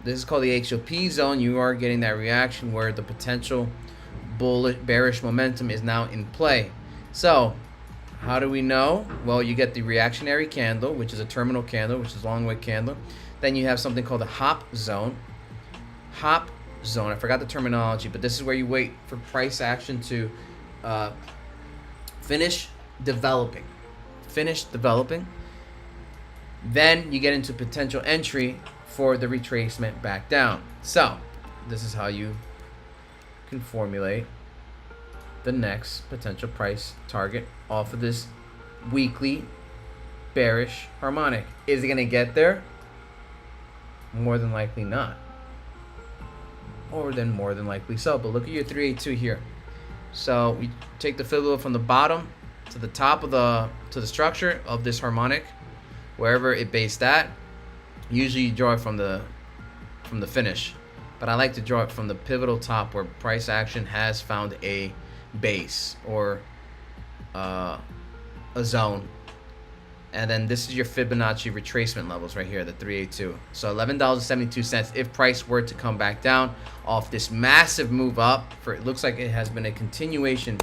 This is called the HOP zone. You are getting that reaction where the potential bullish, bearish momentum is now in play. So, how do we know? Well, you get the reactionary candle, which is a terminal candle, which is a long wick candle. Then you have something called a hop zone. Hop zone. I forgot the terminology, but this is where you wait for price action to finish developing. Then you get into potential entry for the retracement back down. So this is how you can formulate the next potential price target off of this weekly bearish harmonic. Is it going to get there? More than likely not. Or then more than likely so. But look at your 382 here. So we take the fibula from the bottom to the top of the structure of this harmonic, wherever it based at. Usually you draw it from the finish, but I like to draw it from the pivotal top where price action has found a base or a zone And then this is your Fibonacci retracement levels right here, the 382. So $11.72 if price were to come back down off this massive move up. For it looks like it has been a continuation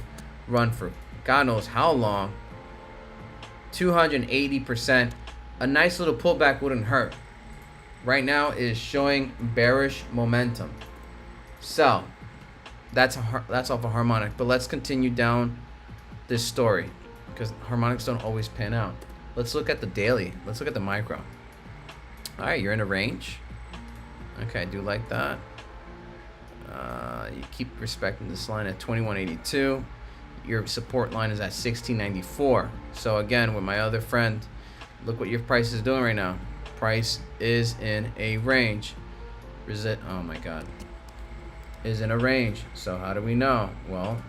run for God knows how long. 280%. A nice little pullback wouldn't hurt. Right now is showing bearish momentum. So that's off a harmonic. But let's continue down this story because harmonics don't always pan out. Let's look at the daily. Let's look at the micro. All right, you're in a range. Okay, I do like that. You keep respecting this line at 2182. Your support line is at 1694. So again, with my other friend, look what your price is doing right now. Price is in a range. Oh my God. Is in a range. So how do we know? Well,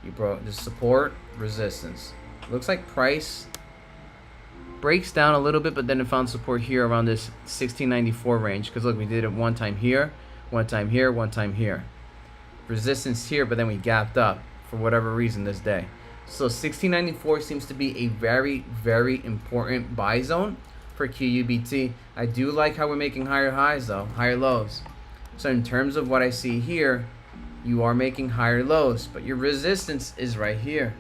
you broke the support, resistance. Looks like price breaks down a little bit, but then it found support here around this 1694 range. Because look, we did it one time here, one time here, one time here. Resistance here, but then we gapped up for whatever reason this day. So 1694 seems to be a very, very important buy zone for QUBT. I do like how we're making higher highs though, higher lows. So in terms of what I see here, you are making higher lows, but your resistance is right here.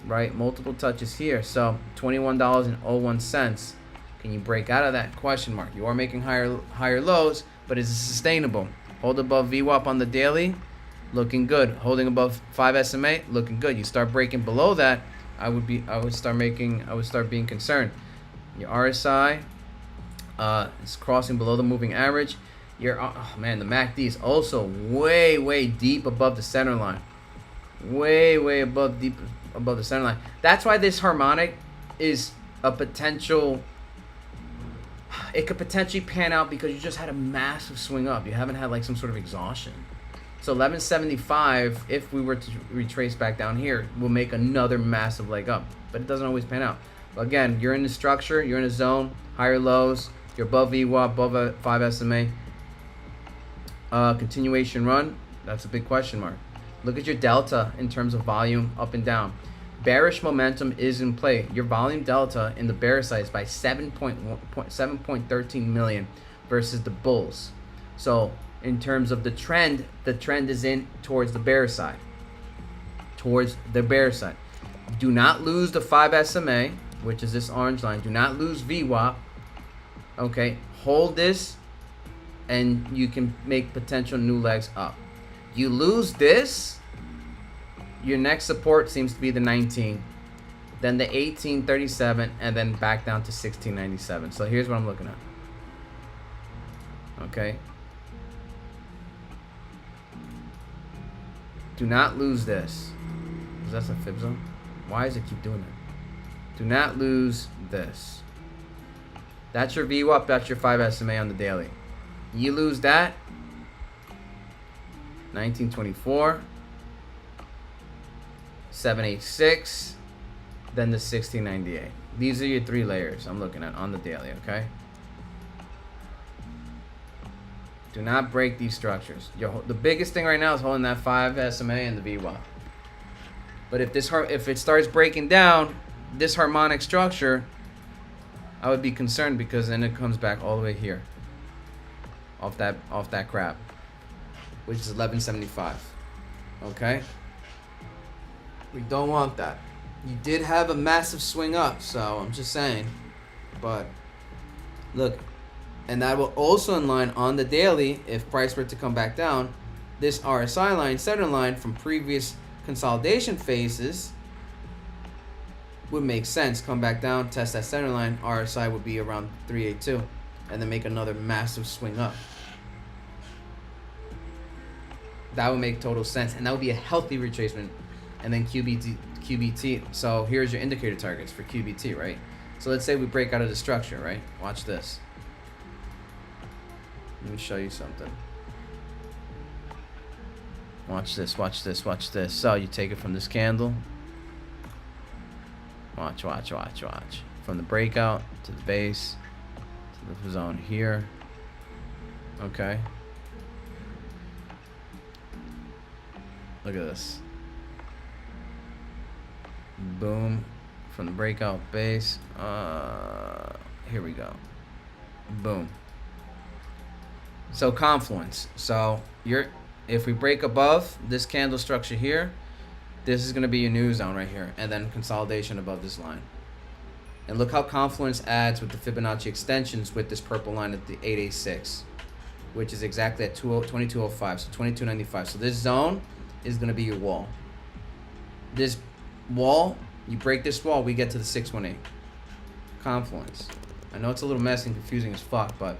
Right, multiple touches here. So $21.01. Can you break out of that? Question mark. You are making higher lows, but is it sustainable? Hold above VWAP on the daily, looking good. Holding above 5 SMA, looking good. You start breaking below that, I would start being concerned. Your RSI is crossing below the moving average. Your oh man, the MACD is also way deep above the center line. Way above the center line. That's why this harmonic is a potential. It could potentially pan out because you just had a massive swing up. You haven't had like some sort of exhaustion. So 1175, if we were to retrace back down here, will make another massive leg up. But it doesn't always pan out. But again, you're in the structure, you're in a zone, higher lows, you're above VWAP, above a 5 SMA. Continuation run, that's a big question mark. Look at your delta in terms of volume up and down. Bearish momentum is in play. Your volume delta in the bear side is by 7.13 million versus the bulls. So in terms of the trend is in towards the bear side. Towards the bear side. Do not lose the 5 SMA, which is this orange line. Do not lose VWAP. Okay, hold this and you can make potential new legs up. You lose this, your next support seems to be the 19, then the 1837, and then back down to 1697. So here's what I'm looking at. Okay. Do not lose this. Is that a fib zone? Why does it keep doing that? Do not lose this. That's your VWAP, that's your 5 SMA on the daily. You lose that, 1924, 786, then the 1698. These are your 3 layers I'm looking at on the daily, okay? Do not break these structures. The biggest thing right now is holding that 5 SMA and the VWAP. But if it starts breaking down this harmonic structure, I would be concerned because then it comes back all the way here. Off that crap, which is 1175. Okay, we don't want that. You did have a massive swing up, so I'm just saying. But look, and that will also in line on the daily if price were to come back down. This RSI line, center line from previous consolidation phases would make sense. Come back down, test that center line. RSI would be around 382. And then make another massive swing up. That would make total sense, and that would be a healthy retracement. And then QBT. So here's your indicator targets for QBT, right? So let's say we break out of the structure, right? Watch this. Let me show you something. Watch this. So you take it from this candle. Watch. From the breakout to the base. The zone here. Okay. Look at this. Boom. from the breakout base. Here we go. Boom. So confluence. So if we break above this candle structure here, this is going to be your new zone right here, and then consolidation above this line. And look how confluence adds with the Fibonacci extensions with this purple line at the 886, which is exactly at 2205, so 2295. So this zone is going to be your wall. This wall, you break this wall, we get to the 618. Confluence. I know it's a little messy and confusing as fuck, but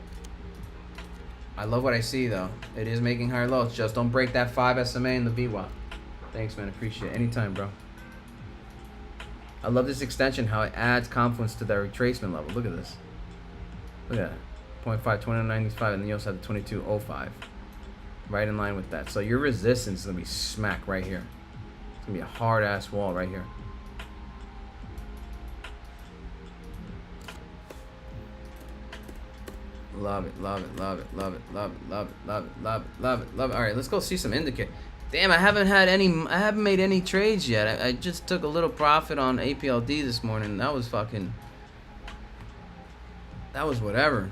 I love what I see, though. It is making higher lows. Just don't break that 5 SMA in the VWAP. Thanks, man. Appreciate it. Anytime, bro. I love this extension, how it adds confluence to that retracement level. Look at this. Look at that. 0.5, 2995, and then you also have the 2205. Right in line with that. So your resistance is going to be smack right here. It's going to be a hard-ass wall right here. Love it, love it, love it, love it, love it, love it, love it, love it, love it, love it. All right, let's go see some indicator. Damn, I haven't made any trades yet. I just took a little profit on APLD this morning. That was whatever.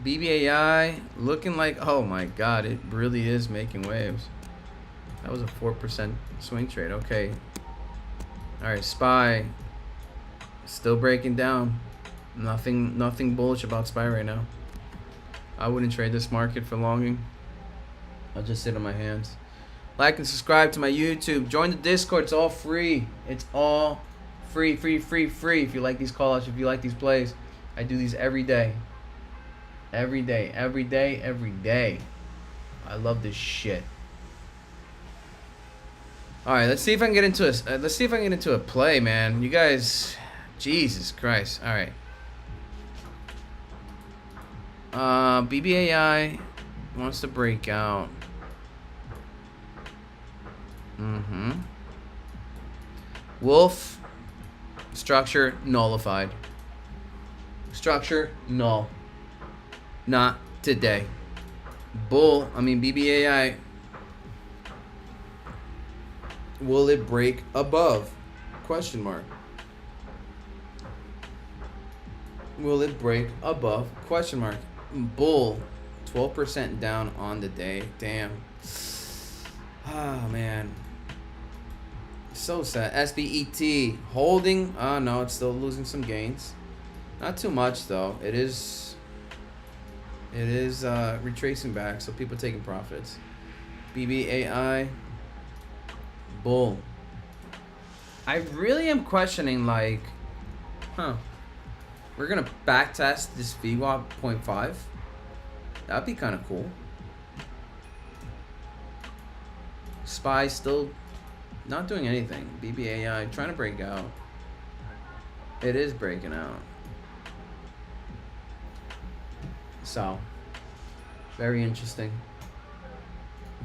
BBAI looking like, oh my God, it really is making waves. That was a 4% swing trade. Okay. All right, SPY still breaking down. Nothing bullish about SPY right now. I wouldn't trade this market for longing. I'll just sit on my hands. Like and subscribe to my YouTube. Join the Discord. It's all free. It's all free. If you like these call-outs, if you like these plays, I do these every day. Every day. I love this shit. All right, let's see if I can get into a play, man. You guys, Jesus Christ. All right. BBAI wants to break out. Wolf structure nullified. Structure null. Not today. BBAI. Will it break above? Question mark. Will it break above? Question mark. Bull. 12% down on the day. Damn. Oh, man. So sad. SBET holding. Oh, no, it's still losing some gains. Not too much, though. It is retracing back, so people taking profits. BBAI. Bull. I really am questioning, like, we're going to backtest this VWAP 0.5. That'd be kind of cool. SPY still not doing anything. BBAI trying to break out. It is breaking out. So, very interesting.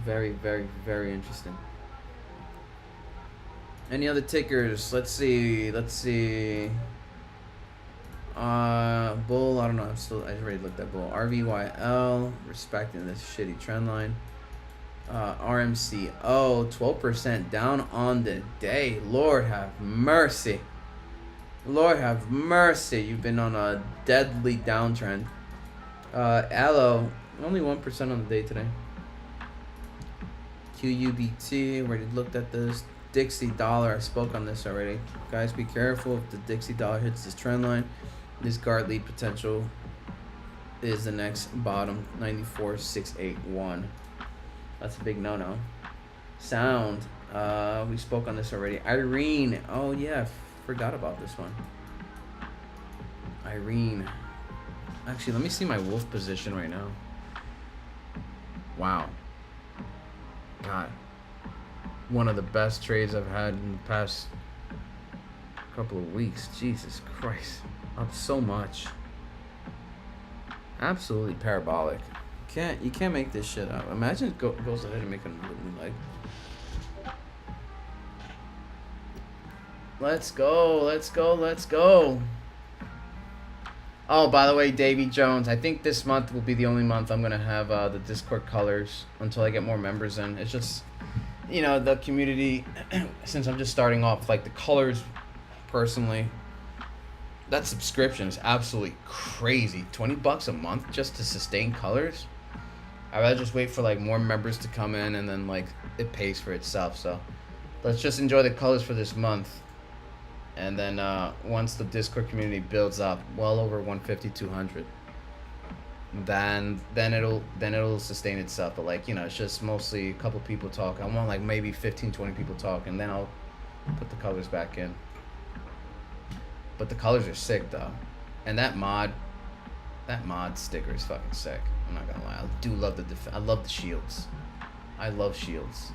Very interesting. Any other tickers? Let's see. Bull, I don't know. I already looked at Bull. RVYL, respecting this shitty trend line. RMCO, 12% down on the day. Lord have mercy. You've been on a deadly downtrend. Allo, only 1% on the day today. QUBT, already looked at this. Dixie dollar, I spoke on this already. Guys, be careful if the Dixie dollar hits this trend line. This guard lead potential is the next bottom, 94,681. That's a big no-no. Sound, we spoke on this already. Irene, oh yeah, forgot about this one. Irene. Actually, let me see my wolf position right now. Wow. God. One of the best trades I've had in the past couple of weeks. Jesus Christ. Up so much. Absolutely parabolic. You can't make this shit up. Imagine it goes ahead and make another new leg. Let's go. Oh, by the way, Davy Jones, I think this month will be the only month I'm going to have the Discord colors until I get more members in. It's just, the community, since I'm just starting off, like the colors, personally, that subscription is absolutely crazy. $20 a month just to sustain colors. I'd rather just wait for like more members to come in, and then like it pays for itself. So let's just enjoy the colors for this month, and then once the Discord community builds up well over 150, 200, then it'll sustain itself. But like, you know, it's just mostly a couple people talk. I want like maybe 15, 20 people talk, and then I'll put the colors back in. But the colors are sick though, and that mod sticker is fucking sick. I'm not gonna lie, I do love I love the shields. I love shields.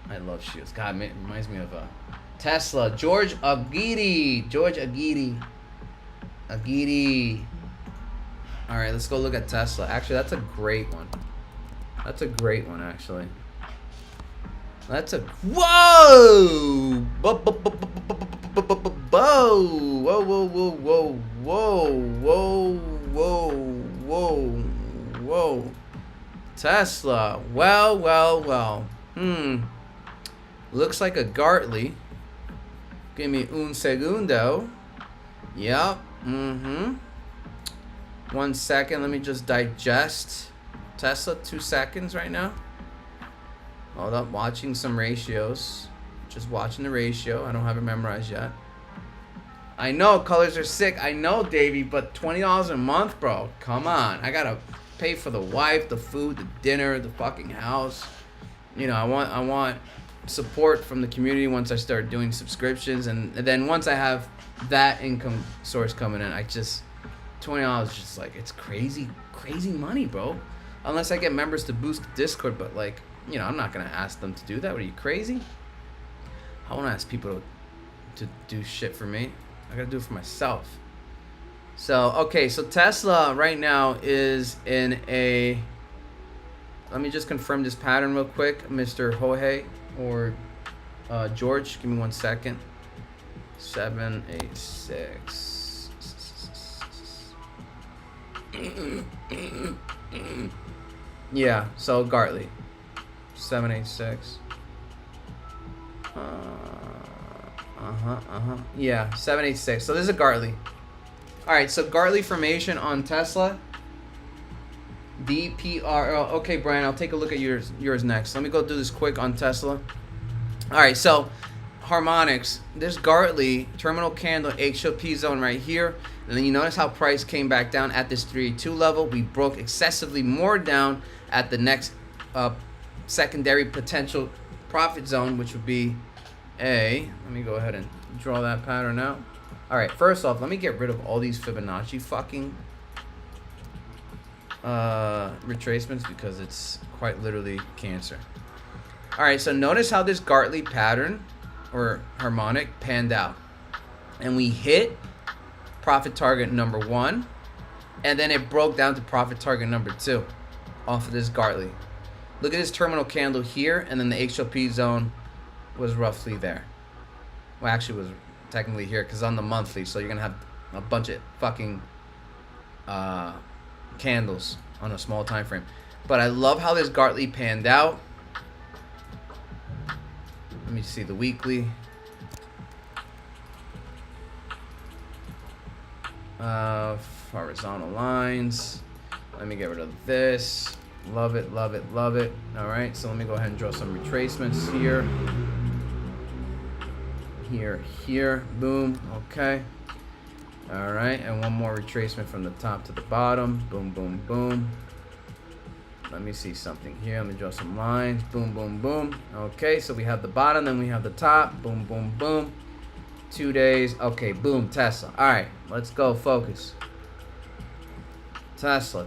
God, it reminds me of Tesla. George Agidi. All right, let's go look at Tesla. Actually, that's a great one. Actually. That's a whoa! Whoa. Tesla. Well. Looks like a Gartley. Give me un segundo. Yep. 1 second. Let me just digest Tesla. 2 seconds right now. Hold up. Watching some ratios. Just watching the ratio. I don't have it memorized yet. I know colors are sick. I know, Davey, but $20 a month, bro. Come on. I gotta pay for the wife, the food, the dinner, the fucking house. You know, I want support from the community once I start doing subscriptions, and then once I have that income source coming in, I just $20 is just like, it's crazy money, bro. Unless I get members to boost the Discord, but like, you know, I'm not gonna ask them to do that. What, are you crazy? I won't ask people to do shit for me. I gotta do it for myself. So, okay, so Tesla right now is in a... Let me just confirm this pattern real quick, Mr. Jorge or George. Give me 1 second. 786. Yeah, so Gartley. 786. Yeah, 786. So this is a Gartley. All right, so Gartley formation on Tesla. DPRL. Okay, Brian, I'll take a look at yours next. Let me go do this quick on Tesla. All right, so harmonics. This Gartley terminal candle HOP zone right here, and then you notice how price came back down at this 382 level. We broke excessively more down at the next secondary potential profit zone, which would be let me go ahead and draw that pattern out. All right, first off, let me get rid of all these Fibonacci fucking retracements, because it's quite literally cancer. All right, so notice how this Gartley pattern or harmonic panned out, and we hit profit target number 1, and then it broke down to profit target number 2 off of this Gartley. Look at this terminal candle here, and then the HOP zone was roughly there. Well, actually was technically here, because on the monthly, so you're gonna have a bunch of fucking candles on a small time frame. But I love how this Gartley panned out. Let me see the weekly. Horizontal lines. Let me get rid of this. Love it. All right, so let me go ahead and draw some retracements here. Here, boom. Okay. All right, and one more retracement from the top to the bottom. Boom. Let me see something here. Let me draw some lines. Boom. Okay, so we have the bottom, then we have the top. Boom. 2 days. Okay, boom, Tesla. All right, let's go. Focus. Tesla.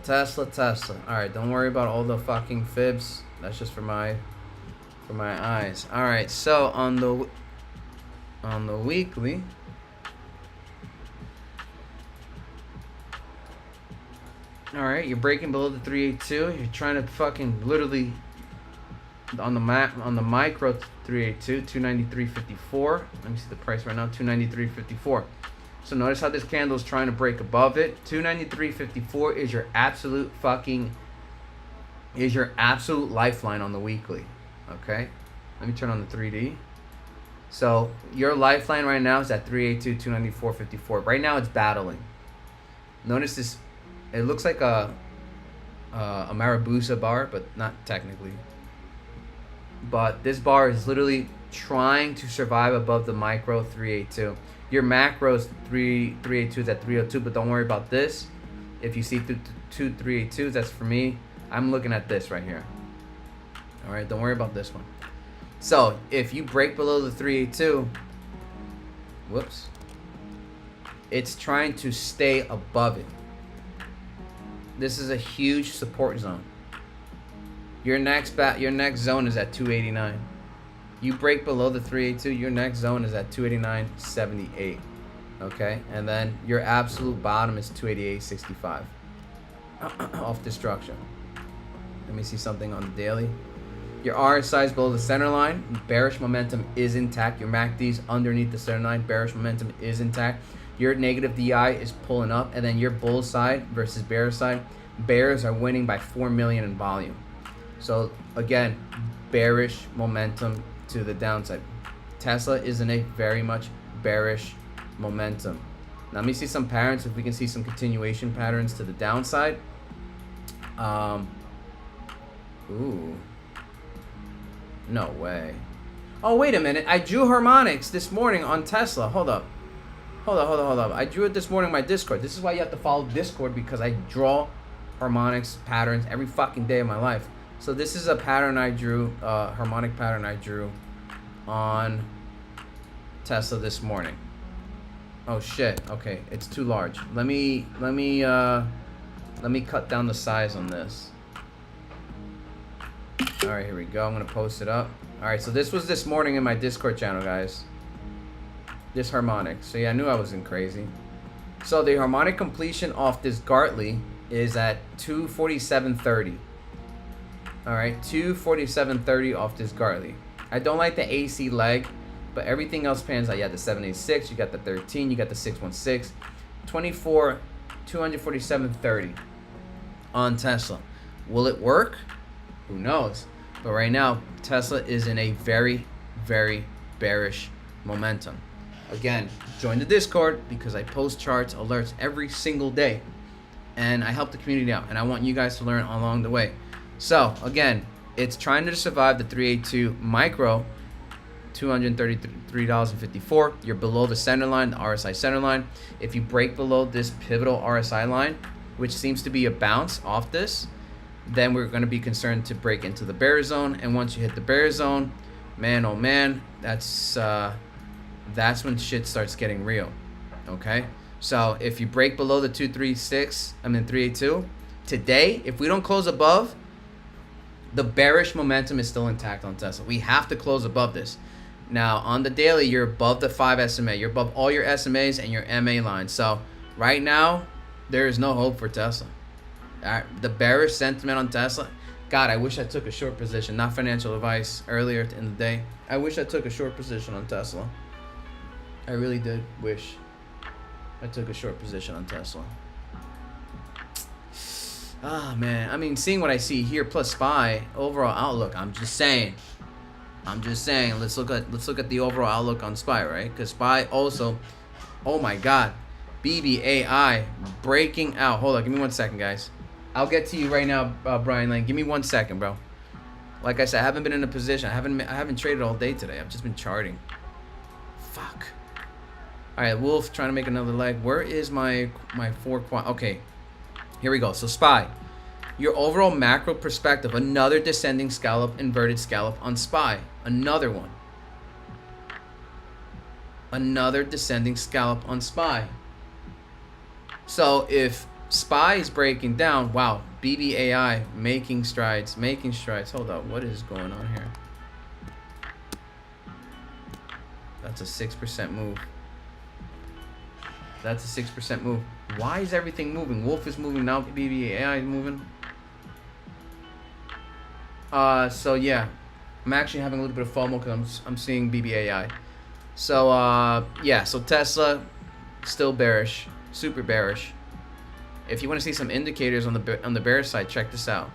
All right, don't worry about all the fucking fibs. That's just for my eyes. All right, so on the weekly, all right, you're breaking below the 382. You're trying to fucking literally on the micro 382, 293.54. Let me see the price right now, 293.54. So notice how this candle is trying to break above it. 293.54 is your absolute lifeline on the weekly. Okay, let me turn on the 3D. So your lifeline right now is at 382, 294.54. Right now it's battling. Notice this. It looks like a Marabusa bar, but not technically. But this bar is literally trying to survive above the micro 382. Your macro is 382 is at 302, but don't worry about this. If you see two 382s, that's for me. I'm looking at this right here. All right, don't worry about this one. So if you break below the 382, whoops, it's trying to stay above it. This is a huge support zone. Your next zone is at 289. You break below the 382, your next zone is at 289.78. Okay, and then your absolute bottom is 288.65 off destruction. Let me see something on the daily. Your RSI is below the center line. Bearish momentum is intact. Your MACD is underneath the center line. Bearish momentum is intact. Your negative DI is pulling up, and then your bull side versus bear side. Bears are winning by 4 million in volume. So again, bearish momentum to the downside. Tesla is in a very much bearish momentum. Now let me see some patterns, if we can see some continuation patterns to the downside. Ooh. No way. Oh, wait a minute. I drew harmonics this morning on Tesla. Hold up. I drew it this morning on my Discord. This is why you have to follow Discord, because I draw harmonics patterns every fucking day of my life. So this is a pattern I drew, harmonic pattern I drew on Tesla this morning. Oh shit. Okay, it's too large. Let me cut down the size on this. All right, here we go. I'm gonna post it up. All right, so this was this morning in my Discord channel, guys. This harmonic. So yeah, I knew I wasn't crazy. So the harmonic completion off this Gartley is at 247.30. All right, 247.30 off this Gartley. I don't like the AC leg, but everything else pans out. You got the 786, you got the 13, you got the 616, 24, 247.30 on Tesla. Will it work? Who knows? But right now, Tesla is in a very, very bearish momentum. Again, join the Discord because I post charts, alerts every single day. And I help the community out. And I want you guys to learn along the way. So, again, it's trying to survive the 382 micro, $233.54. You're below the center line, the RSI center line. If you break below this pivotal RSI line, which seems to be a bounce off this, then we're going to be concerned to break into the bear zone. And once you hit the bear zone, man, oh man, that's when shit starts getting real. Okay? So if you break below the 382, today, if we don't close above, the bearish momentum is still intact on Tesla. We have to close above this. Now, on the daily, you're above the 5 SMA. You're above all your SMAs and your MA lines. So right now, there is no hope for Tesla. The bearish sentiment on Tesla. God, I wish I took a short position. Not financial advice earlier in the day. I wish I took a short position on Tesla. I really did wish I took a short position on Tesla. Ah, man. I mean, seeing what I see here plus Bbai overall outlook. I'm just saying. Let's look at the overall outlook on Bbai, right? Because Bbai also, oh my God, BBAI breaking out. Hold on, give me 1 second, guys. I'll get to you right now, Brian Lane. Give me 1 second, bro. Like I said, I haven't been in a position. I haven't traded all day today. I've just been charting. Fuck. All right, Wolf trying to make another leg. Where is my 4 quant? Okay, here we go. So Bbai, your overall macro perspective, another descending scallop, inverted scallop on Bbai. Another one. Another descending scallop on Bbai. So if Bbai is breaking down, wow, BBAI making strides. Hold up, what is going on here? That's a 6% move. That's a 6% move. Why is everything moving? Wolf is moving now. BBAI is moving. So yeah, I'm actually having a little bit of FOMO because I'm seeing BBAI. So yeah, so Tesla still bearish, super bearish. If you want to see some indicators on the bear side, check this out.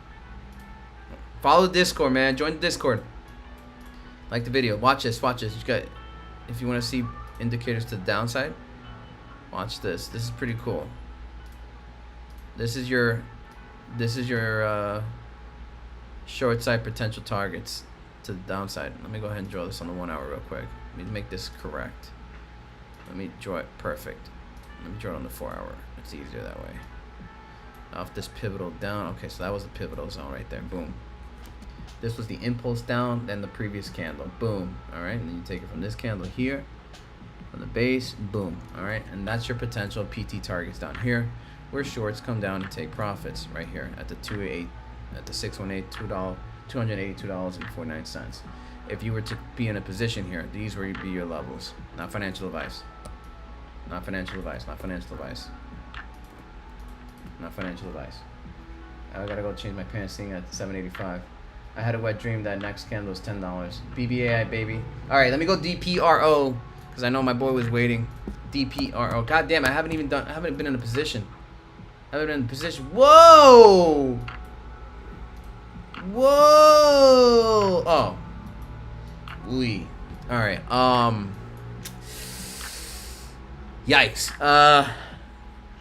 Follow the Discord, man. Join the Discord. Like the video. Watch this. You got if you want to see indicators to the downside, watch this. This is pretty cool. This is your short side potential targets to the downside. Let me go ahead and draw this on the 1 hour real quick. Let me make this correct. Let me draw it perfect. Let me draw it on the 4 hour. It's easier that way. Off this pivotal down. Okay, so that was the pivotal zone right there. Boom. This was the impulse down, then the previous candle. Boom. All right, and then you take it from this candle here, from the base. Boom. All right, and that's your potential PT targets down here, where shorts come down and take profits right here at the 288, at the 618, $282.49. If you were to be in a position here, these would be your levels. Not financial advice. Not financial advice. Not financial advice. Not financial advice. I gotta go change my pants thing at 785. I had a wet dream that next candle was $10. BBAI, baby. All right, let me go DPRO because I know my boy was waiting. DPRO. God damn, I haven't been in a position. Whoa! Whoa! Oh. Wee. All right. Yikes. All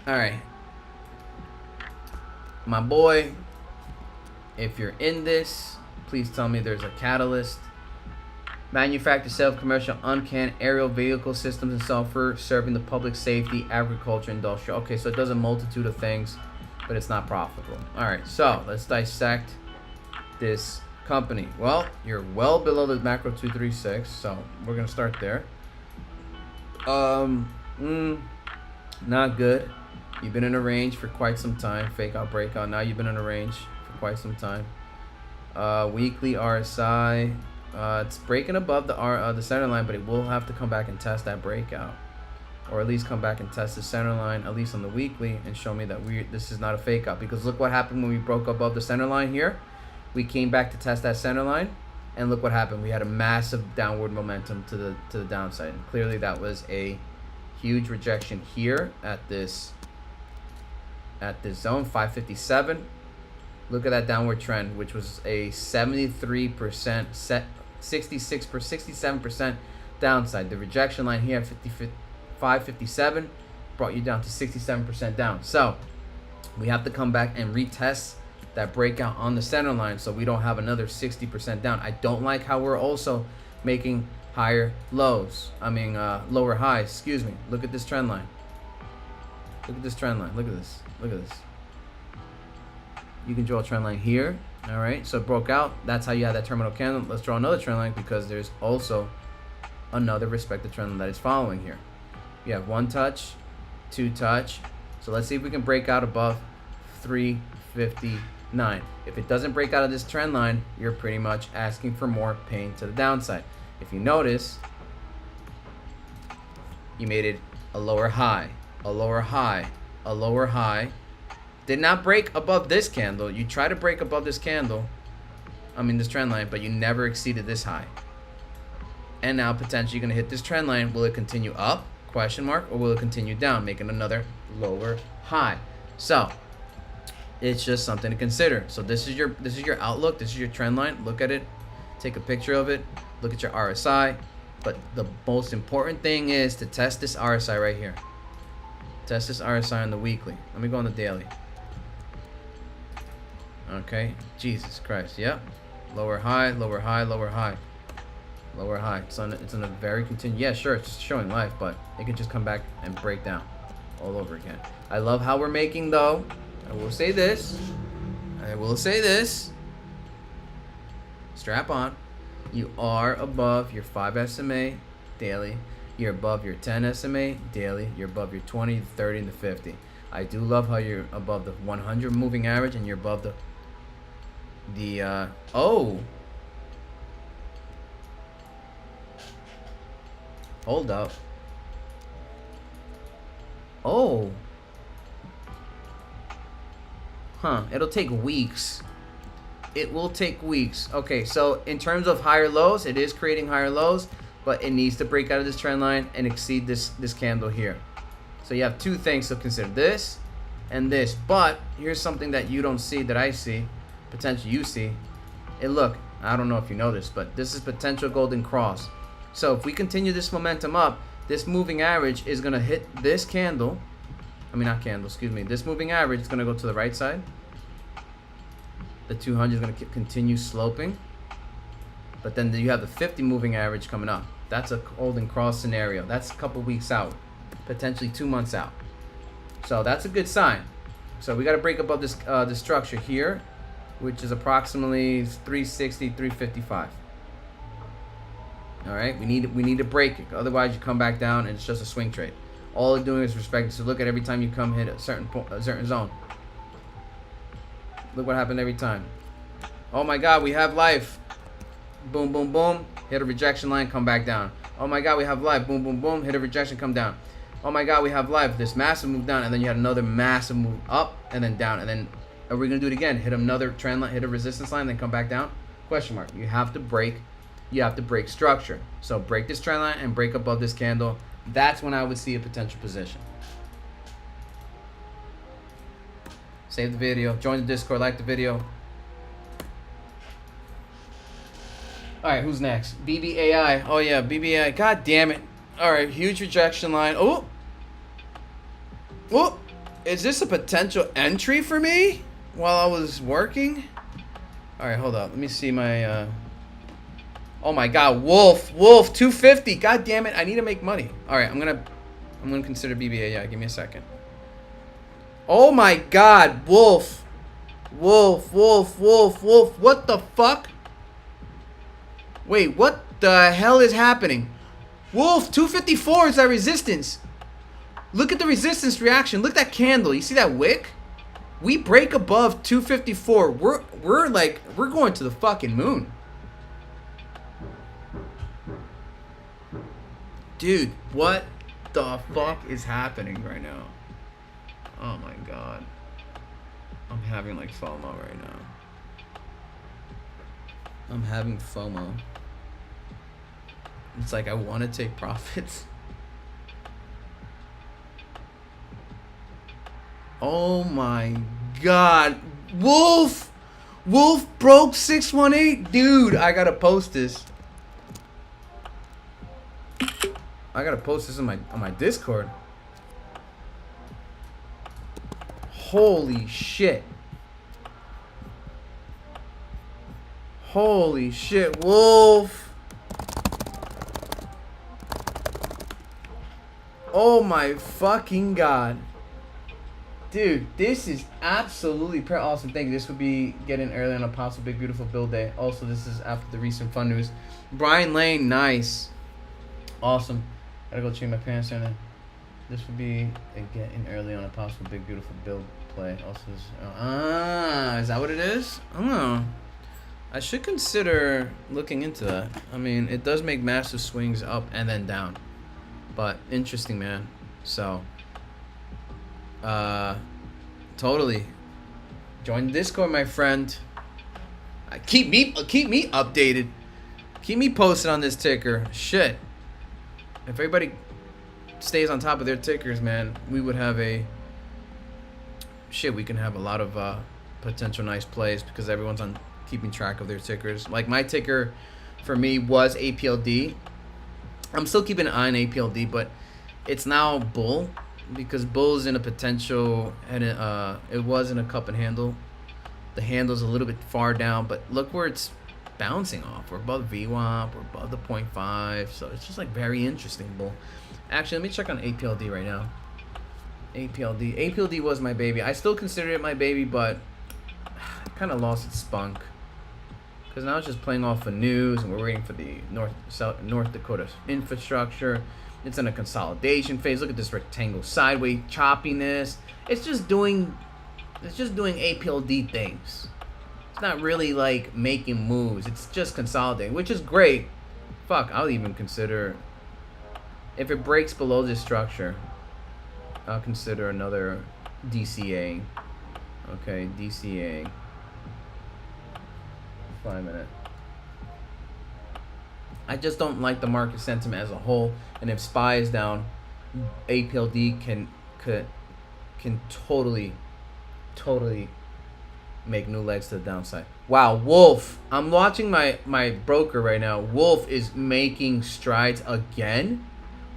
right. My boy, if you're in this, please tell me there's a catalyst. Manufacture, self-commercial, uncanned aerial vehicle systems and software serving the public safety, agriculture, industrial. Okay, so it does a multitude of things, but it's not profitable. All right, so let's dissect this company. Well, you're well below the macro 236, so we're gonna start there. Not good. You've been in a range for quite some time. Fake out, breakout. Now you've been in a range for quite some time. Weekly RSI. It's breaking above the center line, but it will have to come back and test that breakout, or at least come back and test the center line, at least on the weekly, and show me that this is not a fake out. Because look what happened when we broke above the center line here. We came back to test that center line, and look what happened. We had a massive downward momentum to the downside. And clearly, that was a huge rejection here at this zone 557. Look at that downward trend, which was a 73% 67% downside. The rejection line here at 557 brought you down to 67% down. So we have to come back and retest that breakout on the center line so we don't have another 60% down. I don't like how we're also making higher lows. Lower highs, excuse me. Look at this trend line. Look at this trend line. Look at this. Look at this. You can draw a trend line here. All right, so it broke out. That's how you have that terminal candle. Let's draw another trend line because there's also another respective trend line that is following here. You have one touch, two touch. So let's see if we can break out above 359. If it doesn't break out of this trend line, you're pretty much asking for more pain to the downside. If you notice, you made it a lower high, a lower high, a lower high. Did not break above this candle. You try to break above this candle, this trend line, but you never exceeded this high. And now potentially you're going to hit this trend line. Will it continue up? Question mark. Or will it continue down, making another lower high? So it's just something to consider. So this is your outlook. This is your trend line. Look at it. Take a picture of it. Look at your RSI. But the most important thing is to test this RSI right here. Test this RSI on the weekly. Let me go on the daily. Okay, Jesus Christ. Yep. Lower high, lower high, lower high. Lower high. It's on a very continued. Yeah, sure, it's showing life, but it can just come back and break down all over again. I love how we're making, though. I will say this. Strap on. You are above your 5 SMA daily. You're above your 10 SMA daily. You're above your 20, the 30, and the 50. I do love how you're above the 100 moving average and you're above the hold up. It'll take weeks. It will take weeks. Okay, so in terms of higher lows, it is creating higher lows, but it needs to break out of this trend line and exceed this candle here. So you have two things to consider, this and this. But here's something that you don't see that I see, potentially you see. Look, I don't know if you know this, but this is potential golden cross. So if we continue this momentum up, this moving average is going to hit this candle. I mean, not candle, excuse me. This moving average is going to go to the right side. The 200 is going to continue sloping. But then you have the 50 moving average coming up. That's a golden cross scenario. That's a couple weeks out, potentially 2 months out. So that's a good sign. So we got to break above this structure here, which is approximately 360, 355. All right, we need to break it. Otherwise, you come back down and it's just a swing trade. All it's doing is respecting. So look at every time you come hit a certain zone. Look what happened every time. Oh my God, we have life. Boom, boom, boom. Hit a rejection line, come back down. Oh my God, we have life. Boom, boom, boom. Hit a rejection, come down. Oh my God, we have life. This massive move down, and then you had another massive move up and then down, and then are we gonna do it again? Hit another trend line, hit a resistance line, then come back down? Question mark. You have to break. You have to break structure. So break this trend line and break above this candle. That's when I would see a potential position. Save the video. Join the Discord. Like the video. All right, who's next? BBAI. Oh yeah, BBAI. God damn it. All right, huge rejection line. Oh. Oh. Is this a potential entry for me while I was working? All right, hold up. Let me see my oh my God, Wolf 250. God damn it. I need to make money. All right, I'm going to consider BBAI. Give me a second. Oh my God, Wolf. What the fuck? Wait, what the hell is happening? Wolf 254 is that resistance. Look at the resistance reaction. Look at that candle. You see that wick? We break above 254. We're going to the fucking moon. Dude, what the fuck is happening right now? Oh my God. I'm having like FOMO right now. I'm having FOMO. It's like I want to take profits. Oh my God. Wolf broke 618. Dude, I gotta post this. I gotta post this on my Discord. Holy shit. Holy shit, Wolf. Oh my fucking God. Dude, this is absolutely pretty awesome. Thank you. This would be getting early on a possible big beautiful build day. Also, this is after the recent fun news. Brian Lane, nice. Awesome. Gotta go change my pants in. This would be a getting early on a possible big beautiful build play. Also, is that what it is? Oh, I should consider looking into that. I mean, it does make massive swings up and then down, but interesting, man. So, totally. Join the Discord, my friend. Keep me updated. Keep me posted on this ticker. Shit. If everybody stays on top of their tickers, man, we would have we can have a lot of potential nice plays because everyone's on keeping track of their tickers. Like my ticker for me was APLD. I'm still keeping an eye on APLD, but it's now bull because bull's in a potential, and it was in a cup and handle. The handle's a little bit far down, but look where it's bouncing off. We're above VWAP, we're above the 0.5, so it's just like very interesting bull. Actually, let me check on APLD right now. APLD was my baby. I still consider it my baby, but it kind of lost its spunk because now it's just playing off the news, and we're waiting for the North Dakota infrastructure. It's in a consolidation phase. Look at this rectangle sideways choppiness. It's just doing APLD things. It's not really like making moves. It's just consolidating, which is great. Fuck, I'll even consider if it breaks below this structure. I'll consider another DCA. Okay, DCA. 5 minutes. I just don't like the market sentiment as a whole, and if SPY is down, APLD can totally make new legs to the downside. Wow, Wolf. I'm watching my broker right now. Wolf is making strides again.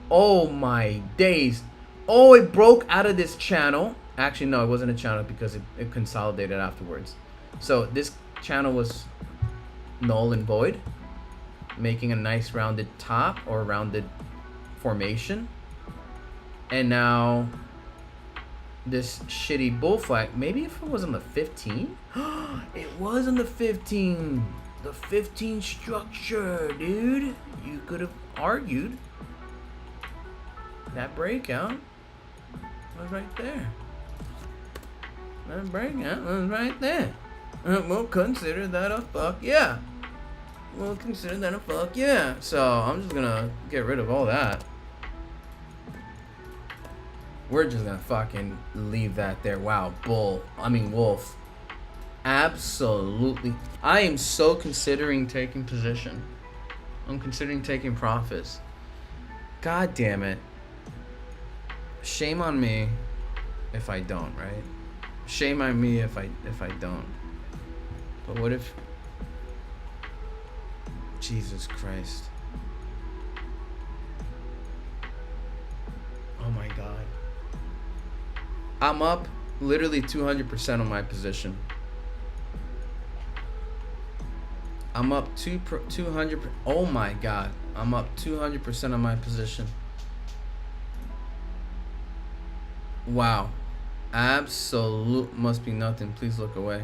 Oh my days. Oh, it broke out of this channel. Actually, no, it wasn't a channel because it consolidated afterwards. So this channel was null and void, making a nice rounded top or rounded formation. And now this shitty bull flag. Maybe if it was on the 15? It was on the 15. The 15 structure, dude. You could have argued that breakout was right there. That breakout was right there. We'll consider that a fuck yeah. We'll consider that a fuck yeah. So I'm just gonna get rid of all that. We're just gonna fucking leave that there. Wow, Wolf. Absolutely. I am so considering taking position. I'm considering taking profits. God damn it. Shame on me if I don't, right? Shame on me if I don't. But what if... Jesus Christ. Oh my God. I'm up literally 200% on my position. I'm up 200. Oh my God. I'm up 200% on my position. Wow. Absolute must be nothing. Please look away.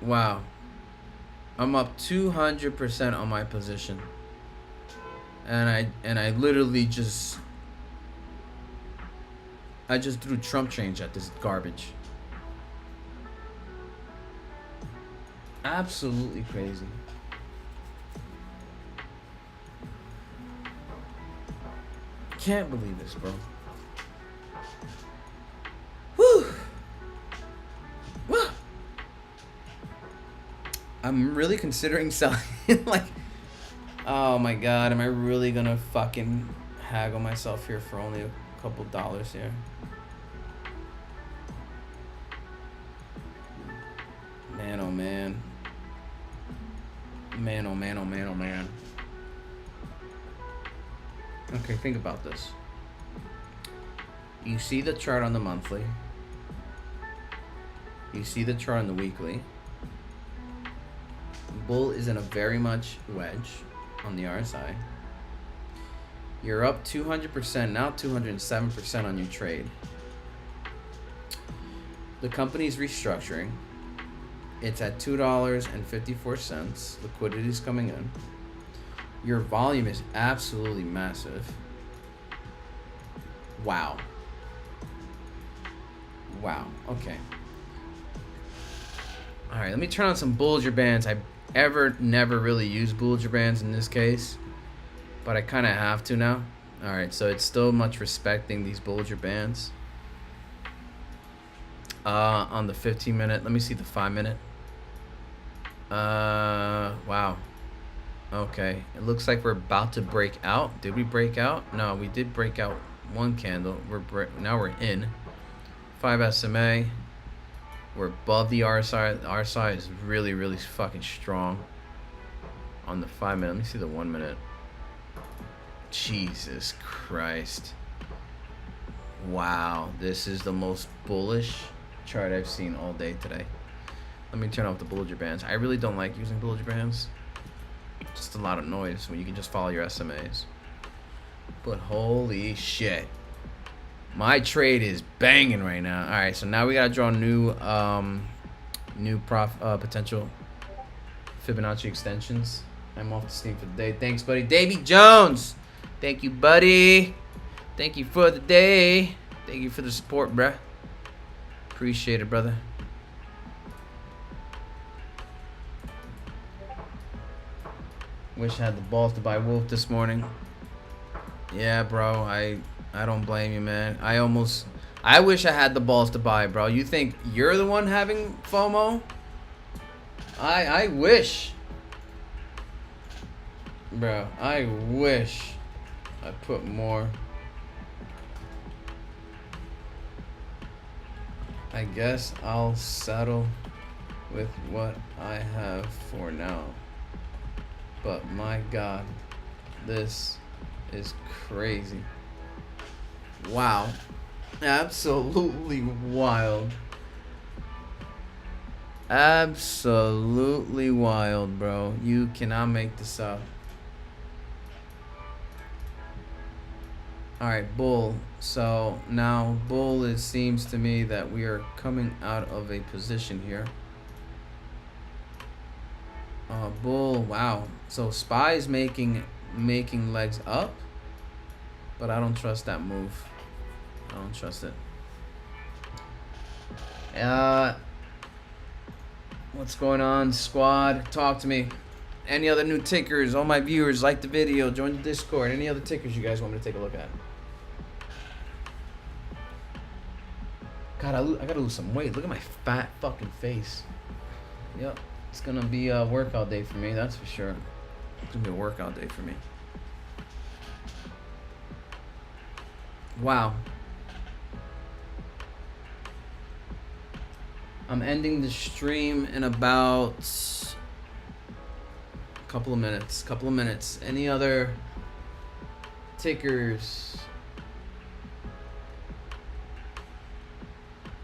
Wow. I'm up 200% on my position. And I literally just threw Trump change at this garbage. Absolutely crazy. Can't believe this, bro. Whew. Whew. I'm really considering selling. Like, oh my God, am I really gonna fucking haggle myself here for only a couple dollars here? Man, oh man. Man, oh man, oh man, oh man. Okay, think about this. You see the chart on the monthly. You see the chart on the weekly. Bull is in a very much wedge on the RSI. You're up 200%, now 207% on your trade. The company's restructuring. It's at $2.54. Liquidity is coming in. Your volume is absolutely massive. Wow. Wow. Okay. All right, let me turn on some Bollinger Bands. I never really used Bollinger Bands in this case, but I kind of have to now. All right, so it's still much respecting these Bollinger Bands. On the 15-minute, let me see the 5-minute. Wow. Okay, it looks like we're about to break out. Did we break out? No, we did break out one candle. Now we're in 5 SMA. We're above the RSI. The RSI is really, really fucking strong on the 5-minute. Let me see the 1-minute. Jesus Christ. Wow, this is the most bullish chart I've seen all day today. Let me turn off the Bollinger Bands. I really don't like using Bollinger Bands. Just a lot of noise when you can just follow your SMAs. But holy shit. My trade is banging right now. All right, so now we gotta draw new potential Fibonacci extensions. I'm off the steam for the day. Thanks, buddy. Davy Jones. Thank you, buddy. Thank you for the day. Thank you for the support, bruh. Appreciate it, brother. Wish I had the balls to buy Wolf this morning. Yeah, bro. I don't blame you, man. I wish I had the balls to buy, bro. You think you're the one having FOMO? I wish. Bro, I wish I put more. I guess I'll settle with what I have for now. But my God, this is crazy. Wow. Absolutely wild. Absolutely wild, bro. You cannot make this up. Alright, bull. So now bull, it seems to me that we are coming out of a position here. Bull, wow. So SPY is making legs up, but I don't trust that move. I don't trust it. What's going on, squad? Talk to me. Any other new tickers? All my viewers, like the video, join the Discord. Any other tickers you guys want me to take a look at? God, I gotta lose some weight. Look at my fat fucking face. Yep, it's gonna be a workout day for me, that's for sure. It's gonna be a workout day for me. Wow. I'm ending the stream in about a couple of minutes. Any other tickers?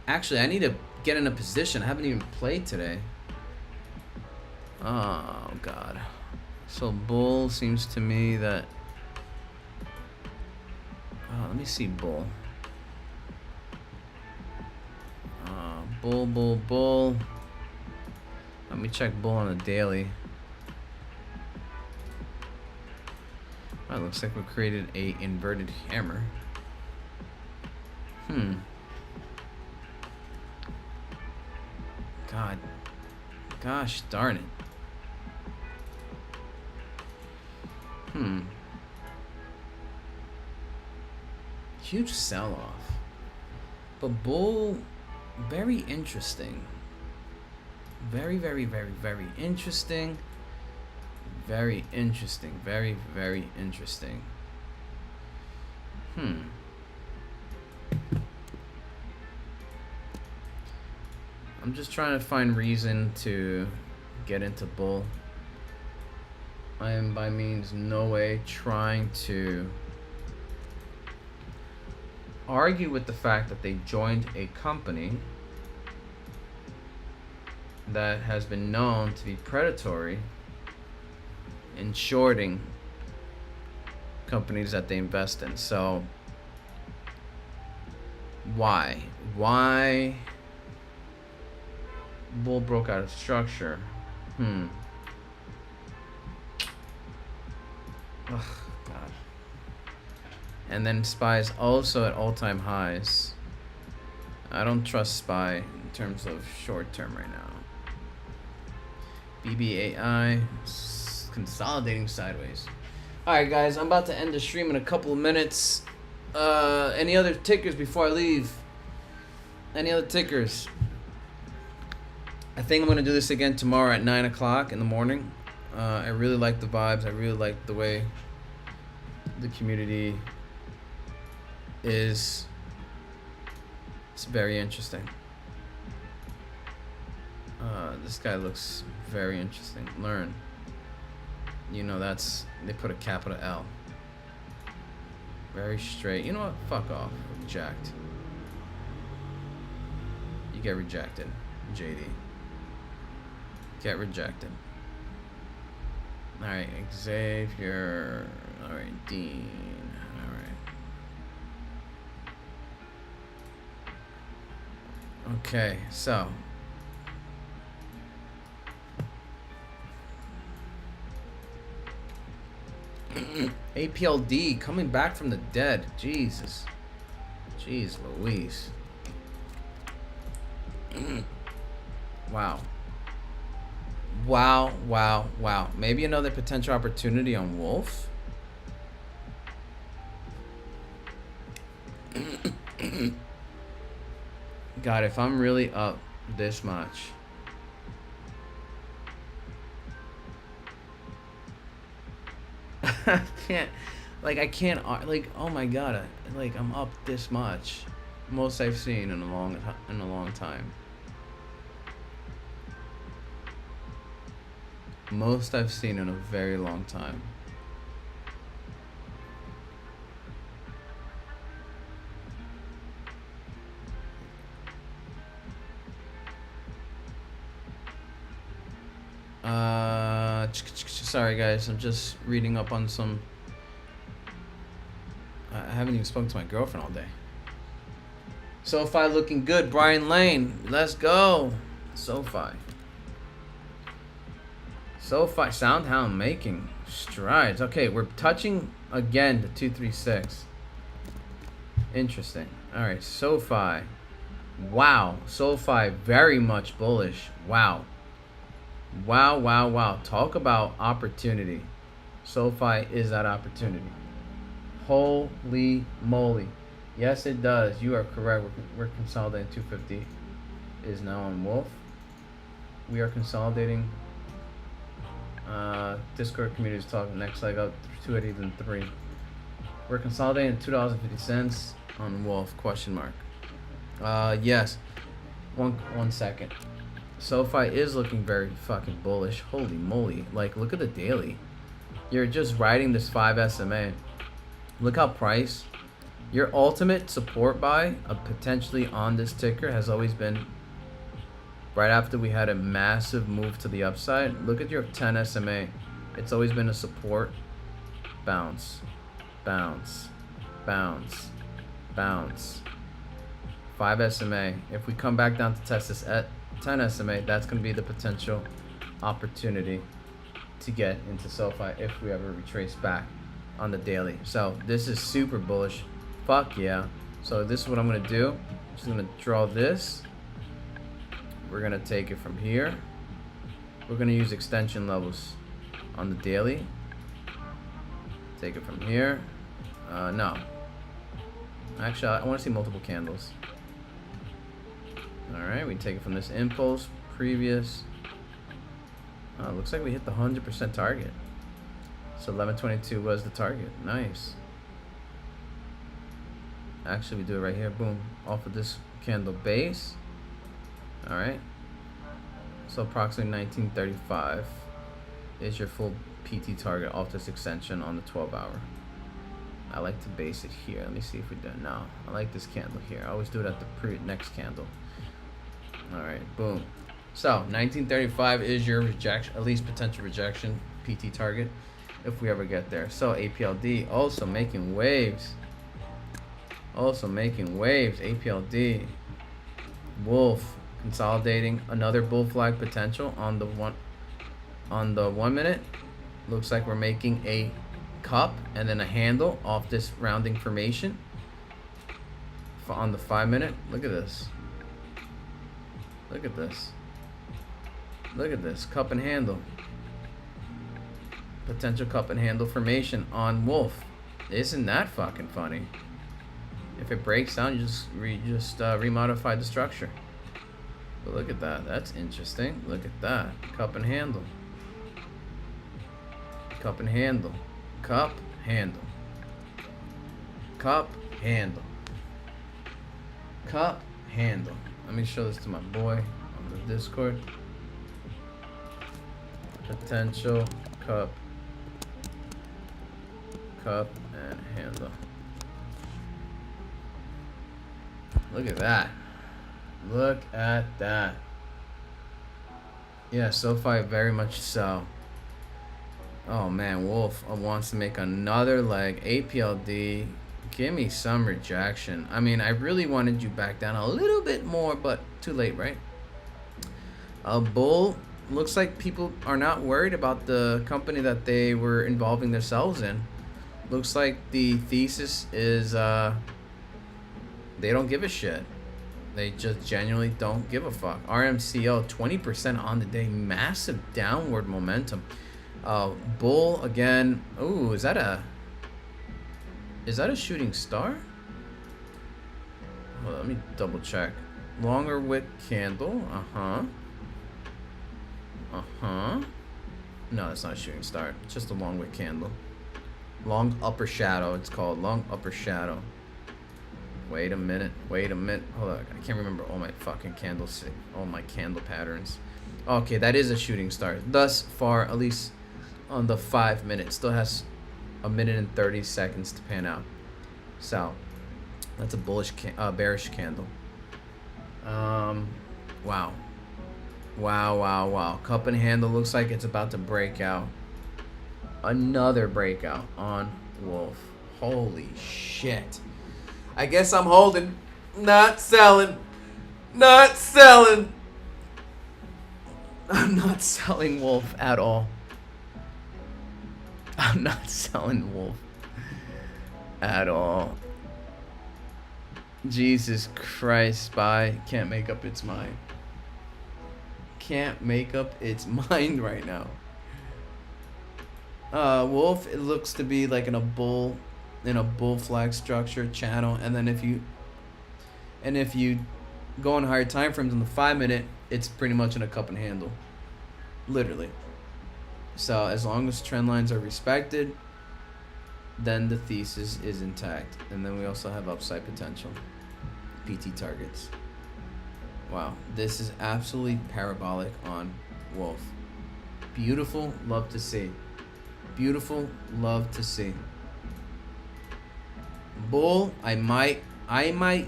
Actually, I need to get in a position. I haven't even played today. Oh, God. So bull seems to me that... Oh, let me see bull. Bull. Let me check bull on the daily. Oh, it looks like we created a inverted hammer. Gosh darn it. Huge sell-off. But bull, very interesting. Very interesting. Very interesting. Very interesting. I'm just trying to find reason to get into bull. I am by means no way trying to argue with the fact that they joined a company that has been known to be predatory in shorting companies that they invest in. So why bull broke out of structure? Ugh, God. And then SPY is also at all-time highs. I don't trust SPY in terms of short term right now. BBAI consolidating sideways. Alright guys, I'm about to end the stream in a couple of minutes. Any other tickers before I leave? Any other tickers? I think I'm going to do this again tomorrow at 9 o'clock in the morning. I really like the vibes. I really like the way the community is. It's very interesting. This guy looks very interesting. Learn. You know, that's, they put a capital L. Very straight. You know what? Fuck off. Reject. You get rejected, JD. Get rejected. Alright, Xavier. Alright, Dean. Alright. Okay, so. APLD coming back from the dead. Jesus. Jeez Louise. Wow. Wow. Maybe another potential opportunity on Wolf. God, if I'm really up this much. I can't, like, oh my God, like, I'm up this much. Most I've seen in a long time. Most I've seen in a very long time. Sorry guys, I'm just reading up on some. I haven't even spoken to my girlfriend all day. SoFi looking good. Brian Lane, let's go. SoFi. Soundhound making strides. Okay, we're touching again the 236. Interesting. All right, SoFi. Wow, SoFi very much bullish. Wow. Wow. Talk about opportunity. SoFi is that opportunity. Holy moly. Yes, it does. You are correct. We're consolidating 250 is now on Wolf. We are consolidating. Discord community is talking next leg up 280 then 3. We're consolidating $2.50 on Wolf question mark. Yes. One second. SoFi is looking very fucking bullish. Holy moly. Like, look at the daily. You're just riding this 5 SMA. Look how price. Your ultimate support buy potentially on this ticker has always been right after we had a massive move to the upside. Look at your 10 SMA. It's always been a support. Bounce. 5 SMA. If we come back down to test this at 10 SMA, that's going to be the potential opportunity to get into SoFi if we ever retrace back on the daily. So this is super bullish. Fuck yeah. So this is what I'm going to do. I'm just going to draw this. We're going to take it from here. We're going to use extension levels on the daily. Take it from here. No. Actually, I want to see multiple candles. Alright, we take it from this impulse, previous. Looks like we hit the 100% target. So 1122 was the target. Nice. Actually, we do it right here. Boom. Off of this candle base. Alright. So approximately 1935 is your full PT target off this extension on the 12 hour. I like to base it here. Let me see if we do it now. I like this candle here. I always do it at the next candle. Alright, boom. So 1935 is your rejection, at least potential rejection PT target if we ever get there. So APLD also making waves. APLD. Wolf consolidating another bull flag potential on the 1 minute. Looks like we're making a cup and then a handle off this rounding formation. On the 5 minute, look at this. Look at this. Cup and handle. Potential cup and handle formation on Wolf. Isn't that fucking funny? If it breaks down, you just remodify the structure. But look at that. That's interesting. Look at that. Cup and handle. Cup and handle. Cup, handle. Cup, handle. Cup, handle. Let me show this to my boy on the Discord. Potential cup and handle. Look at that. Look at that. Yeah, SoFi very much so. Oh man, Wolf wants to make another leg. APLD, give me some rejection. I mean, I really wanted you back down a little bit more, but too late, right? A bull. Looks like people are not worried about the company that they were involving themselves in. Looks like the thesis is they don't give a shit. They just genuinely don't give a fuck. RMCO 20% on the day. Massive downward momentum. Bull again. Ooh, is that a shooting star? Well, let me double check. Longer wick candle. No, it's not a shooting star. It's just a long wick candle. Long upper shadow, it's called. Long upper shadow. Wait a minute. Hold on. I can't remember all my fucking candles, all my candle patterns. Okay, that is a shooting star. Thus far, at least on the 5 minutes, still has a minute and 30 seconds to pan out. So that's a bearish candle. Wow. Cup and handle looks like it's about to break out. Another breakout on Wolf. Holy shit. I guess I'm holding. Not selling. I'm not selling Wolf at all. I'm not selling Wolf at all. Jesus Christ, Bbai can't make up its mind. Can't make up its mind right now. Wolf, it looks to be like in a bull flag structure channel, and then if you go on higher time frames in the 5 minute, it's pretty much in a cup and handle, literally. So as long as trend lines are respected, then the thesis is intact, and then we also have upside potential. PT targets. Wow, this is absolutely parabolic on Wolf. Beautiful, love to see. Beautiful, love to see. Bull, I might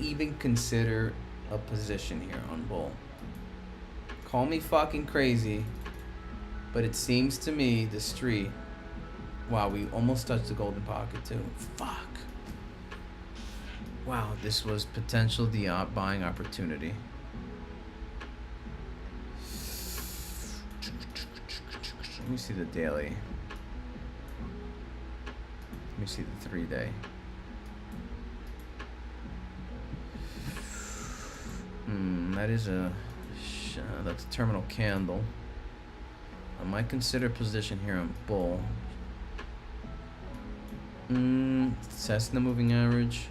even consider a position here on Bull. Call me fucking crazy, but it seems to me the street. Wow, we almost touched the golden pocket too. Fuck. Wow, this was potential buying opportunity. Let me see the daily. Let me see the 3-day. That is that's a terminal candle. I might consider position here on Bull. Testing the moving average.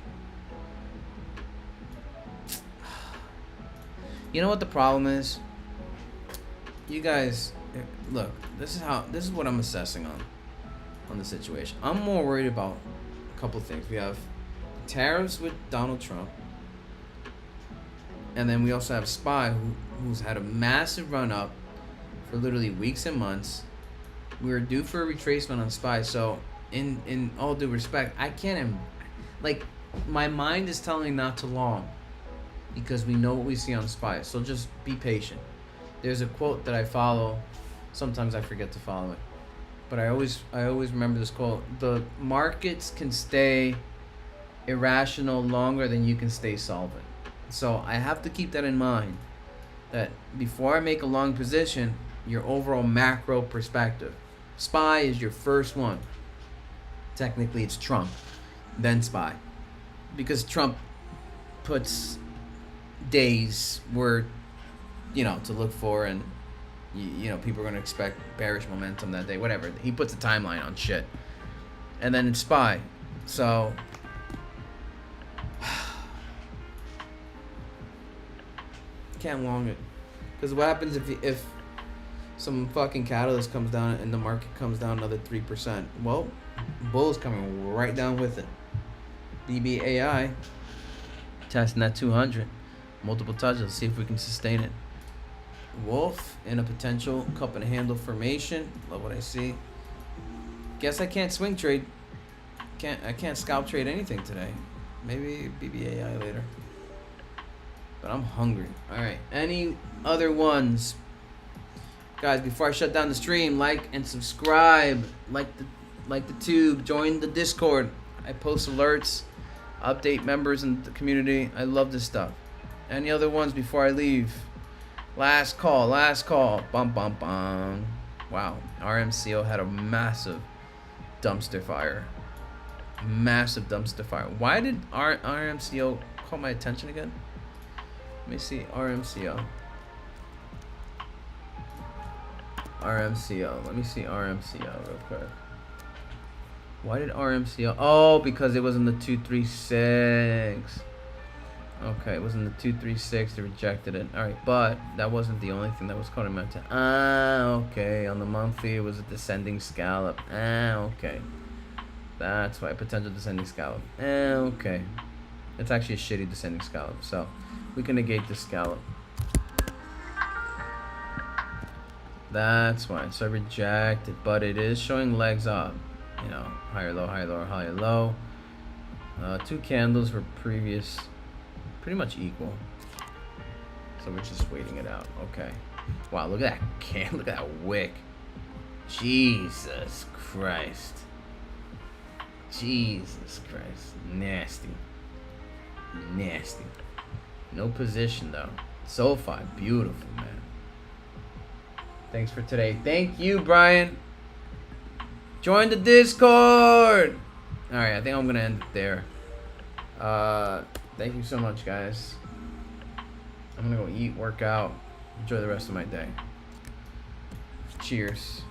You know what the problem is? You guys, look, this is what I'm assessing on the situation. I'm more worried about a couple things. We have tariffs with Donald Trump, and then we also have SPY, who's had a massive run up for literally weeks and months. We were due for a retracement on SPY, so in all due respect, I can't like, my mind is telling me not to long because we know what we see on SPY. So just be patient. There's a quote that I follow. Sometimes I forget to follow it, but I always remember this quote: the markets can stay irrational longer than you can stay solvent. So I have to keep that in mind, that before I make a long position, your overall macro perspective. SPY is your first one. Technically it's Trump, then SPY, because Trump puts days where, to look for, and people are going to expect bearish momentum that day, whatever. He puts a timeline on shit. And then it's SPY. So can't long it, because what happens if some fucking catalyst comes down and the market comes down another 3%? Well, Bull's coming right down with it. BBAI testing that 200, multiple touches. Let's see if we can sustain it. Wolf in a potential cup and handle formation. Love what I see. Guess I can't swing trade. I can't scalp trade anything today. Maybe BBAI later. But I'm hungry. Alright. Any other ones? Guys, before I shut down the stream, like and subscribe. Like the tube. Join the Discord. I post alerts. Update members in the community. I love this stuff. Any other ones before I leave? Last call. Bum bum bum. Wow. RMCO had a massive dumpster fire. Why did RMCO call my attention again? Let me see. RMCO. Let me see RMCO real quick. Why did RMCO? Oh, because it was in the 236. Okay, it was in the 236. They rejected it. All right, but that wasn't the only thing that was caught my attention. Okay. On the monthly, it was a descending scallop. Okay. That's why, potential descending scallop. Okay. It's actually a shitty descending scallop, so we can negate the scallop. That's why. So I reject it, but it is showing legs up. You know, higher, low, higher, low, higher, low. 2 candles were previous, pretty much equal. So we're just waiting it out. Okay. Wow, look at that can. Look at that wick. Jesus Christ. Jesus Christ. Nasty. Nasty. No position though. SoFi, beautiful, man. Thanks for today. Thank you, Brian. Join the Discord. All right, I think I'm gonna end it there. Thank you so much, guys. I'm gonna go eat, work out, enjoy the rest of my day. Cheers.